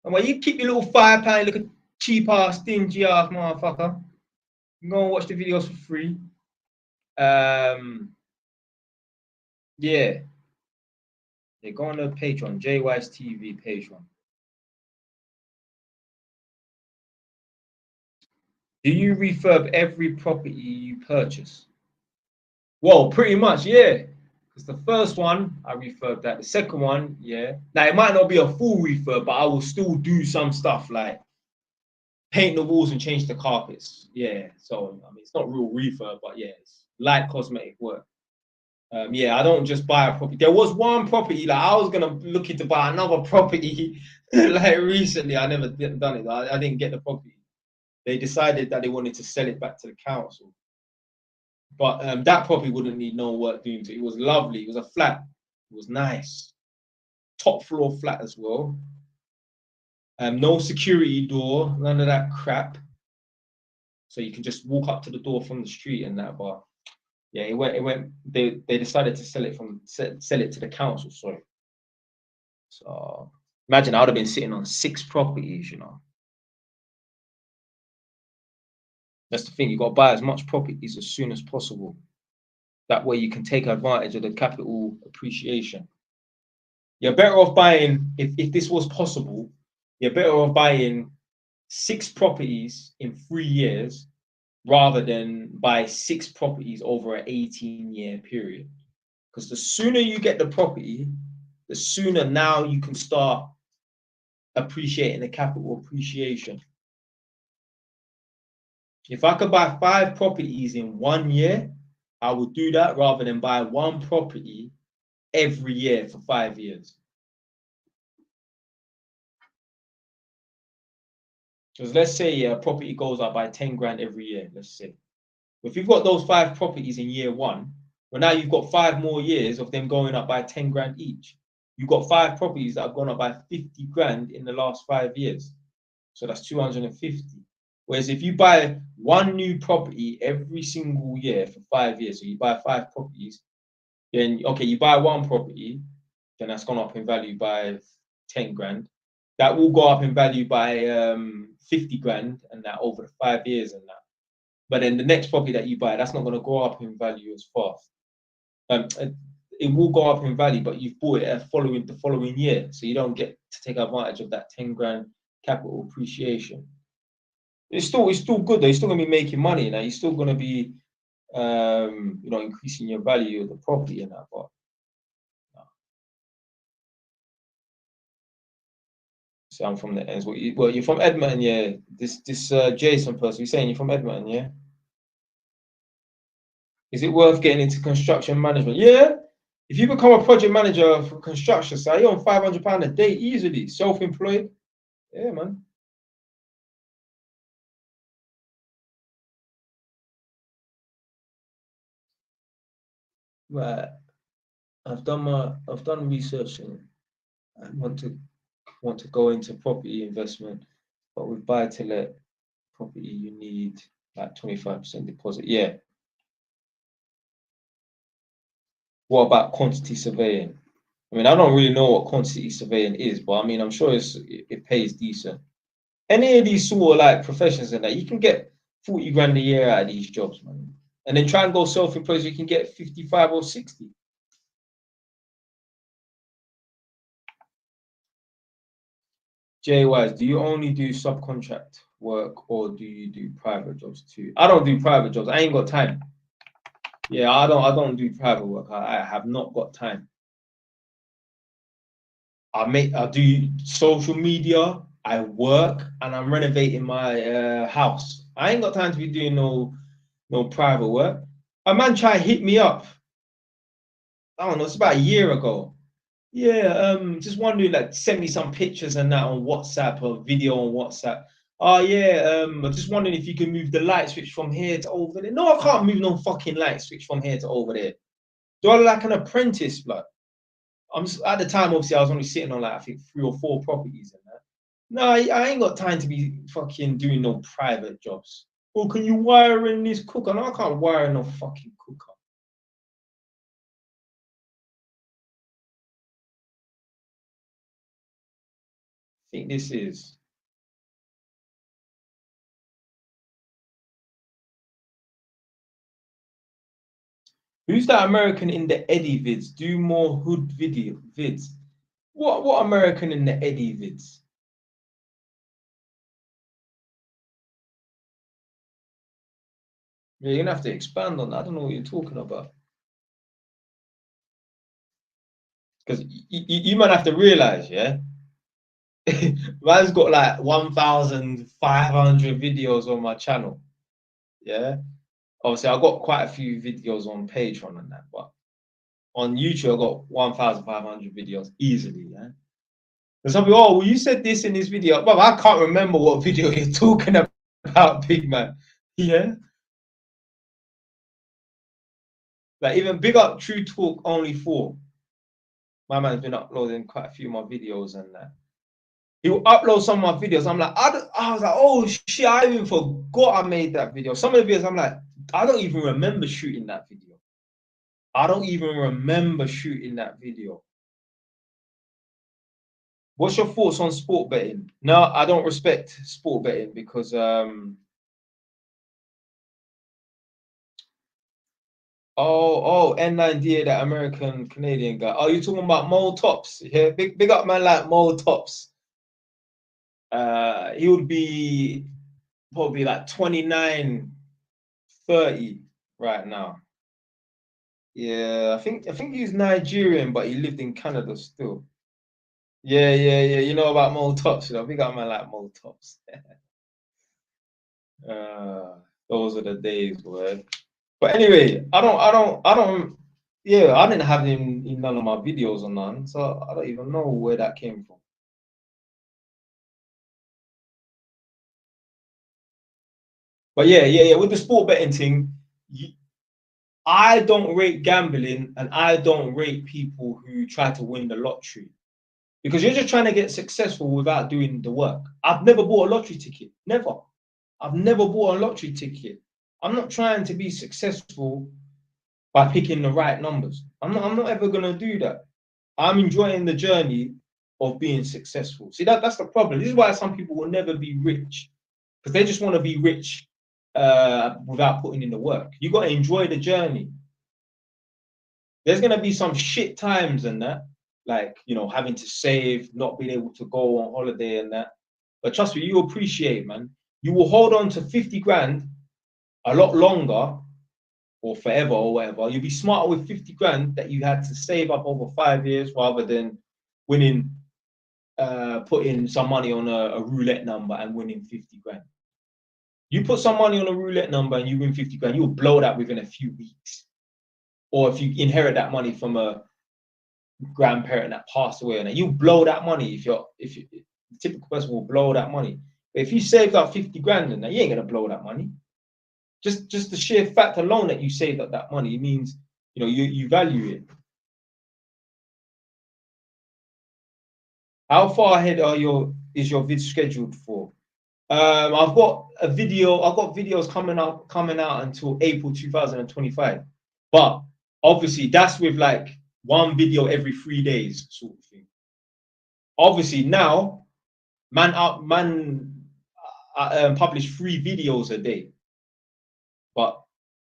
And when you keep your little £5 little cheap ass, stingy ass motherfucker, you go and watch the videos for free. Yeah. They go on the Patreon, JY's TV Patreon. Do you refurb every property you purchase? Well, pretty much, yeah. Because the first one, I refurbed that. The second one, yeah. Now, it might not be a full refurb, but I will still do some stuff like paint the walls and change the carpets. Yeah. So, I mean, it's not real refurb, but yeah, it's light cosmetic work. Yeah, I don't just buy a property. There was one property, like I was going to look into buy another property like recently. I never done it. I didn't get the property. They decided that they wanted to sell it back to the council. But that property wouldn't need no work doing to it. It was lovely. It was a flat. It was nice. Top floor flat as well. No security door, none of that crap. So you can just walk up to the door from the street and that. But yeah, they decided to sell it to the council, sorry. So imagine I would have been sitting on 6 properties, you know. That's the thing, you got to buy as much properties as soon as possible. That way you can take advantage of the capital appreciation. You're better off buying, if this was possible, you're better off buying 6 properties in 3 years rather than buy 6 properties over an 18-year period. Because the sooner you get the property, the sooner now you can start appreciating the capital appreciation. If I could buy 5 properties in 1 year, I would do that rather than buy 1 property every year for 5 years. Because let's say a property goes up by 10 grand every year, let's say. If you've got those 5 properties in year 1, well, now you've got 5 more years of them going up by 10 grand each. You've got 5 properties that have gone up by 50 grand in the last 5 years. So that's 250. Whereas if you buy 1 new property every single year for 5 years, so you buy 5 properties, then, okay, you buy 1 property, then that's gone up in value by 10 grand. That will go up in value by 50 grand and that over the 5 years and that. But then the next property that you buy, that's not going to go up in value as fast. It will go up in value, but you've bought it the following year, so you don't get to take advantage of that 10 grand capital appreciation. It's still good though. You're still going to be making money now. You're still going to be, you know, increasing your value of the property and that. But no. So I'm from the ends. Well, you're from Edmonton, yeah. This Jason person, you're saying you're from Edmonton, yeah. Is it worth getting into construction management? Yeah. If you become a project manager for construction, so you're on £500 a day easily, self-employed. Yeah, man. Right. I've done research and I want to go into property investment, but with buy to let property you need like 25% deposit. Yeah. What about quantity surveying? I mean, I don't really know what quantity surveying is, but I mean, I'm sure it pays decent. Any of these sort of like professions and that, you can get 40 grand a year out of these jobs, man. And then try and go self-employed, so you can get 55 or 60. Wise, do you only do subcontract work or do you do private jobs too? I don't do private jobs. I ain't got time. Yeah, I don't do private work. I have not got time. I do social media, I work, and I'm renovating my house. I ain't got time to be doing no private work. A man tried to hit me up. I don't know, it's about a year ago. Yeah, just wondering, like, send me some pictures and that on WhatsApp or video on WhatsApp. Oh yeah, I'm just wondering if you can move the light switch from here to over there. No, I can't move no fucking light switch from here to over there. Do I look like an apprentice, blood? At the time, obviously, I was only sitting on like I think 3 or 4 properties and that. No, I ain't got time to be fucking doing no private jobs. Oh, can you wire in this cooker? No, I can't wire in no fucking cooker. I think this is. Who's that American in the Eddie vids? Do more hood video vids. What American in the Eddie vids? Yeah, you're gonna have to expand on that. I don't know what you're talking about. Because you might have to realize, yeah, man's got like 1,500 videos on my channel. Yeah. Obviously, I've got quite a few videos on Patreon and that, but on YouTube, I've got 1,500 videos easily. Yeah. And some people, oh, well, you said this in this video, but I can't remember what video you're talking about, big man. Yeah. Like even big up True Talk Only 4. My man's been uploading quite a few of my videos and that. He will upload some of my videos. I'm like, I was like, oh shit, I even forgot I made that video. Some of the videos, I'm like, I don't even remember shooting that video. I don't even remember shooting that video. What's your thoughts on sport betting? No, I don't respect sport betting because N9DA, that American Canadian guy. Oh, you're talking about Mo Tops. Yeah, big up man like Mo Tops. He would be probably like 29, 30 right now. Yeah, I think he's Nigerian, but he lived in Canada still. Yeah. You know about Mo Tops, you know. Big up man like Mo Tops. Those are the days, boy. But anyway, I don't. Yeah, I didn't have him in none of my videos or none, so I don't even know where that came from. But yeah. With the sport betting thing, I don't rate gambling, and I don't rate people who try to win the lottery because you're just trying to get successful without doing the work. I've never bought a lottery ticket. Never. I've never bought a lottery ticket. I'm not trying to be successful by picking the right numbers. I'm not ever gonna do that. I'm enjoying the journey of being successful. See, that's the problem. This is why some people will never be rich, because they just want to be rich without putting in the work. You got to enjoy the journey. There's gonna be some shit times and that, like, you know, having to save, not being able to go on holiday and that. But trust me, you appreciate, man. You will hold on to 50 grand a lot longer or forever or whatever. You'll be smarter with 50 grand that you had to save up over 5 years rather than winning, putting some money on a roulette number and winning 50 grand. You put some money on a roulette number and you win 50 grand, you'll blow that within a few weeks. Or if you inherit that money from a grandparent that passed away, and you blow that money. If the typical person will blow that money. But if you saved up 50 grand and that, you ain't gonna blow that money. Just the sheer fact alone that you saved up that money means, you know, you value it. How far ahead is your vid scheduled for? I've got videos coming out until April 2025. But obviously that's with like one video every 3 days sort of thing. Obviously now, publish 3 videos a day. But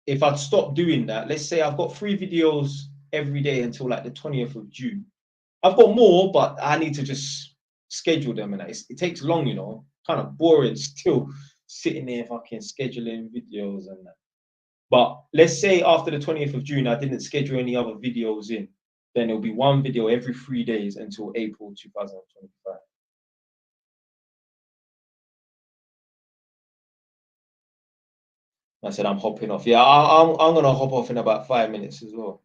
if I'd stop doing that, let's say I've got 3 videos every day until like the 20th of June. I've got more, but I need to just schedule them, and it takes long, you know, kind of boring still sitting there fucking scheduling videos and that. But let's say after the 20th of June, I didn't schedule any other videos in, then it'll be one video every 3 days until April 2025. I said I'm hopping off. Yeah, I'm gonna hop off in about 5 minutes as well.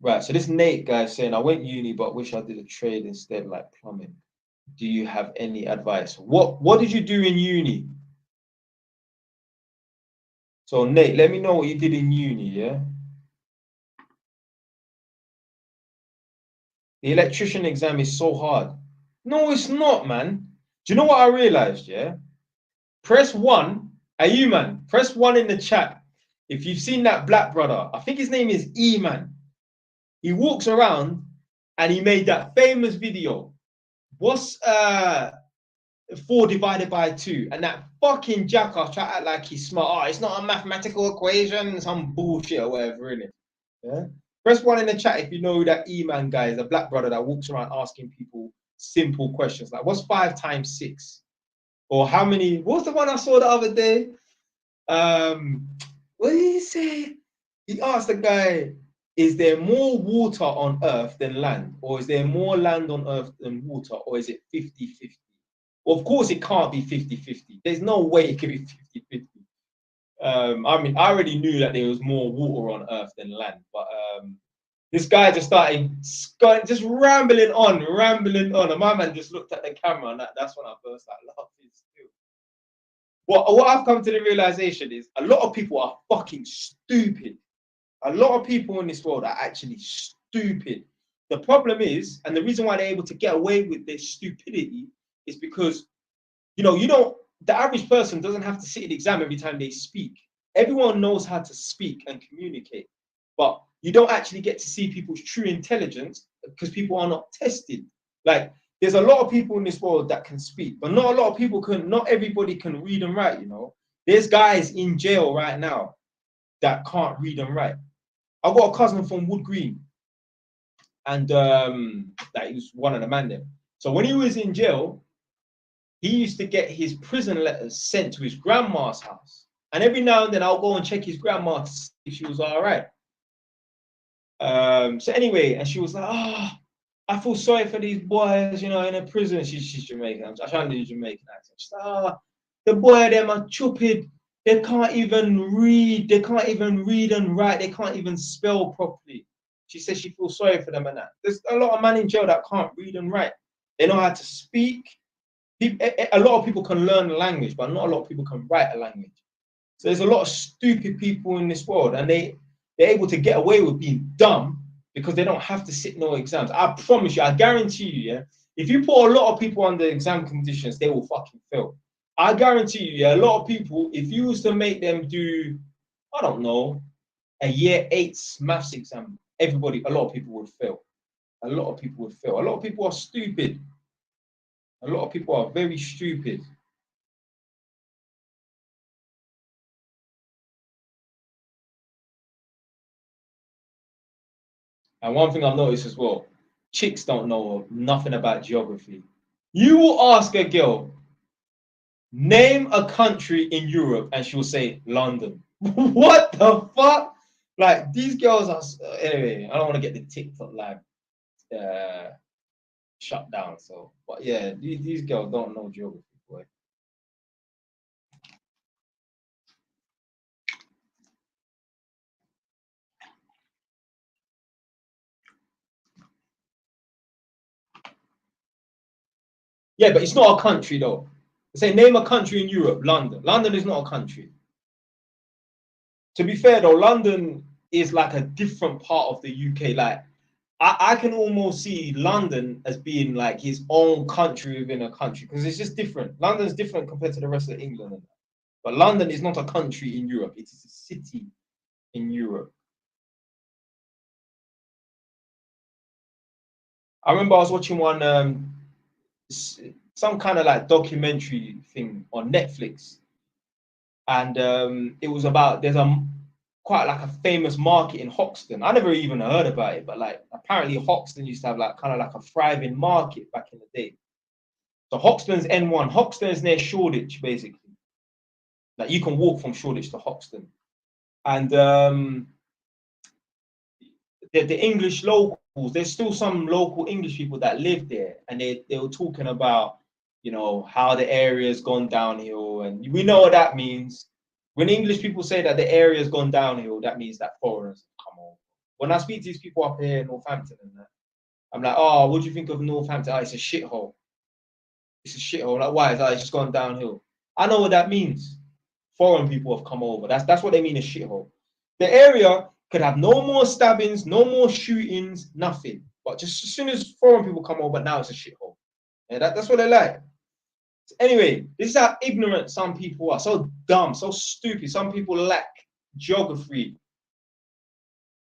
Right, so this Nate guy saying, I went uni but wish I did a trade instead, like plumbing. Do you have any advice? What did you do in uni? So Nate, let me know what you did in uni, yeah? The electrician exam is so hard. No, it's not, man. Do you know what I realized, yeah? Press 1. Are you, man? Press 1 in the chat. If you've seen that black brother, I think his name is E-Man. He walks around and he made that famous video. What's 4 divided by 2? And that fucking jackass try to act like he's smart. Oh, it's not a mathematical equation, some bullshit or whatever, innit? Yeah. Press 1 in the chat if you know who that E-Man guy is, a black brother that walks around asking people simple questions like, what's 5 times 6? Or how many? What's the one I saw the other day? What did he say? He asked the guy, is there more water on Earth than land? Or is there more land on Earth than water? Or is it 50-50? Well, of course, it can't be 50-50. There's no way it could be 50-50. I mean, I already knew that there was more water on Earth than land, but this guy just started just rambling on. And my man just looked at the camera, and that's when I burst out laughing still. What I've come to the realization is a lot of people are fucking stupid. A lot of people in this world are actually stupid. The problem is, and the reason why they're able to get away with their stupidity is because, the average person doesn't have to sit an exam every time they speak. Everyone knows how to speak and communicate, but you don't actually get to see people's true intelligence because people are not tested. Like, there's a lot of people in this world that can speak, but not a lot of people can, not everybody can read and write, There's guys in jail right now that can't read and write. I've got a cousin from Wood Green, and that he was one of the man there. So when he was in jail, he used to get his prison letters sent to his grandma's house. And every now and then I'll go and check his grandma to see if she was all right. So anyway, and she was like, I feel sorry for these boys, in a prison. She's Jamaican. I'm trying to do Jamaican accent. She's like, the boy, them are stupid. They can't even read. They can't even read and write. They can't even spell properly. She says she feels sorry for them and that. There's a lot of men in jail that can't read and write. They know how to speak. A lot of people can learn a language, but not a lot of people can write a language. So there's a lot of stupid people in this world, and they're able to get away with being dumb because they don't have to sit no exams. I promise you, I guarantee you, yeah, if you put a lot of people under exam conditions, they will fucking fail. I guarantee you, yeah, a lot of people, if you was to make them do, I don't know, a year 8 maths exam, a lot of people would fail. A lot of people would fail. A lot of people are stupid. A lot of people are very stupid. And one thing I've noticed as well, chicks don't know nothing about geography. You will ask a girl, name a country in Europe, and she'll say London. What the fuck? Like, these girls are, anyway, I don't want to get the TikTok live shut down. So, but yeah, these girls don't know geography, boy. Yeah, but it's not a country though. Say, name a country in Europe. London. London is not a country. To be fair though, London is like a different part of the UK. Like, I can almost see London as being like its own country within a country because it's just different. London's different compared to the rest of England. But London is not a country in Europe. It is a city in Europe. I remember I was watching one, some kind of like documentary thing on Netflix. And it was about, there's quite like a famous market in Hoxton. I never even heard about it, but like apparently Hoxton used to have like kind of like a thriving market back in the day. So Hoxton's N1. Hoxton is near Shoreditch, basically. Like you can walk from Shoreditch to Hoxton. And the English locals, there's still some local English people that live there, and they were talking about, how the area's gone downhill, and we know what that means. When English people say that the area's gone downhill, that means that foreigners come over. When I speak to these people up here in Northampton and that, I'm like, oh, what do you think of Northampton? Oh, it's a shithole. It's a shithole. Like, why? It's just gone downhill. I know what that means. Foreign people have come over. That's what they mean, a shithole. The area could have no more stabbings, no more shootings, nothing. But just as soon as foreign people come over, now it's a shithole. Yeah, that's what they like. So anyway, this is how ignorant some people are. So dumb, so stupid. Some people lack geography.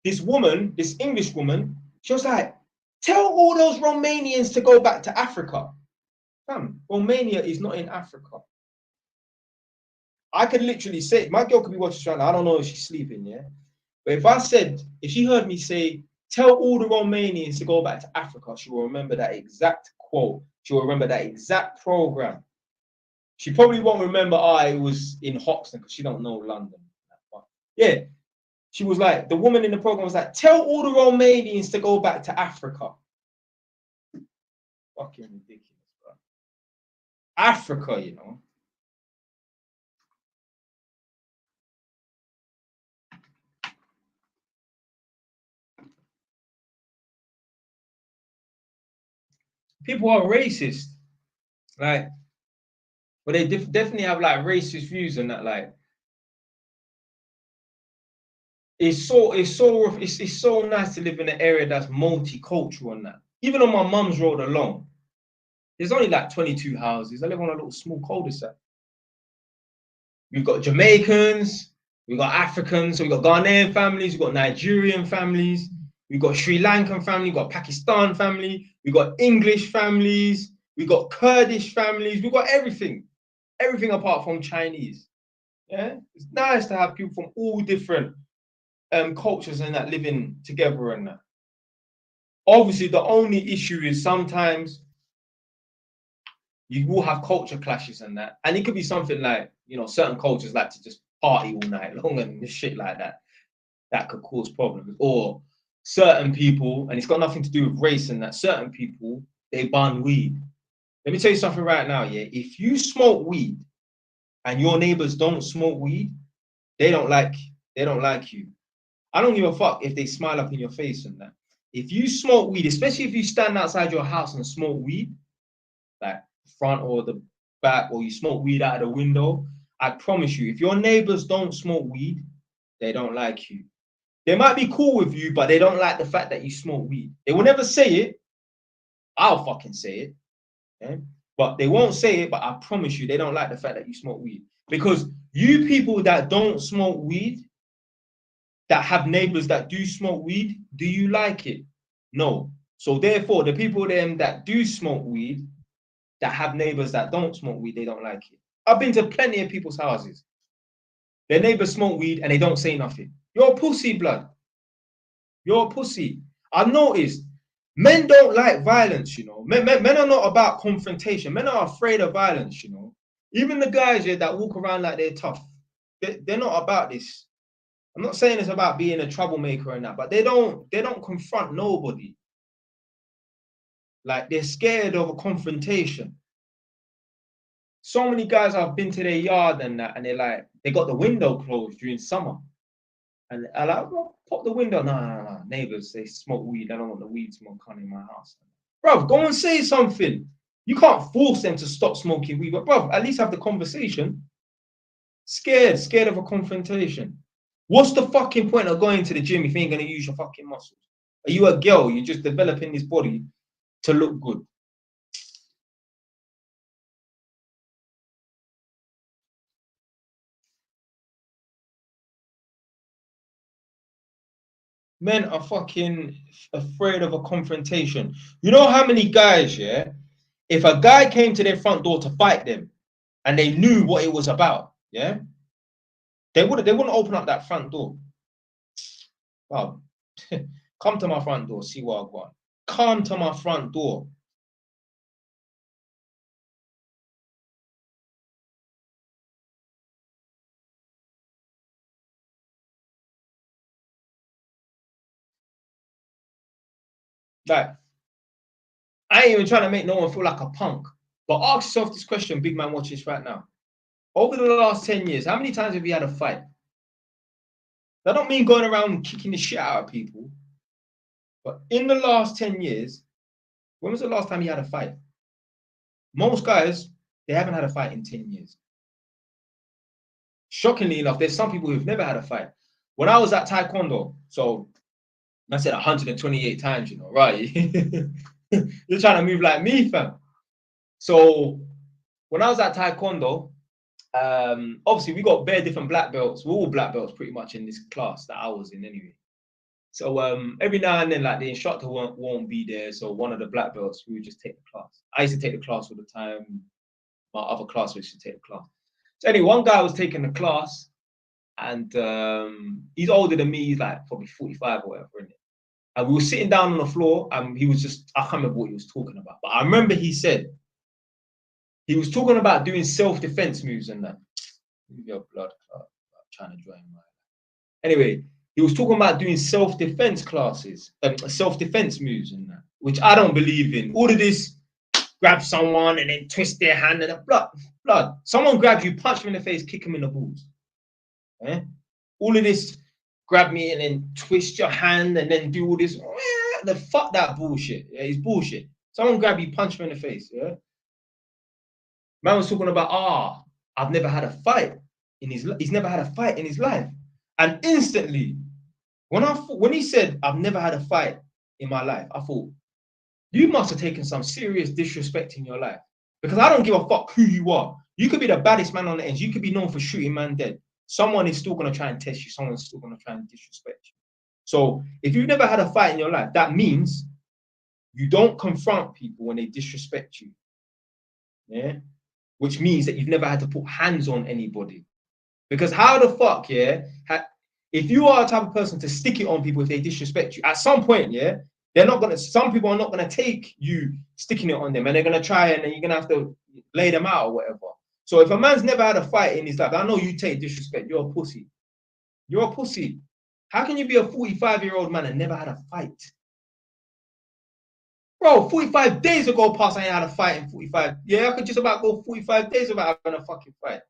This woman, this English woman, she was like, tell all those Romanians to go back to Africa. Fam, Romania is not in Africa. I could literally say, my girl could be watching right now. I don't know if she's sleeping, yeah? But if she heard me say, tell all the Romanians to go back to Africa, she will remember that exact quote. She will remember that exact program. She probably won't remember I was in Hoxton because she don't know London. But yeah, she was like, the woman in the program was like, tell all the Romanians to go back to Africa. Fucking ridiculous, bro. Africa, People are racist. Like, but they definitely have like racist views and that. Like, it's so nice to live in an area that's multicultural and that. Even on my mum's road alone, there's only like 22 houses. I live on a little small cul-de-sac. We've got Jamaicans, we've got Africans, so we've got Ghanaian families, we've got Nigerian families, we've got Sri Lankan family, we've got Pakistan family, we've got English families, we've got Kurdish families, we've got everything apart from Chinese. Yeah, it's nice to have people from all different cultures and that living together and that. Obviously, the only issue is sometimes you will have culture clashes and that, and it could be something like, you know, certain cultures like to just party all night long and shit like that. That could cause problems. Or certain people, and it's got nothing to do with race and that, certain people, they ban weed. Let me tell you something right now, yeah. If you smoke weed and your neighbors don't smoke weed, they don't like you. I don't give a fuck if they smile up in your face and that. If you smoke weed, especially if you stand outside your house and smoke weed, like front or the back, or you smoke weed out of the window, I promise you, if your neighbors don't smoke weed, they don't like you. They might be cool with you, but they don't like the fact that you smoke weed. They will never say it. I'll fucking say it. Okay? But they won't say it, but I promise you, they don't like the fact that you smoke weed. Because you people that don't smoke weed, that have neighbors that do smoke weed, do you like it? No. So therefore, the people them that do smoke weed, that have neighbors that don't smoke weed, they don't like it. I've been to plenty of people's houses. Their neighbors smoke weed and they don't say nothing. You're a pussy, blood. You're a pussy. I've noticed men don't like violence, you know. Men are not about confrontation. Men are afraid of violence, you know. Even the guys here that walk around like they're tough, they're not about this. I'm not saying it's about being a troublemaker and that, but they don't confront nobody. Like, they're scared of a confrontation. So many guys I've been to their yard and that, and they're like, they got the window closed during summer. And I like, well, pop the window. No. Neighbors, they smoke weed. I don't want the weed smoke coming in my house. Bro, go and say something. You can't force them to stop smoking weed, but bro, at least have the conversation. Scared of a confrontation. What's the fucking point of going to the gym if you ain't gonna use your fucking muscles? Are you a girl? You're just developing this body to look good. Men are fucking afraid of a confrontation. You know how many guys, yeah? If a guy came to their front door to fight them and they knew what it was about, yeah? They wouldn't open up that front door. Wow. Come to my front door, see what I want. Come to my front door. Like, I ain't even trying to make no one feel like a punk. But ask yourself this question, big man watching this right now. Over the last 10 years, how many times have you had a fight? That don't mean going around kicking the shit out of people. But in the last 10 years, when was the last time you had a fight? Most guys, they haven't had a fight in 10 years. Shockingly enough, there's some people who've never had a fight. When I was at Taekwondo, so I said 128 times, you know, right? You're trying to move like me, fam. So when I was at Taekwondo, obviously we got bare different black belts. We're all black belts pretty much in this class that I was in anyway. So every now and then, like, the instructor won't be there. So one of the black belts, we would just take the class. I used to take the class all the time. My other classmates used to take the class. So anyway, one guy was taking the class, and he's older than me. He's like probably 45 or whatever, innit? And we were sitting down on the floor, and he was just, I can't remember what he was talking about, but I remember he said, he was talking about doing self-defense moves and that. Your blood clot, trying to join my. Anyway, he was talking about doing self-defense classes, self-defense moves and that, which I don't believe in. All of this, grab someone and then twist their hand and blood. Someone grabs you, punch them in the face, kick them in the balls. Eh? All of this, grab me and then twist your hand and then do all this. The fuck that bullshit. Yeah, it's bullshit. Someone grab you, punch them in the face. Yeah. Man was talking about, I've never had a fight in his. He's never had a fight in his life, and instantly When he said, I've never had a fight in my life, I thought, you must have taken some serious disrespect in your life. Because I don't give a fuck who you are. You could be the baddest man on the ends. You could be known for shooting man dead. Someone is still going to try and test you. Someone's still going to try and disrespect you. So if you've never had a fight in your life, that means you don't confront people when they disrespect you. Yeah? Which means that you've never had to put hands on anybody. Because how the fuck, yeah, if you are a type of person to stick it on people if they disrespect you, at some point, yeah, they're not gonna. Some people are not gonna take you sticking it on them, and they're gonna try, and then you're gonna have to lay them out or whatever. So if a man's never had a fight in his life, I know you take disrespect. You're a pussy. You're a pussy. How can you be a 45-year-old man and never had a fight? Bro, 45 days ago past, I ain't had a fight in 45. Yeah, I could just about go 45 days without having a fucking fight.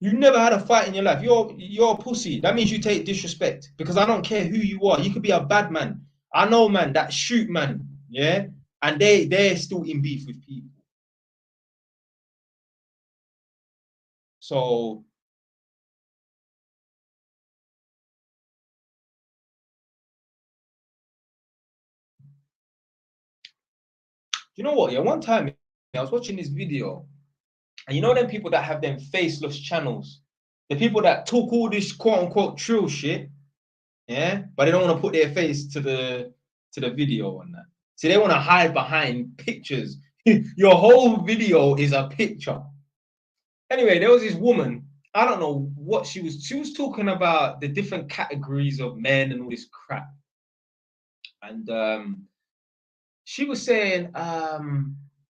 You've never had a fight in your life. You're a pussy. That means you take disrespect. Because I don't care who you are. You could be a bad man. I know man that shoot man, yeah, and they're still in beef with people. So you know what? Yeah, one time I was watching this video, and you know them people that have them faceless channels, the people that talk all this quote unquote true shit, yeah, but they don't want to put their face to the video and that. So they want to hide behind pictures. Your whole video is a picture. Anyway, there was this woman. I don't know what she was. She was talking about the different categories of men and all this crap. And she was saying,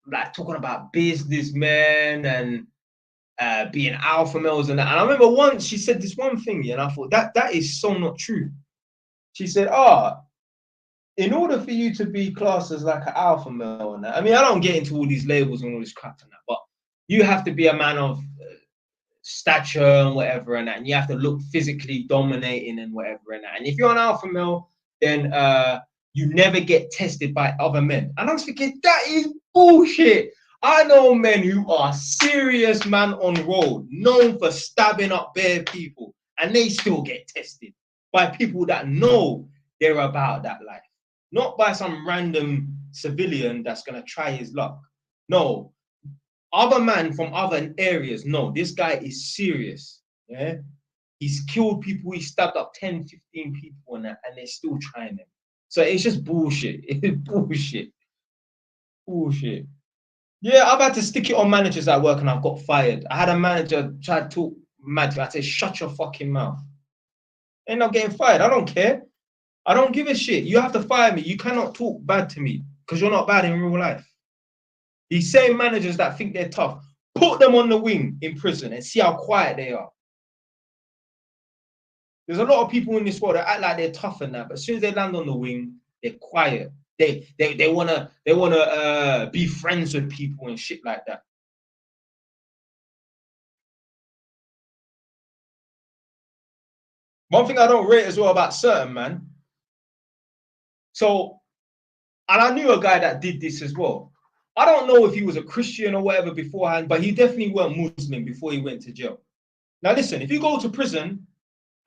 like talking about businessmen and being alpha males and that. And I remember once she said this one thing, and I thought that is so not true. She said, "Oh, in order for you to be classed as like an alpha male and that, I mean, I don't get into all these labels and all this crap and that, but you have to be a man of stature and whatever and that, and you have to look physically dominating and whatever and that. And if you're an alpha male, then you never get tested by other men." And I was thinking, that is bullshit. I know men who are serious man on road, known for stabbing up bare people, and they still get tested by people that know they're about that life, not by some random civilian that's gonna try his luck. No, other man from other areas, no, this guy is serious. Yeah, he's killed people, he stabbed up 10, 15 people and they're still trying him. So it's just bullshit. It's bullshit. Bullshit. Yeah, I've had to stick it on managers at work and I've got fired. I had a manager try to talk mad to me. I said, shut your fucking mouth. End up getting fired. I don't care. I don't give a shit. You have to fire me. You cannot talk bad to me because you're not bad in real life. These same managers that think they're tough, put them on the wing in prison and see how quiet they are. There's a lot of people in this world that act like they're tough and that, but as soon as they land on the wing, they're quiet. They wanna be friends with people and shit like that. One thing I don't rate as well about certain man. So, and I knew a guy that did this as well. I don't know if he was a Christian or whatever beforehand, but he definitely weren't Muslim before he went to jail. Now listen, if you go to prison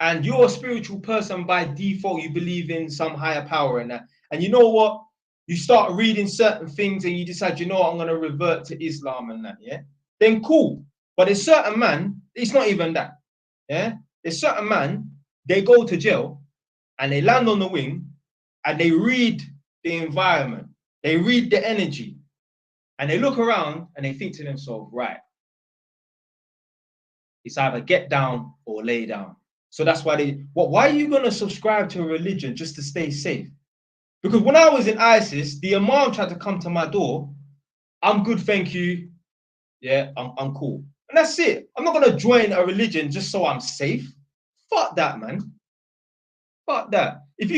and you're a spiritual person by default, you believe in some higher power and that, and you know what? You start reading certain things and you decide, you know what, I'm going to revert to Islam and that, yeah? Then cool. But there's certain man, it's not even that, yeah? There's certain man, they go to jail and they land on the wing and they read the environment, they read the energy, and they look around and they think to themselves, right, it's either get down or lay down. So that's why why are you going to subscribe to a religion just to stay safe? Because when I was in ISIS, the Imam tried to come to my door. I'm good, thank you. Yeah, I'm cool. And that's it. I'm not going to join a religion just so I'm safe. Fuck that, man. Fuck that. If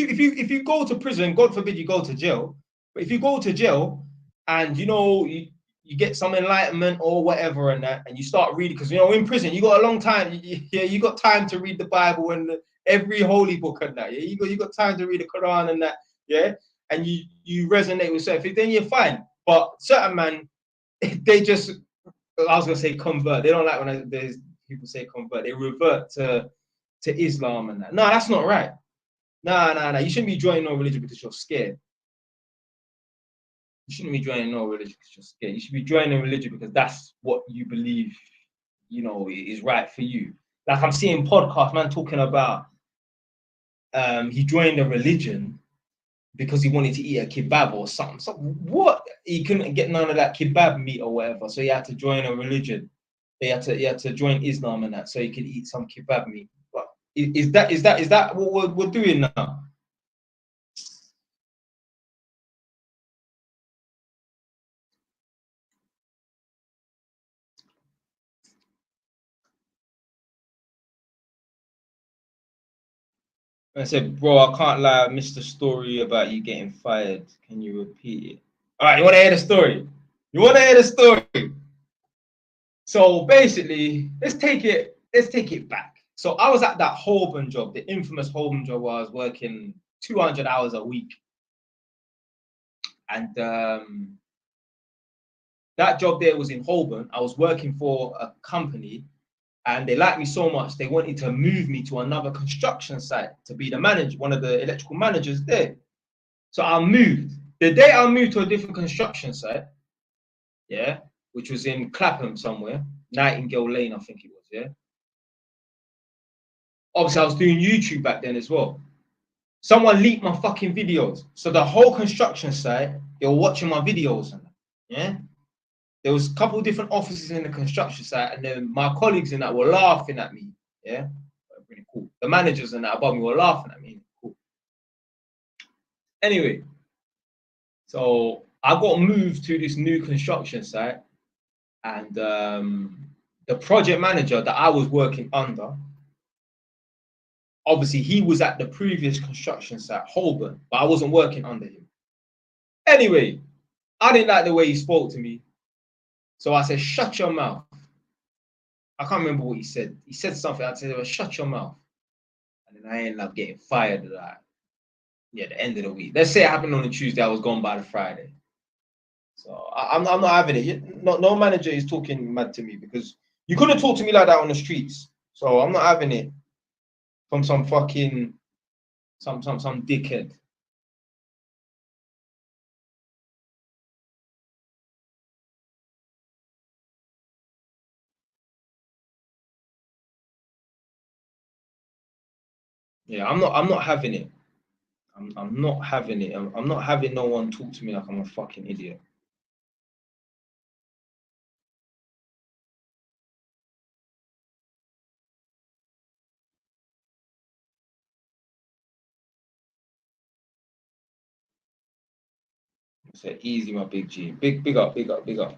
you go to prison, God forbid you go to jail, but if you go to jail and you get some enlightenment or whatever and that, and you start reading, because in prison you got a long time. You got time to read the Bible and every holy book and that. Yeah, you got time to read the Quran and that. Yeah, and you resonate with certain things, then you're fine. But certain man, they just, I was gonna say convert. They don't like when there's people say convert. They revert to to Islam and that. No, that's not right. No. You shouldn't be joining no religion because you're scared. You shouldn't be joining no religion because you're scared. You should be joining a religion because that's what you believe, you know, is right for you. Like I'm seeing podcasts, man, talking about he joined a religion because he wanted to eat a kebab or something. So what? He couldn't get none of that kebab meat or whatever, so he had to join a religion. He had to join Islam and that, so he could eat some kebab meat. But is that what we're doing now? I said, bro, I can't lie. I missed the story about you getting fired. Can you repeat it? All right, you want to hear the story? You want to hear the story? So basically, let's take it back. So I was at that Holborn job, the infamous Holborn job, where I was working 200 hours a week, and that job there was in Holborn. I was working for a company, and they liked me so much they wanted to move me to another construction site to be the manager, one of the electrical managers there. So I moved. The day I moved to a different construction site, yeah, which was in Clapham somewhere, Nightingale Lane, I think it was, yeah. Obviously, I was doing YouTube back then as well. Someone leaked my fucking videos. So the whole construction site, they were watching my videos. Yeah. There was a couple of different offices in the construction site, and then my colleagues in that were laughing at me. Yeah. Really cool. The managers and that above me were laughing at me. Cool. Anyway, so I got moved to this new construction site, and the project manager that I was working under, obviously he was at the previous construction site, Holborn, but I wasn't working under him. Anyway, I didn't like the way he spoke to me. So I said, shut your mouth. I can't remember what he said. He said something. I said, shut your mouth. And then I ended up getting fired at that. Yeah, the end of the week. Let's say it happened on a Tuesday. I was gone by the Friday. So I'm not having it. No manager is talking mad to me, because you couldn't talk to me like that on the streets. So I'm not having it from some fucking some dickhead. Yeah, I'm not having it. I'm not having it. I'm not having no one talk to me like I'm a fucking idiot. So easy, my big G. Big up, big up, big up.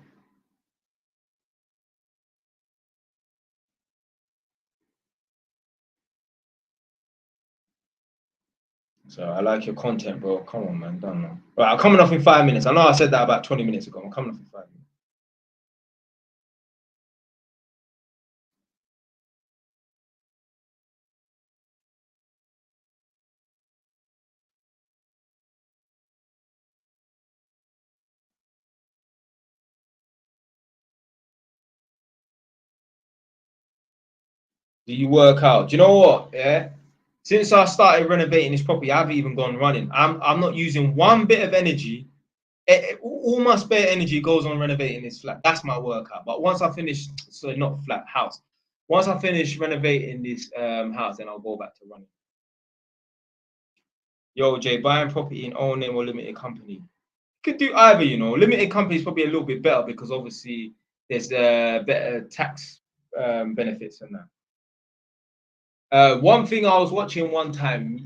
So I like your content, bro. Come on, man. Done now. Right, I'm coming off in 5 minutes. I know I said that about 20 minutes ago. I'm coming off in 5 minutes. Do you work out? Do you know what? Yeah. Since I started renovating this property, I've even gone running. I'm not using one bit of energy. All my spare energy goes on renovating this flat. That's my workout. But once I finish, sorry, not flat, house. Once I finish renovating this house, then I'll go back to running. Yo, Jay, buying property in own name or limited company. You could do either, you know. Limited company is probably a little bit better because obviously there's better tax benefits than that. One thing I was watching one time,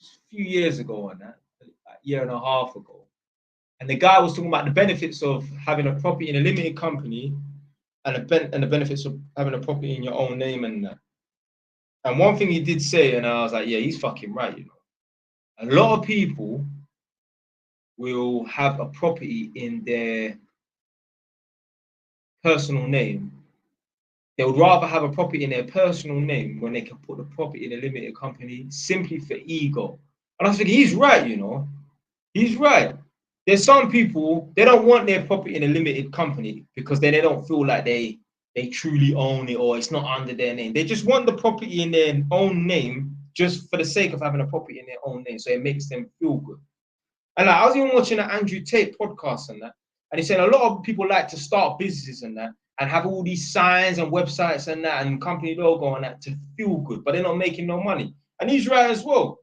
a few years ago, on that, a year and a half ago, and the guy was talking about the benefits of having a property in a limited company and the benefits of having a property in your own name and that. And one thing he did say, and I was like, yeah, he's fucking right, you know. A lot of people will have a property in their personal name. They would rather have a property in their personal name when they can put the property in a limited company simply for ego. And I was thinking, he's right, you know. He's right. There's some people, they don't want their property in a limited company because then they don't feel like they they truly own it or it's not under their name. They just want the property in their own name just for the sake of having a property in their own name, so it makes them feel good. And like, I was even watching an Andrew Tate podcast and that, and he said a lot of people like to start businesses and that, and have all these signs and websites and that, and company logo and that to feel good, but they're not making no money. And he's right as well.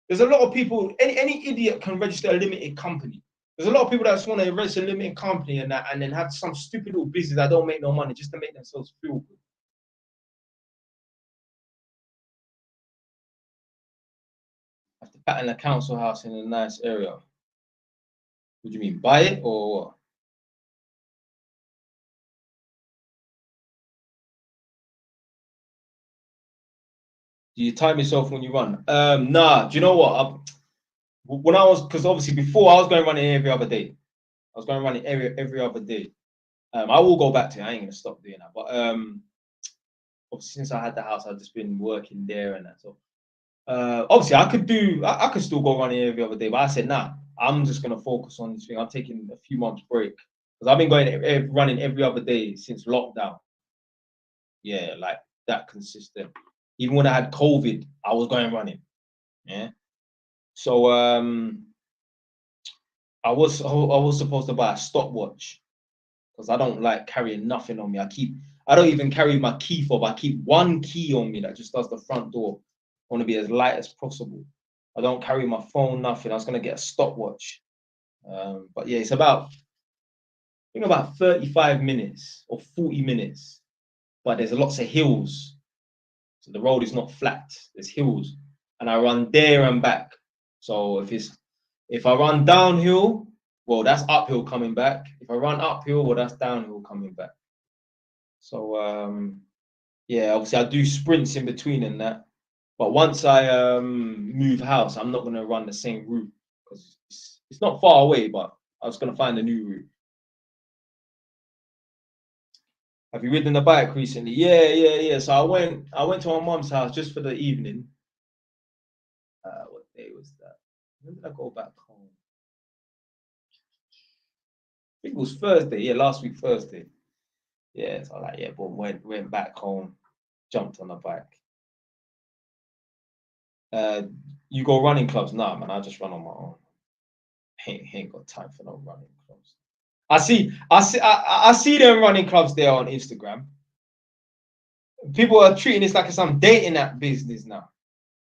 There's a lot of people, any idiot can register a limited company. There's a lot of people that just want to register a limited company and that, and then have some stupid little business that don't make no money just to make themselves feel good. Have to pattern a council house in a nice area. What do you mean, buy it or what? Do you time yourself when you run? Nah. Do you know what? When I was, because obviously before I was going running every other day. I was going running every other day. I will go back to it. I ain't gonna stop doing that. But obviously since I had the house, I've just been working there and that. So obviously I could still go running every other day. But I said, nah, I'm just gonna focus on this thing. I'm taking a few months break because I've been going running every other day since lockdown. Yeah, like that consistent. Even when I had COVID, I was going running. Yeah. So I was supposed to buy a stopwatch because I don't like carrying nothing on me. I don't even carry my key fob. I keep one key on me that just does the front door. I want to be as light as possible. I don't carry my phone, nothing. I was gonna get a stopwatch. But yeah, it's about, I think about 35 minutes or 40 minutes. But there's lots of hills. So the road is not flat, there's hills. And I run there and back. So if I run downhill, well, that's uphill coming back. If I run uphill, well, that's downhill coming back. So yeah, obviously I do sprints in between and that. But once I move house, I'm not gonna run the same route because it's not far away, but I was gonna find a new route. Have you ridden a bike recently? Yeah. So I went to my mom's house just for the evening. What day was that? When did I go back home? I think it was Thursday. Yeah, last week Thursday. Yeah, so I like, yeah, but went back home, jumped on the bike. You go running clubs? Nah, man, I just run on my own. Ain't got time for no running clubs. I see them running clubs there on Instagram. People are treating this like some dating app business now.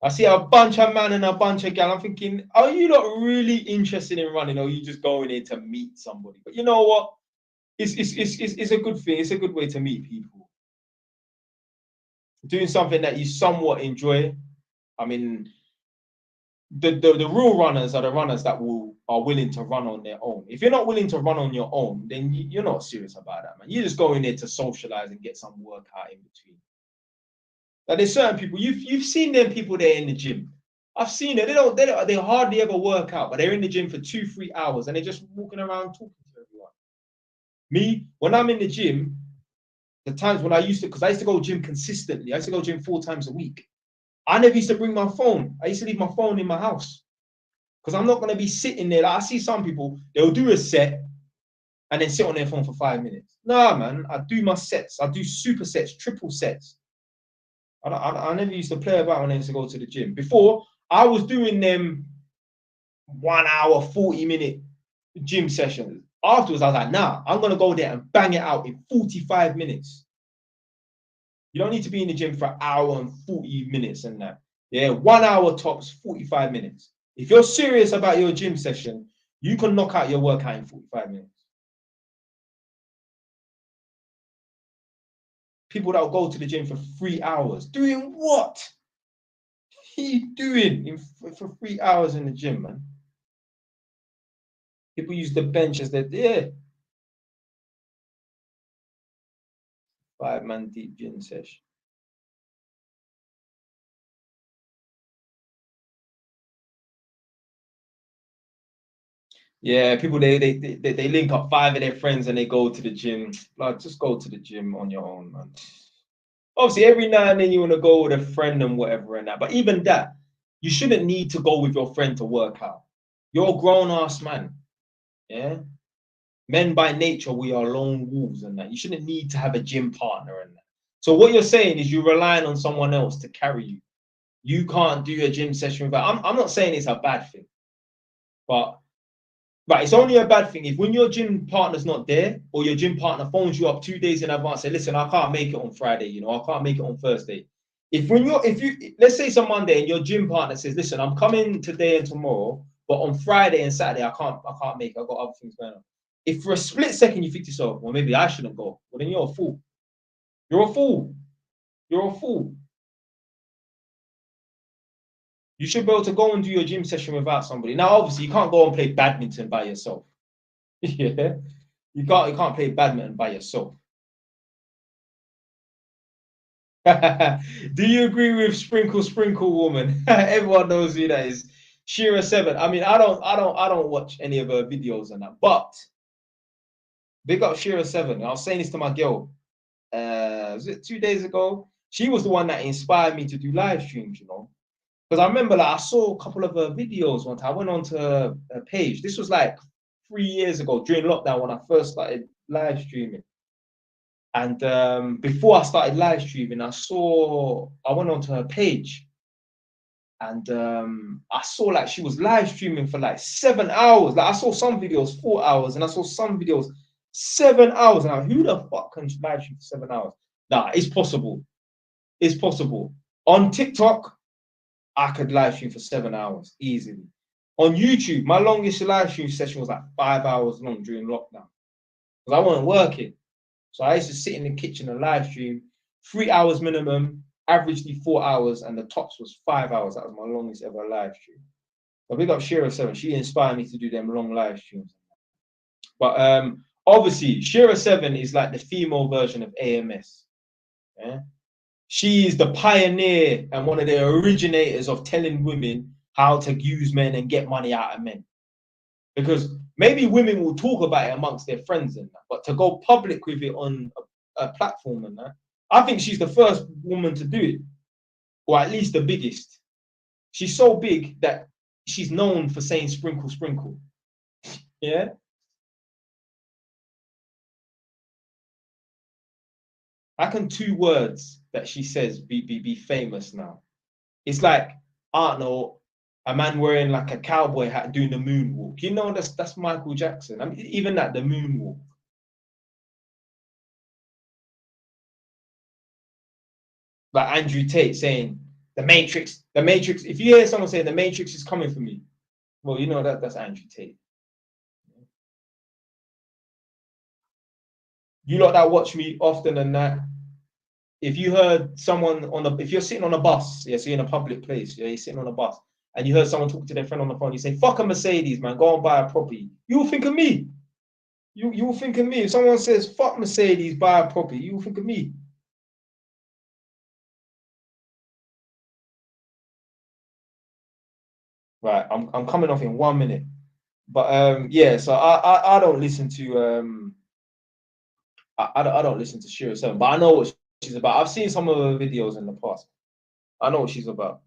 I see a bunch of man and a bunch of gal. I'm thinking, are you not really interested in running, or are you just going in to meet somebody? But you know what? It's a good thing. It's a good way to meet people. Doing something that you somewhat enjoy. I mean, the real runners are the runners that are willing to run on their own. If you're not willing to run on your own, then you're not serious about that, man. You're just going there to socialize and get some workout in between. Like there's certain people you've seen them people there in the gym. I've seen it. They hardly ever work out, but they're in the gym for 2-3 hours and they're just walking around talking to everyone. Me, when I'm in the gym, the times when I used to go gym consistently. I used to go gym 4 times a week. I never used to bring my phone. I used to leave my phone in my house because I'm not gonna be sitting there. Like I see some people, they'll do a set and then sit on their phone for 5 minutes. Nah, man, I do my sets. I do super sets, triple sets. I never used to play about when I used to go to the gym. Before, I was doing them 1 hour, 40-minute gym sessions. Afterwards, I was like, nah, I'm going to go there and bang it out in 45 minutes. You don't need to be in the gym for an hour and 40 minutes and that. Yeah, 1 hour tops, 45 minutes. If you're serious about your gym session, you can knock out your workout in 45 minutes. People that will go to the gym for 3 hours. Doing what? What are you doing for 3 hours in the gym, man? People use the bench as their, yeah. 5-man deep gym session. Yeah, people they link up 5 of their friends and they go to the gym. Like, just go to the gym on your own, man. Obviously, every now and then you want to go with a friend and whatever and that. But even that, you shouldn't need to go with your friend to work out. You're a grown ass man. Yeah. Men by nature, we are lone wolves and that. You shouldn't need to have a gym partner and that. So what you're saying is you're relying on someone else to carry you. You can't do a gym session without. I'm not saying it's a bad thing, but it's only a bad thing if when your gym partner's not there or your gym partner phones you up 2 days in advance, say, listen, I can't make it on Friday, you know, I can't make it on Thursday. If you let's say it's a Monday and your gym partner says, listen, I'm coming today and tomorrow, but on Friday and Saturday I can't make it, I've got other things going on. If for a split second you think to yourself, well, maybe I shouldn't go, well, then you're a fool. You're a fool. You're a fool. You should be able to go and do your gym session without somebody. Now, obviously, you can't go and play badminton by yourself. Yeah, you can't play badminton by yourself. Do you agree with Sprinkle Woman? Everyone knows who that is. Shira7. I mean, I don't watch any of her videos and that, but big up Shira7. I was saying this to my girl. Was it 2 days ago? She was the one that inspired me to do live streams, you know. Because I remember, like, I saw a couple of her videos one time. I went onto her page. This was like 3 years ago during lockdown when I first started live streaming. And before I started live streaming, I went onto her page, and I saw like she was live streaming for like 7 hours. Like I saw some videos 4 hours, and I saw some videos 7 hours. And I'm like, who the fuck can live stream for 7 hours? Nah, it's possible. It's possible. On TikTok, I could live stream for 7 hours easily. On YouTube, my longest live stream session was like 5 hours long during lockdown because I wasn't working. So I used to sit in the kitchen and live stream 3 hours minimum, averagely 4 hours, and the tops was 5 hours. That was my longest ever live stream. So big up Shira7. She inspired me to do them long live streams. But obviously, Shira7 is like the female version of AMS. Yeah? She is the pioneer and one of the originators of telling women how to use men and get money out of men. Because maybe women will talk about it amongst their friends and that, but to go public with it on a platform and that, I think she's the first woman to do it, or at least the biggest. She's so big that she's known for saying sprinkle, sprinkle. Yeah. How can 2 words that she says be famous now? It's like, I don't know, a man wearing like a cowboy hat doing the moonwalk. You know, that's Michael Jackson. I mean, even that, the moonwalk. Like Andrew Tate saying, the Matrix. If you hear someone saying the Matrix is coming for me, well, you know that's Andrew Tate. You lot that watch me often than that, if you heard someone if you're sitting on a bus, yeah, so you're in a public place, yeah, you're sitting on a bus, and you heard someone talk to their friend on the phone, you say, fuck a Mercedes, man, go and buy a property. You will think of me. You will think of me. If someone says, fuck Mercedes, buy a property, you will think of me. Right, I'm coming off in 1 minute. But yeah, so I don't listen to I don't listen to Shira7, but I know what she's about. I've seen some of her videos in the past. I know what she's about.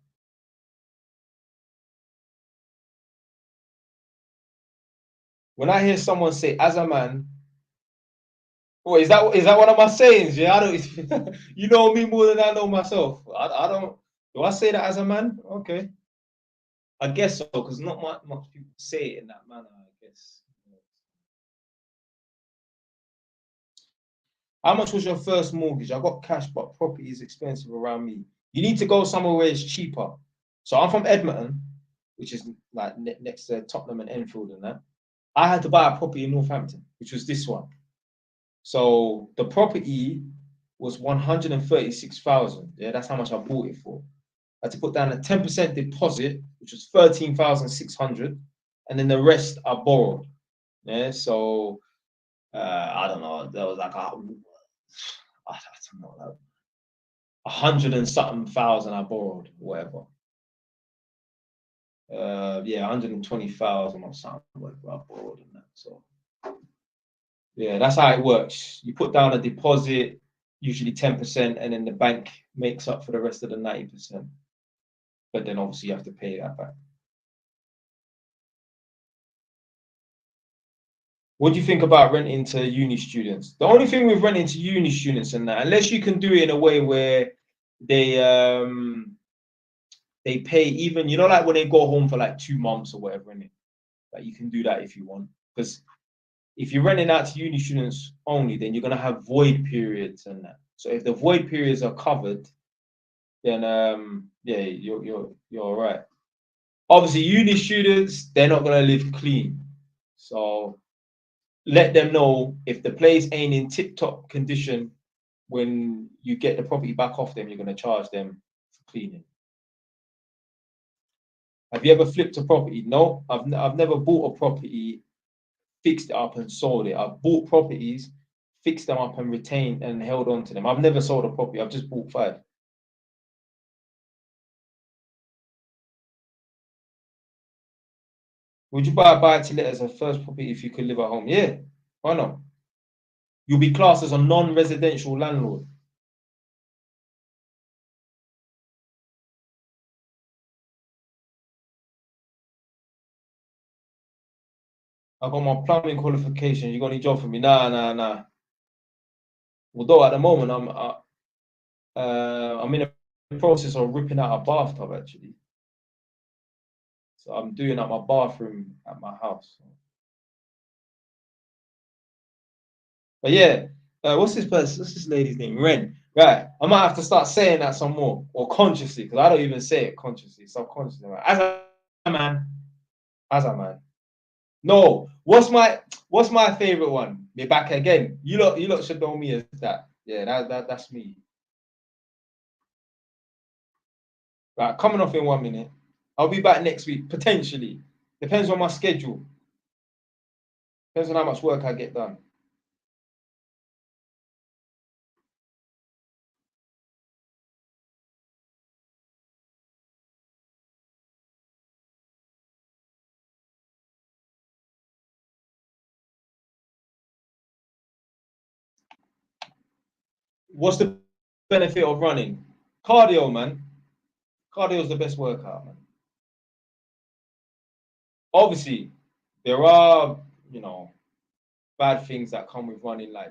When I hear someone say, as a man, well, is that one of my sayings? Yeah, I don't. You know me more than I know myself. I don't. Do I say that as a man? Okay, I guess so, because not much people say it in that manner. I guess. How much was your first mortgage? I got cash, but property is expensive around me. You need to go somewhere where it's cheaper. So I'm from Edmonton, which is like next to Tottenham and Enfield and that. I had to buy a property in Northampton, which was this one. So the property was 136,000. Yeah, that's how much I bought it for. I had to put down a 10% deposit, which was 13,600, and then the rest I borrowed. Yeah, so I don't know. There was like I don't know, like 100 and something thousand I borrowed, whatever. Yeah, 120,000 or something, whatever I borrowed in that. So yeah, that's how it works. You put down a deposit, usually 10%, and then the bank makes up for the rest of the 90%. But then obviously you have to pay that back. What do you think about renting to uni students? The only thing with renting to uni students and that, unless you can do it in a way where they pay even, you know, like when they go home for like 2 months or whatever, innit? Like you can do that if you want. Because if you're renting out to uni students only, then you're gonna have void periods and that. So if the void periods are covered, then yeah, you're all right. Obviously, uni students, they're not gonna live clean. So let them know if the place ain't in tip-top condition, when you get the property back off them, you're going to charge them for cleaning. Have you ever flipped a property? No, I've never bought a property, fixed it up and sold it. I've bought properties, fixed them up and retained and held on to them. I've never sold a property. I've just bought 5. Would you buy a buy-to-let as a first property if you could live at home? Yeah, why not? You'll be classed as a non-residential landlord. I got my plumbing qualification. You got any job for me? Nah. Although at the moment I'm in the process of ripping out a bathtub actually. So I'm doing up my bathroom at my house. But yeah, what's this lady's name? Ren. Right. I might have to start saying that some more, or consciously, because I don't even say it consciously, subconsciously. Right? As a man. No, what's my favorite one? Mi-Bak-Agen. You lot should know me as that. Yeah, that's me. Right, coming off in 1 minute. I'll be back next week, potentially. Depends on my schedule. Depends on how much work I get done. What's the benefit of running? Cardio, man. Cardio is the best workout, man. Obviously, there are, bad things that come with running, like,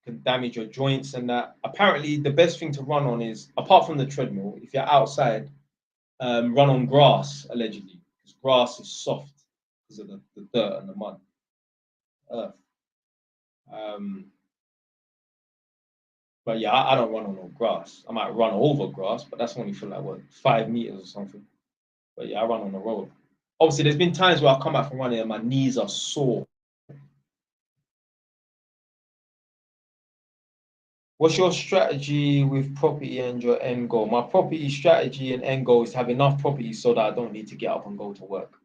can damage your joints and that. Apparently, the best thing to run on is, apart from the treadmill, if you're outside, run on grass, allegedly, because grass is soft because of the dirt and the mud, earth. But yeah, I don't run on no grass. I might run over grass, but that's only for like what, 5 meters or something. But yeah, I run on the road. Obviously, there's been times where I come back from running and my knees are sore. What's your strategy with property and your end goal? My property strategy and end goal is to have enough property so that I don't need to get up and go to work.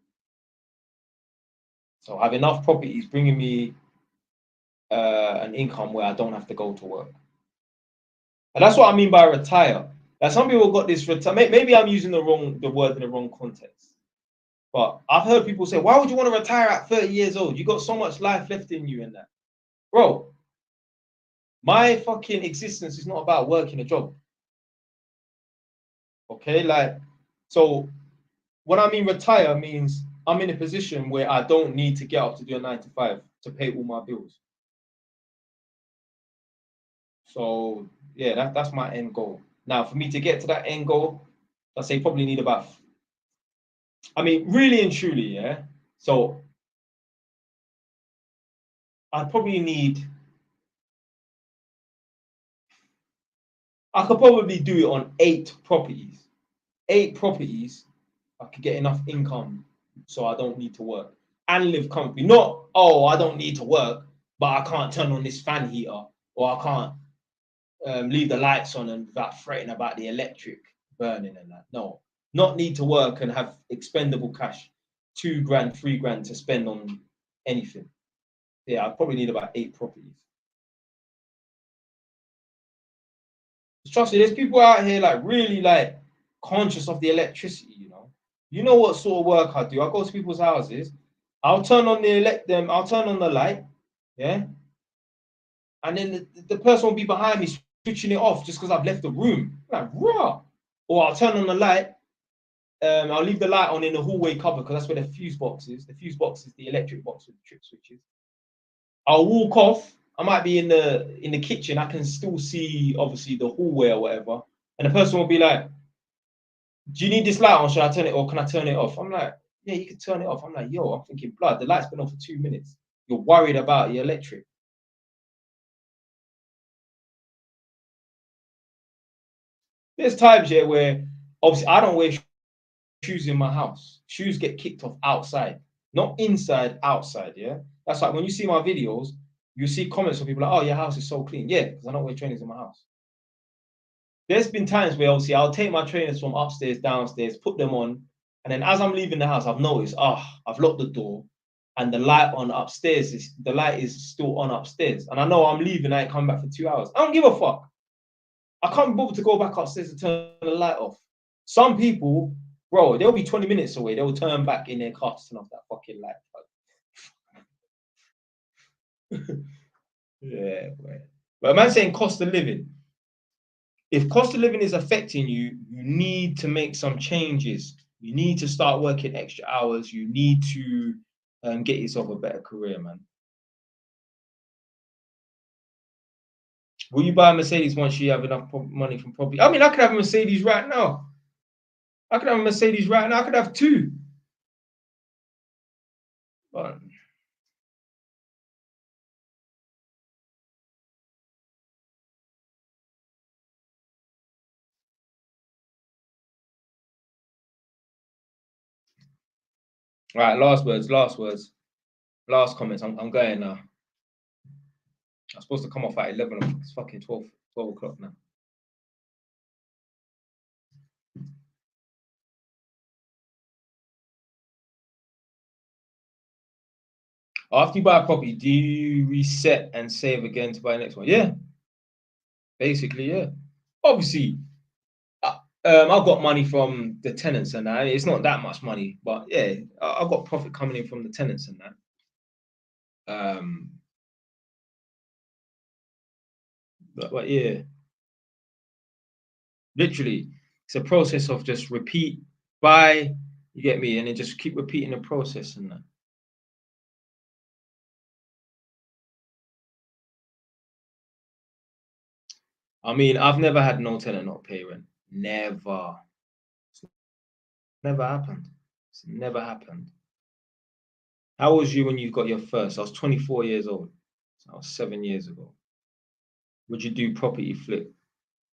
So have enough properties bringing me an income where I don't have to go to work. And that's what I mean by retire. Like some people got this retire. Maybe I'm using the word in the wrong context. But I've heard people say, why would you want to retire at 30 years old? You got so much life left in you and that. Bro, my fucking existence is not about working a job. Okay, like, so when I mean retire means I'm in a position where I don't need to get up to do a 9 to 5 to pay all my bills. So yeah, that's my end goal. Now, for me to get to that end goal, I say probably need about, I mean, really and truly, yeah. So I probably need, I could probably do it on 8 properties. 8 properties, I could get enough income so I don't need to work and live comfortably. Not, oh, I don't need to work, but I can't turn on this fan heater, or I can't leave the lights on and without fretting about the electric burning and that. No, not need to work and have expendable cash, 2 grand, 3 grand to spend on anything. Yeah, I probably need about 8 properties. Trust me, there's people out here like really like conscious of the electricity. You know what sort of work I do. I go to people's houses. I'll turn on I'll turn on the light, yeah, and then the person will be behind me switching it off just because I've left the room. Like, raw. Or I'll turn on the light I'll leave the light on in the hallway cupboard because that's where the fuse box is. The fuse box is the electric box with the trip switches. I'll walk off. I might be in the kitchen. I can still see obviously the hallway or whatever. And the person will be like, "Do you need this light on? Should I turn it or can I turn it off?" I'm like, "Yeah, you can turn it off." I'm like, "Yo," I'm thinking, blood, the light's been on for 2 minutes. You're worried about your electric. There's times here where obviously I don't wear shoes in my house. Shoes get kicked off outside, not inside, outside. Yeah, that's like when you see my videos, you see comments from people like, "Oh, your house is so clean." Yeah, because I don't wear trainers in my house. There's been times where obviously I'll take my trainers from upstairs, downstairs, put them on, and then as I'm leaving the house, I've noticed, I've locked the door, and the light on upstairs is the light is still on upstairs, and I know I'm leaving. I ain't come back for 2 hours. I don't give a fuck. I can't be bothered to go back upstairs to turn the light off. Some people, bro, they'll be 20 minutes away. They'll turn back in their car to turn off that fucking light. Yeah, man. But man saying cost of living. If cost of living is affecting you, you need to make some changes. You need to start working extra hours. You need to get yourself a better career, man. Will you buy a Mercedes once you have enough money from property? I mean, I could have a Mercedes right now. I could have a Mercedes right now. I could have two. But all right, last words, last words, last comments. I'm going now. I'm supposed to come off at 11 o'clock. It's fucking 12 o'clock now. After you buy a property, do you reset and save again to buy the next one? Yeah, basically, yeah. Obviously, I've got money from the tenants and that. It's not that much money, but yeah, I've got profit coming in from the tenants and that. But yeah, literally, it's a process of just repeat, buy, you get me, and then just keep repeating the process and that. I mean, I've never had no tenant not pay rent. Never. It's never happened. It's never happened. How was you when you got your first? I was 24 years old. So that was 7 years ago. Would you do property flip?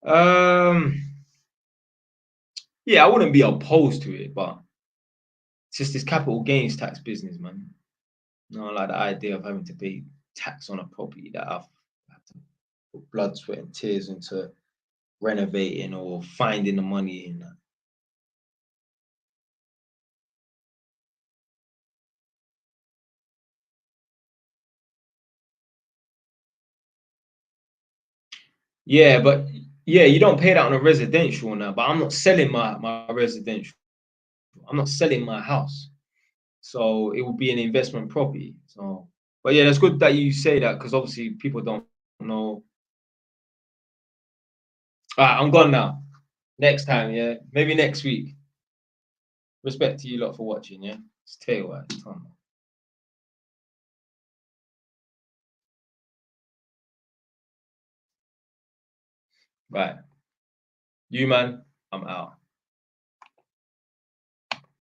Um, yeah, I wouldn't be opposed to it, but it's just this capital gains tax business, man. No, like the idea of having to pay tax on a property that I've had to put blood, sweat, and tears into renovating or finding the money in that. Yeah, but yeah, you don't pay that on a residential now. But I'm not selling my residential. I'm not selling my house. So it would be an investment property. So, but yeah, that's good that you say that because obviously people don't know. All right, I'm gone now. Next time, yeah, maybe next week. Respect to you lot for watching, yeah. It's tell you what, it's time. Right, you man, I'm out.